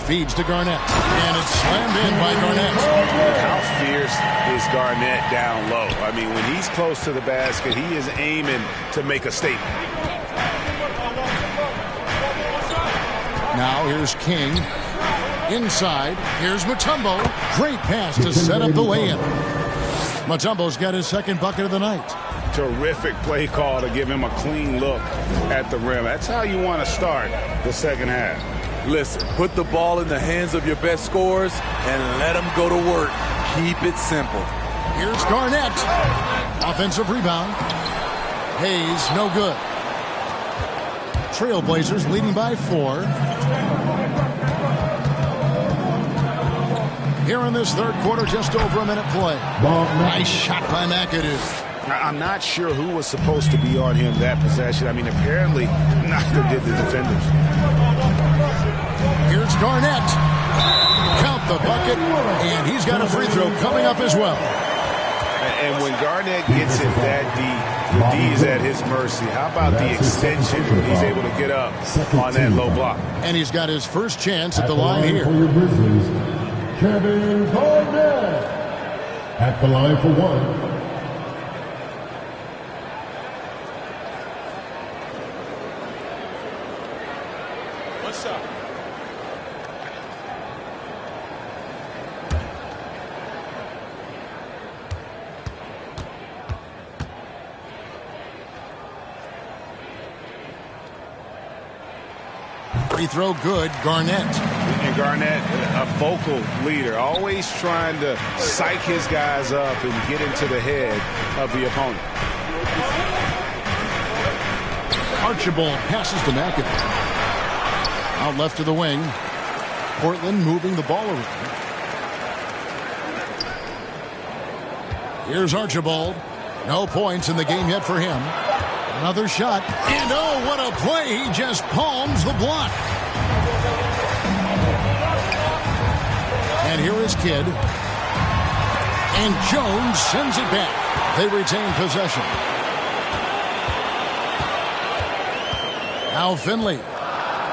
Feeds to Garnett. And it's slammed in by Garnett. How fierce is Garnett down low? I mean, when he's close to the basket, he is aiming to make a statement. Now here's King. Inside. Here's Mutombo. Great pass to set up the lay-in. Mutombo's got his second bucket of the night. Terrific play call to give him a clean look at the rim. That's how you want to start the second half. Listen, put the ball in the hands of your best scorers and let them go to work. Keep it simple. Here's Garnett. Offensive rebound. Hayes, no good. Trailblazers leading by 4. Here in this third quarter, just over a minute play. Nice shot by McAdoo. I'm not sure who was supposed to be on him that possession. I mean, apparently neither did the defenders. Here's Garnett. Count the bucket, and he's got a free throw coming up as well. And when Garnett gets it that deep, the D is at his mercy. How about the extension when he's able to get up on that low block? And he's got his first chance at the line here. Kevin Garnett at the line for one. What's up? Free throw good, Garnett. And Garnett, a vocal leader, always trying to psych his guys up and get into the head of the opponent. Archibald passes to McAdoo. Out left to the wing. Portland moving the ball around. Here's Archibald. No points in the game yet for him. Another shot. And oh, what a play. He just palms the block. And here is Kidd. And Jones sends it back. They retain possession. Now Finley.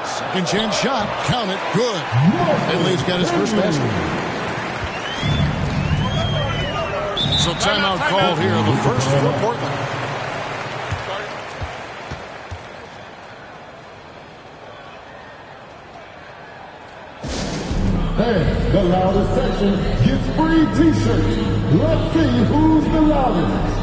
Second chance shot. Count it. Good. Finley's got his first basket. So timeout call here. The first for Portland. And the loudest section gets free t-shirts. Let's see who's the loudest.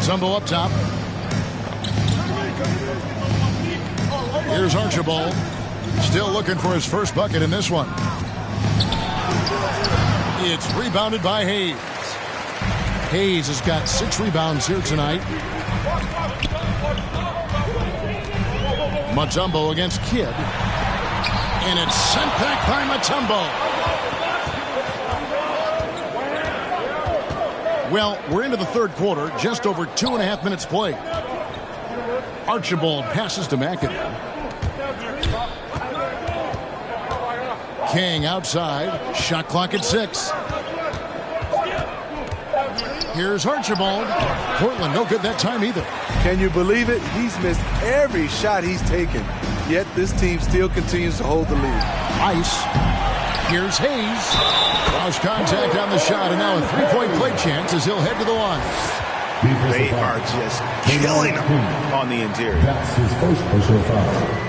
Mutombo up top. Here's Archibald. Still looking for his first bucket in this one. It's rebounded by Hayes. Hayes has got 6 rebounds here tonight. Mutombo against Kidd. And it's sent back by Mutombo. Well, we're into the third quarter, just over 2.5 minutes played. Archibald passes to McAdoo. King outside. Shot clock at 6. Here's Archibald. Portland no good that time either. Can you believe it? He's missed every shot he's taken. Yet this team still continues to hold the lead. Ice. Here's Hayes. Cross contact on the shot, and now a 3-point play chance as he'll head to the line. They are just killing him on the interior. That's his first personal foul.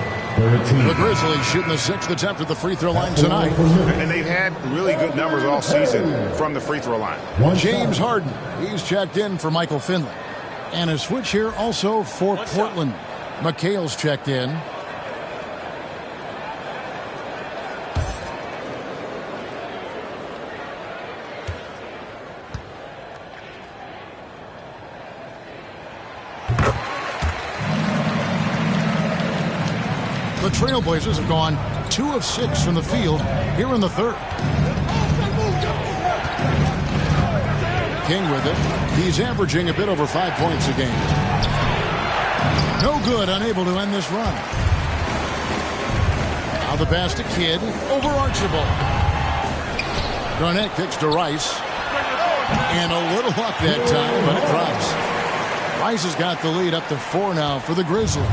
The Grizzlies shooting the 6th attempt at the free throw line tonight. And they've had really good numbers all season from the free throw line. James Harden, he's checked in for Michael Finley. And a switch here also for Portland. McHale's checked in. The Trailblazers have gone 2 of 6 from the field here in the third. King with it. He's averaging a bit over 5 points a game. No good, unable to end this run. Now the pass to Kidd over Archibald. Garnett kicks to Rice. And a little luck that time, but it drops. Rice has got the lead up to 4 now for the Grizzlies.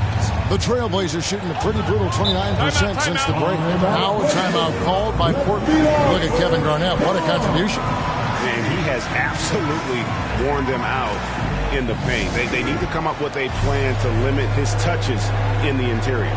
The Trailblazers shooting a pretty brutal 29% since the break. Now a timeout called by Portland. Look at Kevin Garnett. What a contribution. And he has absolutely worn them out in the paint. They need to come up with a plan to limit his touches in the interior.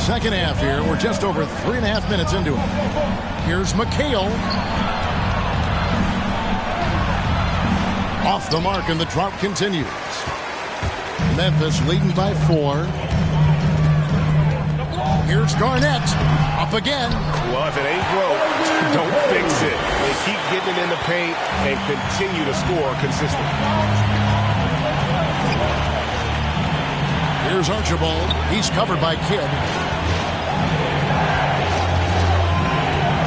Second half here. We're just over 3.5 minutes into it. Here's McHale. Off the mark, and the drought continues. Memphis leading by 4. Here's Garnett. Up again. Well, if it ain't broke, don't fix it. They keep getting it in the paint and continue to score consistently. Here's Archibald. He's covered by Kidd.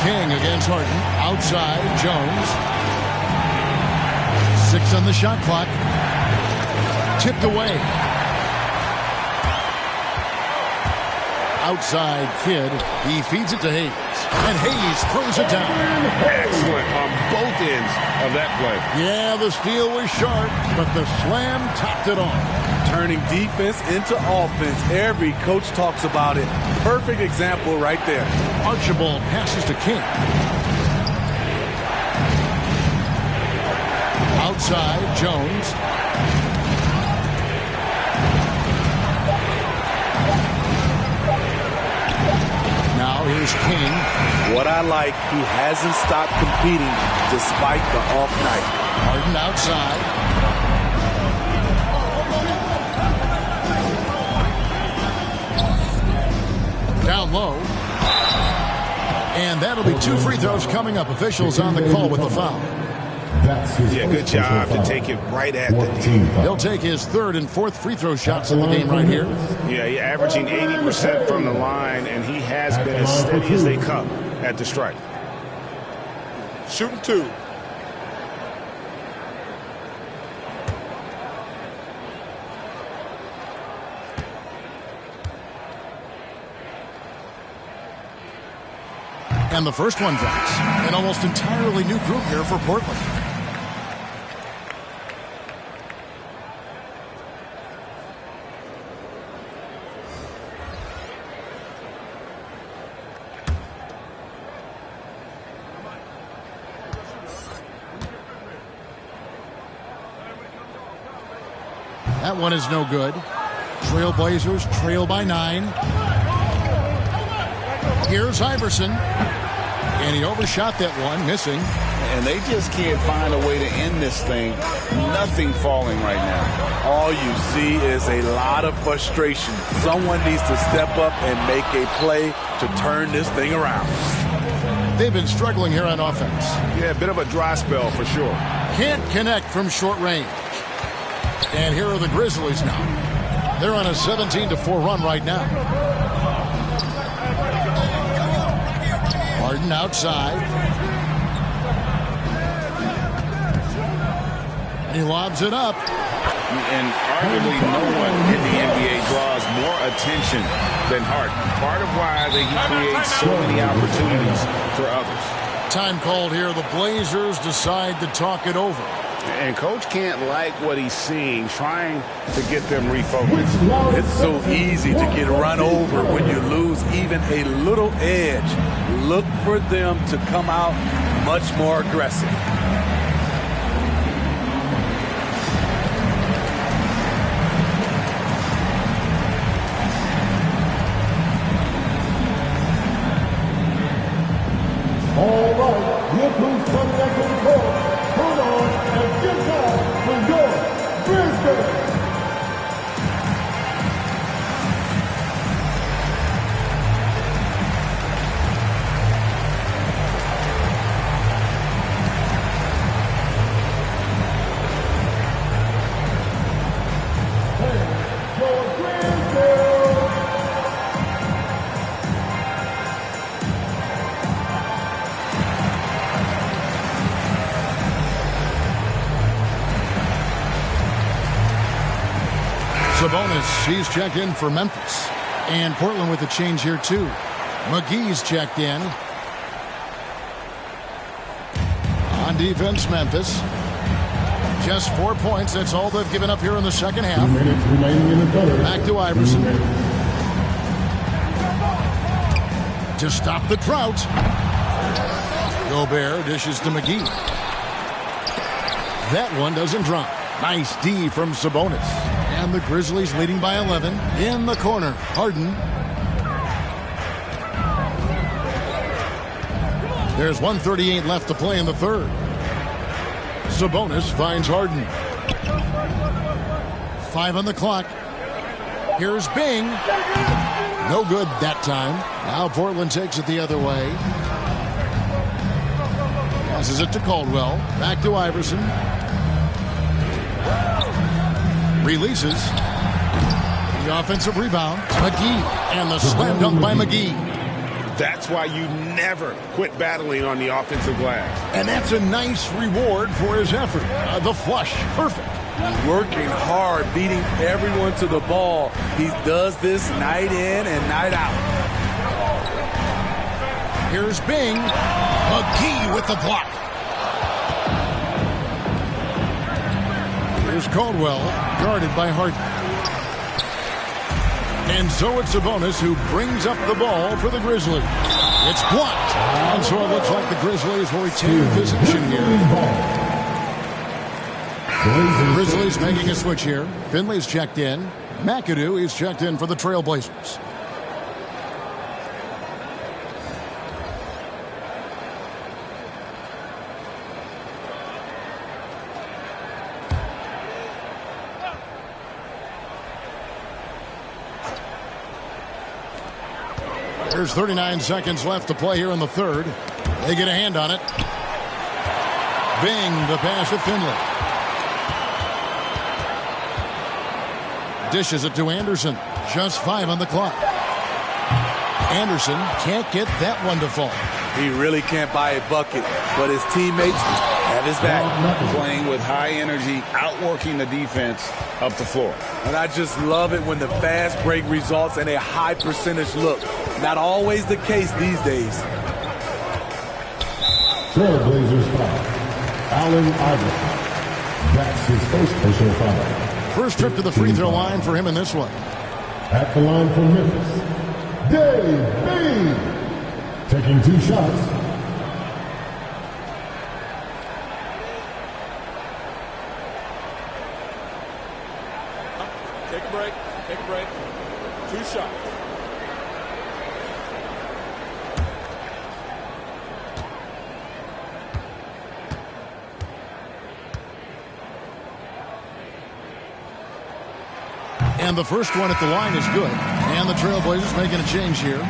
King against Harden. Outside, Jones. 6 on the shot clock. Tipped away. Outside, Kidd. He feeds it to Hayes. And Hayes throws it down. Excellent on both ends of that play. Yeah, the steal was sharp, but the slam topped it off. Turning defense into offense. Every coach talks about it. Perfect example right there. Archibald passes to King. Outside, Jones. Now here's King. What I like, he hasn't stopped competing despite the off night. Harden outside. Down low. And that'll be 2 free throws coming up. Officials on the call with the foul. Yeah, good job to take it right at the knee. He'll take his 3rd and 4th free throw shots in the game right here. Yeah, he's averaging 80% from the line, and he has been as steady as they come at the strike. Shooting 2. And the first one drops. An almost entirely new group here for Portland. That one is no good. Trailblazers trail by 9. Here's Iverson. And he overshot that one, missing. And they just can't find a way to end this thing. Nothing falling right now. All you see is a lot of frustration. Someone needs to step up and make a play to turn this thing around. They've been struggling here on offense. Yeah, a bit of a dry spell for sure. Can't connect from short range. And here are the Grizzlies now. They're on a 17-4 run right now. Harden outside. And he lobs it up. And arguably no one in the NBA draws more attention than Harden. Part of why he creates so many opportunities for others. Time called here. The Blazers decide to talk it over. And Coach can't like what he's seeing, trying to get them refocused. It's so easy to get run over when you lose even a little edge. Look for them to come out much more aggressive. All right, here comes contact on the court. Hold on and get down for your Brisbane. Sabonis, he's checked in for Memphis. And Portland with a change here, too. McGee's checked in. On defense, Memphis. Just 4 points. That's all they've given up here in the second half. 2 minutes remaining in the third. Back to Iverson. To stop the drought. Gobert dishes to McGee. That one doesn't drop. Nice D from Sabonis. And the Grizzlies leading by 11. In the corner, Harden. There's 1:38 left to play in the third. Sabonis finds Harden. 5 on the clock. Here's Bing. No good that time. Now Portland takes it the other way. Passes it to Caldwell. Back to Iverson. Releases. The offensive rebound. McGee. And the slam dunk by McGee. That's why you never quit battling on the offensive glass. And that's a nice reward for his effort. The flush. Perfect. Working hard, beating everyone to the ball. He does this night in and night out. Here's Bing. McGee with the block. Here's Caldwell, guarded by Harden. And so it's Sabonis who brings up the ball for the Grizzlies. It's blocked. And so it looks like the Grizzlies will retain possession here. Grizzlies making a switch here. Finley's checked in. McAdoo is checked in for the Trailblazers. There's 39 seconds left to play here in the third. They get a hand on it. Bing, the pass to Finley. Dishes it to Anderson. Just 5 on the clock. Anderson can't get that one to fall. He really can't buy a bucket, but his teammates have his back. Playing with high energy, outworking the defense up the floor. And I just love it when the fast break results in a high percentage look. Not always the case these days. Trailblazers foul. Allen Iverson. That's his first personal foul. First trip to the free throw line for him in this one. At the line for Memphis, Dave Bing. Taking 2 shots. Take a break. Take a break. 2 shots. And the first one at the line is good. And the Trailblazers making a change here.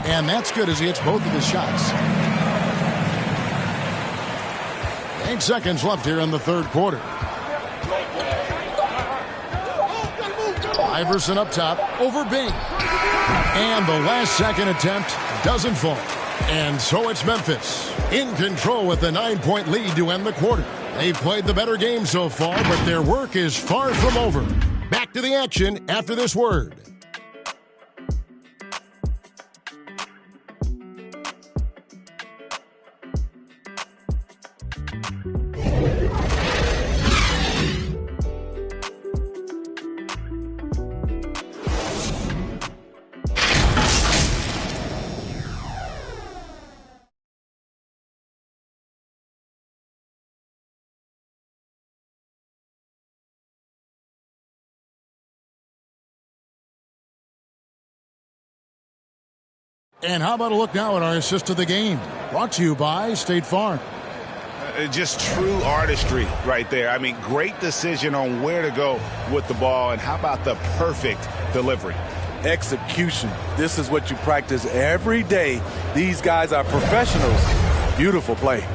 And that's good as he hits both of his shots. 8 seconds left here in the third quarter. Iverson up top over Bing. And the last second attempt doesn't fall. And so it's Memphis in control with a 9-point lead to end the quarter. They've played the better game so far, but their work is far from over. Back to the action after this word. And how about a look now at our assist to the game? Brought to you by State Farm. Just true artistry right there. I mean, great decision on where to go with the ball, and how about the perfect delivery? Execution. This is what you practice every day. These guys are professionals. Beautiful play.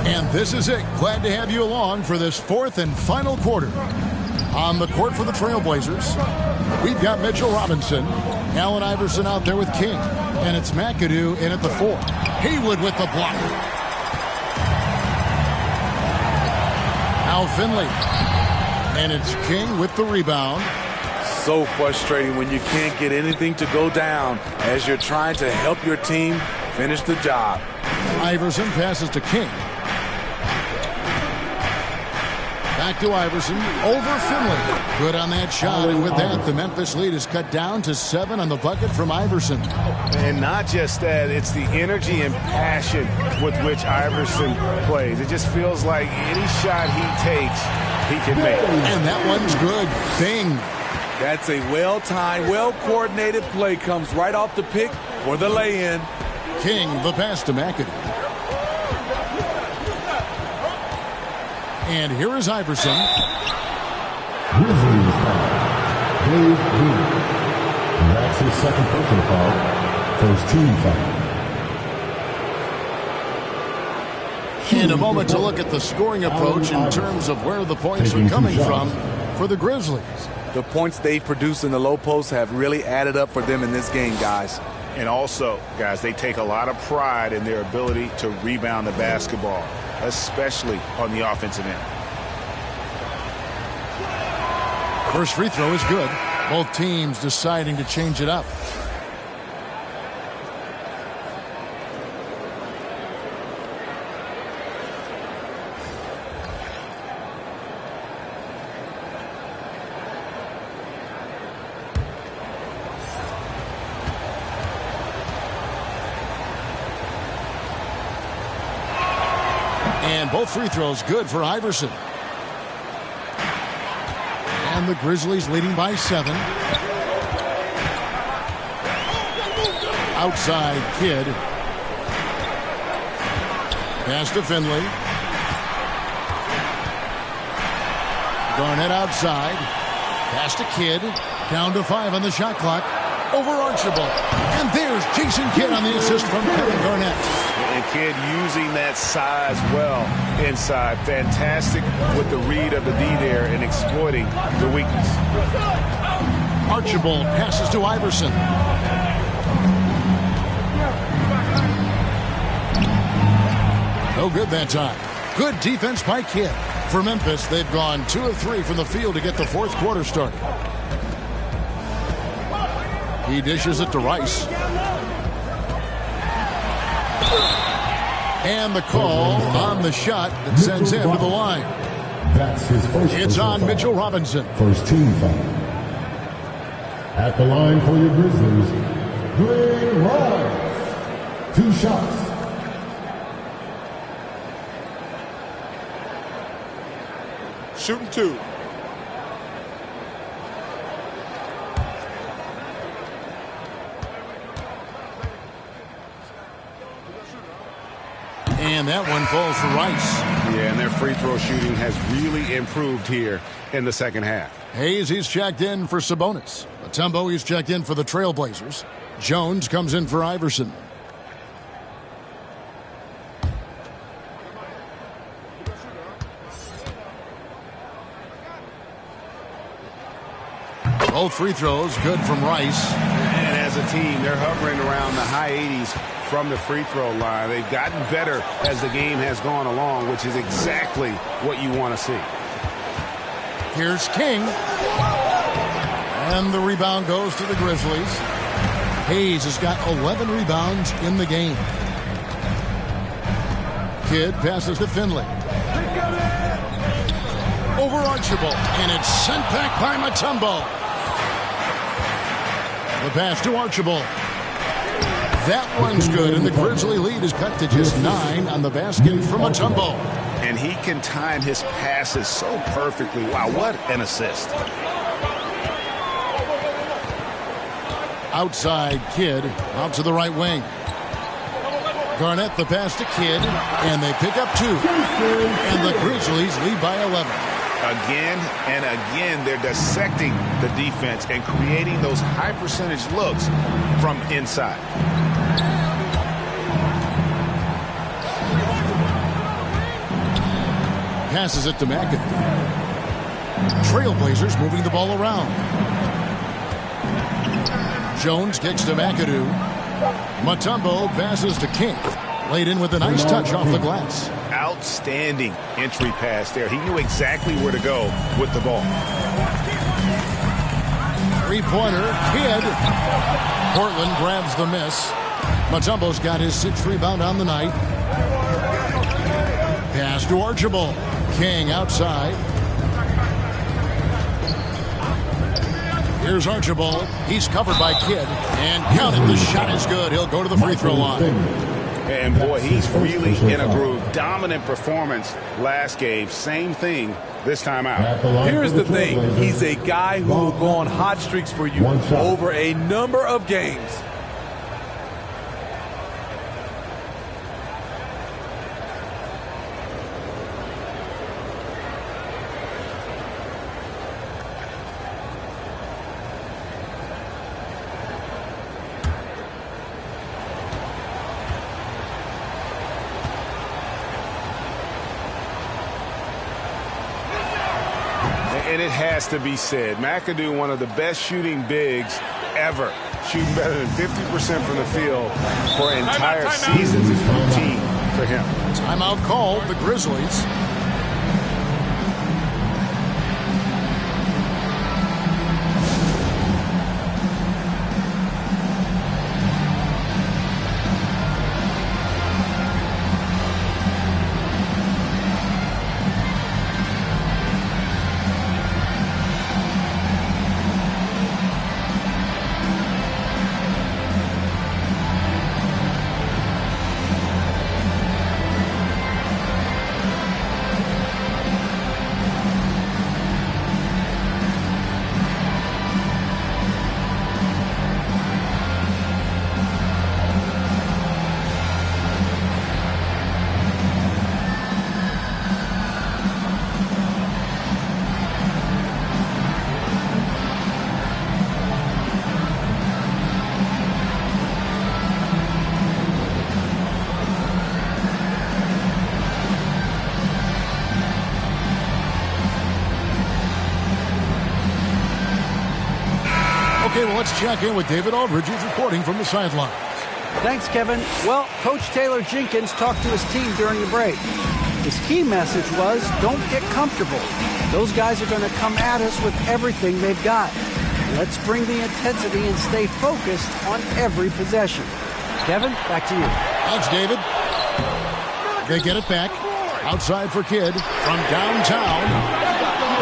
And this is it. Glad to have you along for this fourth and final quarter. On the court for the Trailblazers, we've got Mitchell Robinson, Allen Iverson out there with King, and it's McAdoo in at the 4. Haywood with the block. Al Finley, and it's King with the rebound. So frustrating when you can't get anything to go down as you're trying to help your team finish the job. Iverson passes to King. Back to Iverson, over Finley. Good on that shot, and with that, the Memphis lead is cut down to 7 on the bucket from Iverson. And not just that, it's the energy and passion with which Iverson plays. It just feels like any shot he takes, he can make. And that one's good. Bing. That's a well-timed, well-coordinated play. Comes right off the pick for the lay-in. King, the pass to McAdoo. And here is Iverson. Grizzlies foul. Dave Bing. That's his second personal foul. First team foul. In a moment to look at the scoring approach in terms of where the points are coming from for the Grizzlies. The points they've produced in the low post have really added up for them in this game, guys. And also, guys, they take a lot of pride in their ability to rebound the basketball, especially on the offensive end. First free throw is good. Both teams deciding to change it up. And both free throws good for Iverson. And the Grizzlies leading by 7. Outside Kidd. Pass to Finley. Garnett outside. Pass to Kidd. Down to 5 on the shot clock. Over Archibald. And there's Jason Kidd on the assist from Kevin Garnett. And Kidd using that size well inside. Fantastic with the read of the D there and exploiting the weakness. Archibald passes to Iverson. No good that time. Good defense by Kidd. For Memphis, they've gone 2 of 3 from the field to get the fourth quarter started. He dishes it to Rice. And the call on the shot that sends him to the line. That's his first. It's on Mitchell Robinson. First team foul. At the line for your Grizzlies, Green Rice. 2 shots. Shooting 2. And that one falls for Rice. Yeah, and their free throw shooting has really improved here in the second half. Hayes, he's checked in for Sabonis. Mutombo, he's checked in for the Trailblazers. Jones comes in for Iverson. Both free throws good from Rice. And as a team, they're hovering around the high 80s from the free throw line. They've gotten better as the game has gone along, which is exactly what you want to see. Here's King. And the rebound goes to the Grizzlies. Hayes has got 11 rebounds in the game. Kidd passes to Finley. Over Archibald. And it's sent back by Mutombo. The pass to Archibald. That one's good, and the Grizzly lead is cut to just 9 on the basket from Mutombo. And he can time his passes so perfectly. Wow, what an assist. Outside Kidd, out to the right wing. Garnett the pass to Kidd, and they pick up 2. And the Grizzlies lead by 11. Again and again, they're dissecting the defense and creating those high percentage looks from inside. Passes it to McAdoo. Trailblazers moving the ball around. Jones kicks to McAdoo. Mutombo passes to King. Laid in with a nice touch off the glass. Outstanding entry pass there. He knew exactly where to go with the ball. Three-pointer, Kidd. Portland grabs the miss. Mutombo's got his 6th rebound on the night. Pass to Archibald. King outside. Here's Archibald. He's covered by Kidd. And counted. The shot is good. He'll go to the free throw line. And boy, he's really in a groove. Dominant performance last game. Same thing this time out. Here's the thing. He's a guy who will go on hot streaks for you over a number of games. And it has to be said, McAdoo, one of the best shooting bigs ever. Shooting better than 50% from the field for entire seasons is routine for him. Timeout called, the Grizzlies. let's check in with David Aldridge, who's reporting from the sidelines. Thanks, Kevin. Well, Coach Taylor Jenkins talked to his team during the break. His key message was, don't get comfortable. Those guys are going to come at us with everything they've got. Let's bring the intensity and stay focused on every possession. Kevin, back to you. Thanks, David. They get it back. Outside for Kidd from downtown.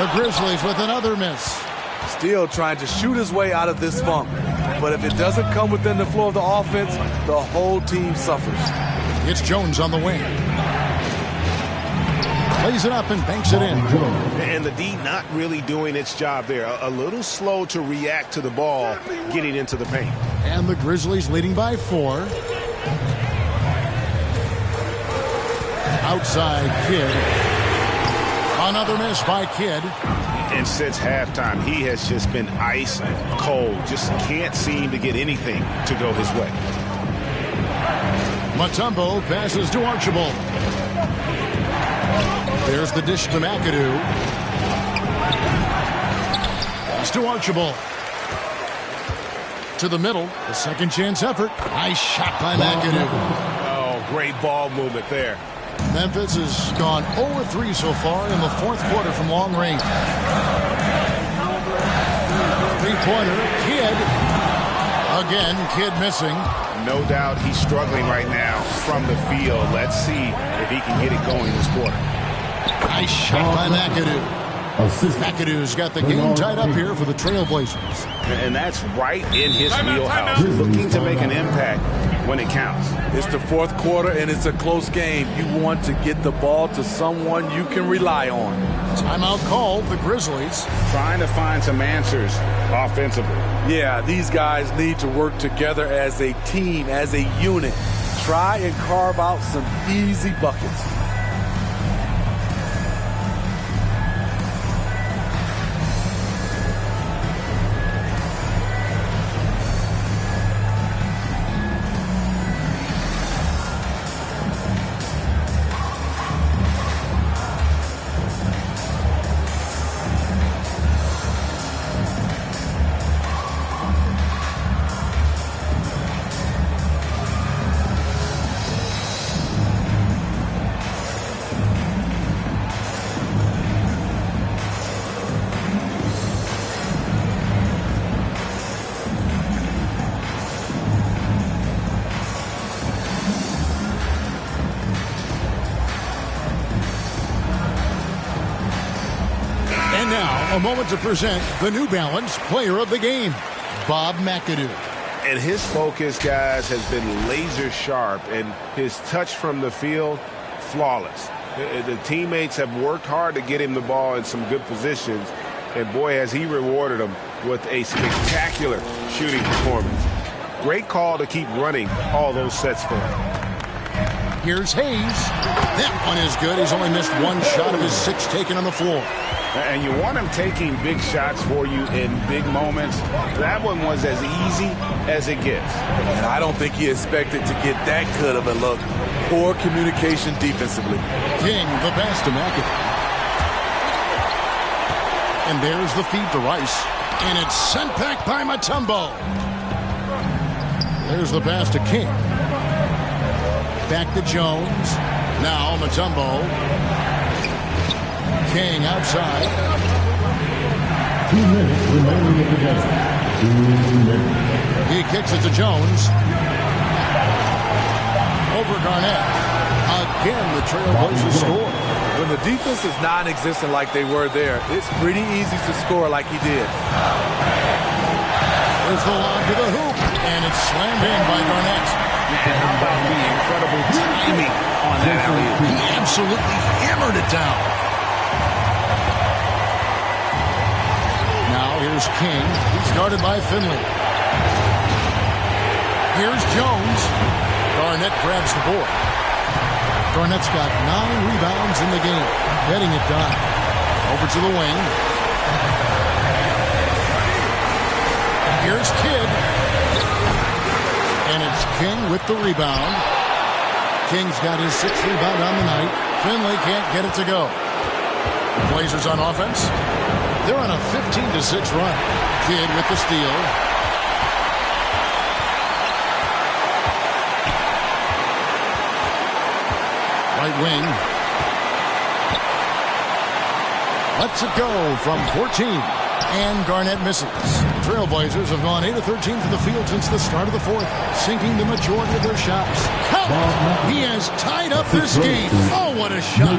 The Grizzlies with another miss. Still trying to shoot his way out of this funk. But if it doesn't come within the flow of the offense, the whole team suffers. It's Jones on the wing. Plays it up and banks it in. And the D not really doing its job there. A little slow to react to the ball getting into the paint. And the Grizzlies leading by 4. Outside Kidd. Another miss by Kidd. And since halftime, he has just been ice cold. Just can't seem to get anything to go his way. Mutombo passes to Archibald. There's the dish to McAdoo. Pass to Archibald. To the middle. The second chance effort. Nice shot by McAdoo. Oh, great ball movement there. Memphis has gone 0-3 so far in the fourth quarter from long range. Three-pointer, Kidd. Again, Kidd missing. No doubt he's struggling right now from the field. Let's see if he can get it going this quarter. Nice shot by McAdoo. McAdoo's got the game tied up here for the Trailblazers. And that's right in his wheelhouse. Looking to make an impact when it counts. It's the fourth quarter, and it's a close game. You want to get the ball to someone you can rely on. Timeout called, the Grizzlies. Trying to find some answers offensively. Yeah, these guys need to work together as a team, as a unit. Try and carve out some easy buckets. A moment to present the New Balance Player of the Game, Bob McAdoo. And his focus, guys, has been laser sharp, and his touch from the field, flawless. The teammates have worked hard to get him the ball in some good positions, and boy, has he rewarded them with a spectacular shooting performance. Great call to keep running all those sets for him. Here's Hayes. That one is good. He's only missed one shot of his 6 taken on the floor. And you want him taking big shots for you in big moments. That one was as easy as it gets. And I don't think he expected to get that good of a look. Poor communication defensively. King, the pass to McAdoo. And there's the feed to Rice. And it's sent back by Mutombo. There's the pass to King. Back to Jones. Now Mutombo. King outside. 2 minutes remaining in the game. 2 minutes. He kicks it to Jones. Over Garnett. Again, the Trailblazers score. When the defense is non-existent like they were there, it's pretty easy to score like he did. There's the lob to the hoop, and it's slammed in by Garnett. And how about the incredible timing on that alley-oop? He absolutely hammered it down. Here's King. He's guarded by Finley. Here's Jones. Garnett grabs the board. Garnett's got 9 rebounds in the game. Heading it down. Over to the wing. Here's Kidd. And it's King with the rebound. King's got his 6th rebound on the night. Finley can't get it to go. Blazers on offense. They're on a 15-6 run. Kidd with the steal. wing. Lets it go from 14. And Garnett misses. The Trailblazers have gone 8 of 13 from the field since the start of the fourth, sinking the majority of their shots. Count! He has tied up this game. Oh, what a shot.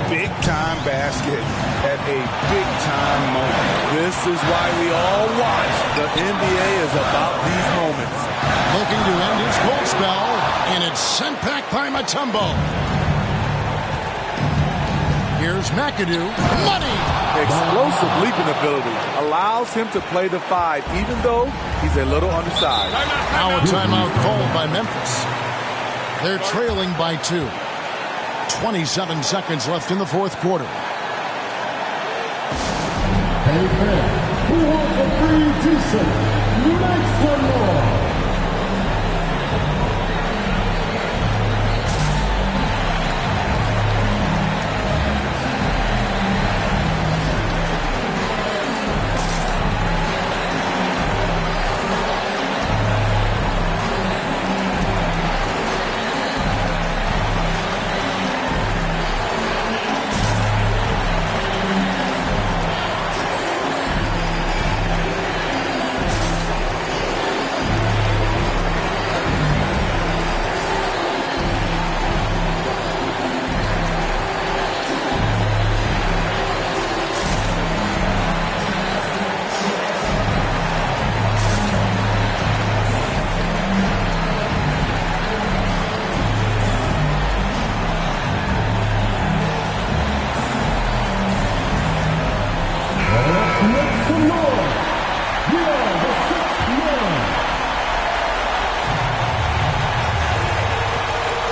Big-time basket at a big-time moment. This is why we all watch. The NBA is about these moments. Looking to end his cold spell, and it's sent back by Mutombo. Here's McAdoo. Money! Explosive leaping ability allows him to play the 5, even though he's a little undersized. Now a timeout called by Memphis. They're trailing by 2. 27 seconds left in the fourth quarter. Hey, man, who wants a free t-shirt? Make some more.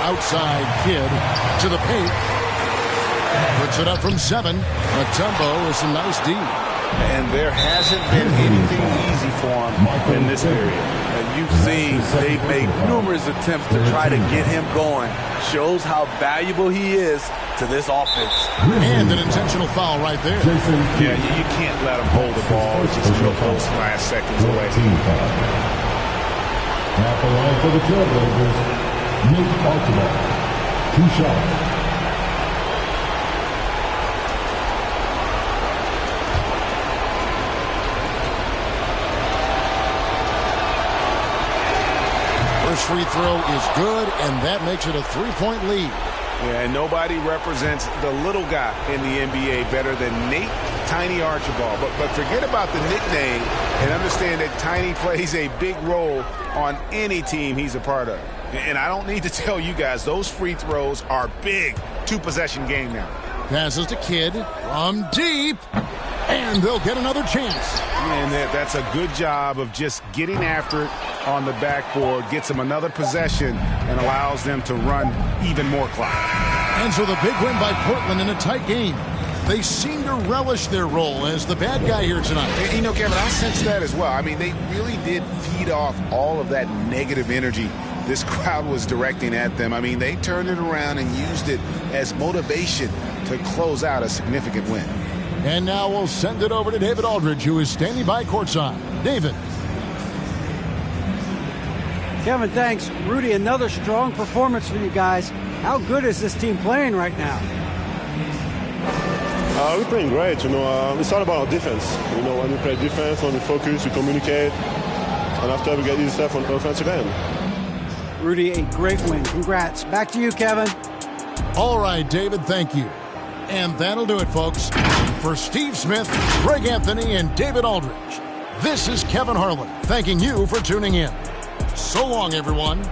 Outside Kid to the paint. Puts it up from 7. Mutombo is a nice D. And there hasn't been anything easy for him in this period. And you've seen they've made numerous attempts to try to get him going. Shows how valuable he is to this offense. And an intentional foul right there. Yeah, you can't let him hold the ball. It's just real close, last seconds away. At the line for the Trailblazers, Nate Archibald. 2 shots. First free throw is good, and that makes it a 3-point lead. Yeah, and nobody represents the little guy in the NBA better than Nate Tiny Archibald. But forget about the nickname and understand that Tiny plays a big role on any team he's a part of. And I don't need to tell you guys, those free throws are big. 2-possession game now. Passes to Kidd from deep, and they'll get another chance. And that's a good job of just getting after it on the backboard, gets them another possession, and allows them to run even more clock. And so the big win by Portland in a tight game. They seem to relish their role as the bad guy here tonight. And, you know, Kevin, I sense that as well. I mean, they really did feed off all of that negative energy this crowd was directing at them. I mean, they turned it around and used it as motivation to close out a significant win. And now we'll send it over to David Aldridge, who is standing by courtside. David. Kevin, thanks. Rudy, another strong performance for you guys. How good is this team playing right now? We're playing great. You know, it's all about our defense. You know, when we play defense, when we focus, we communicate, and after we get easy stuff on offensive end. Rudy, a great win. Congrats. Back to you, Kevin. All right, David, thank you. And that'll do it, folks. For Steve Smith, Greg Anthony, and David Aldridge, this is Kevin Harlan thanking you for tuning in. So long, everyone.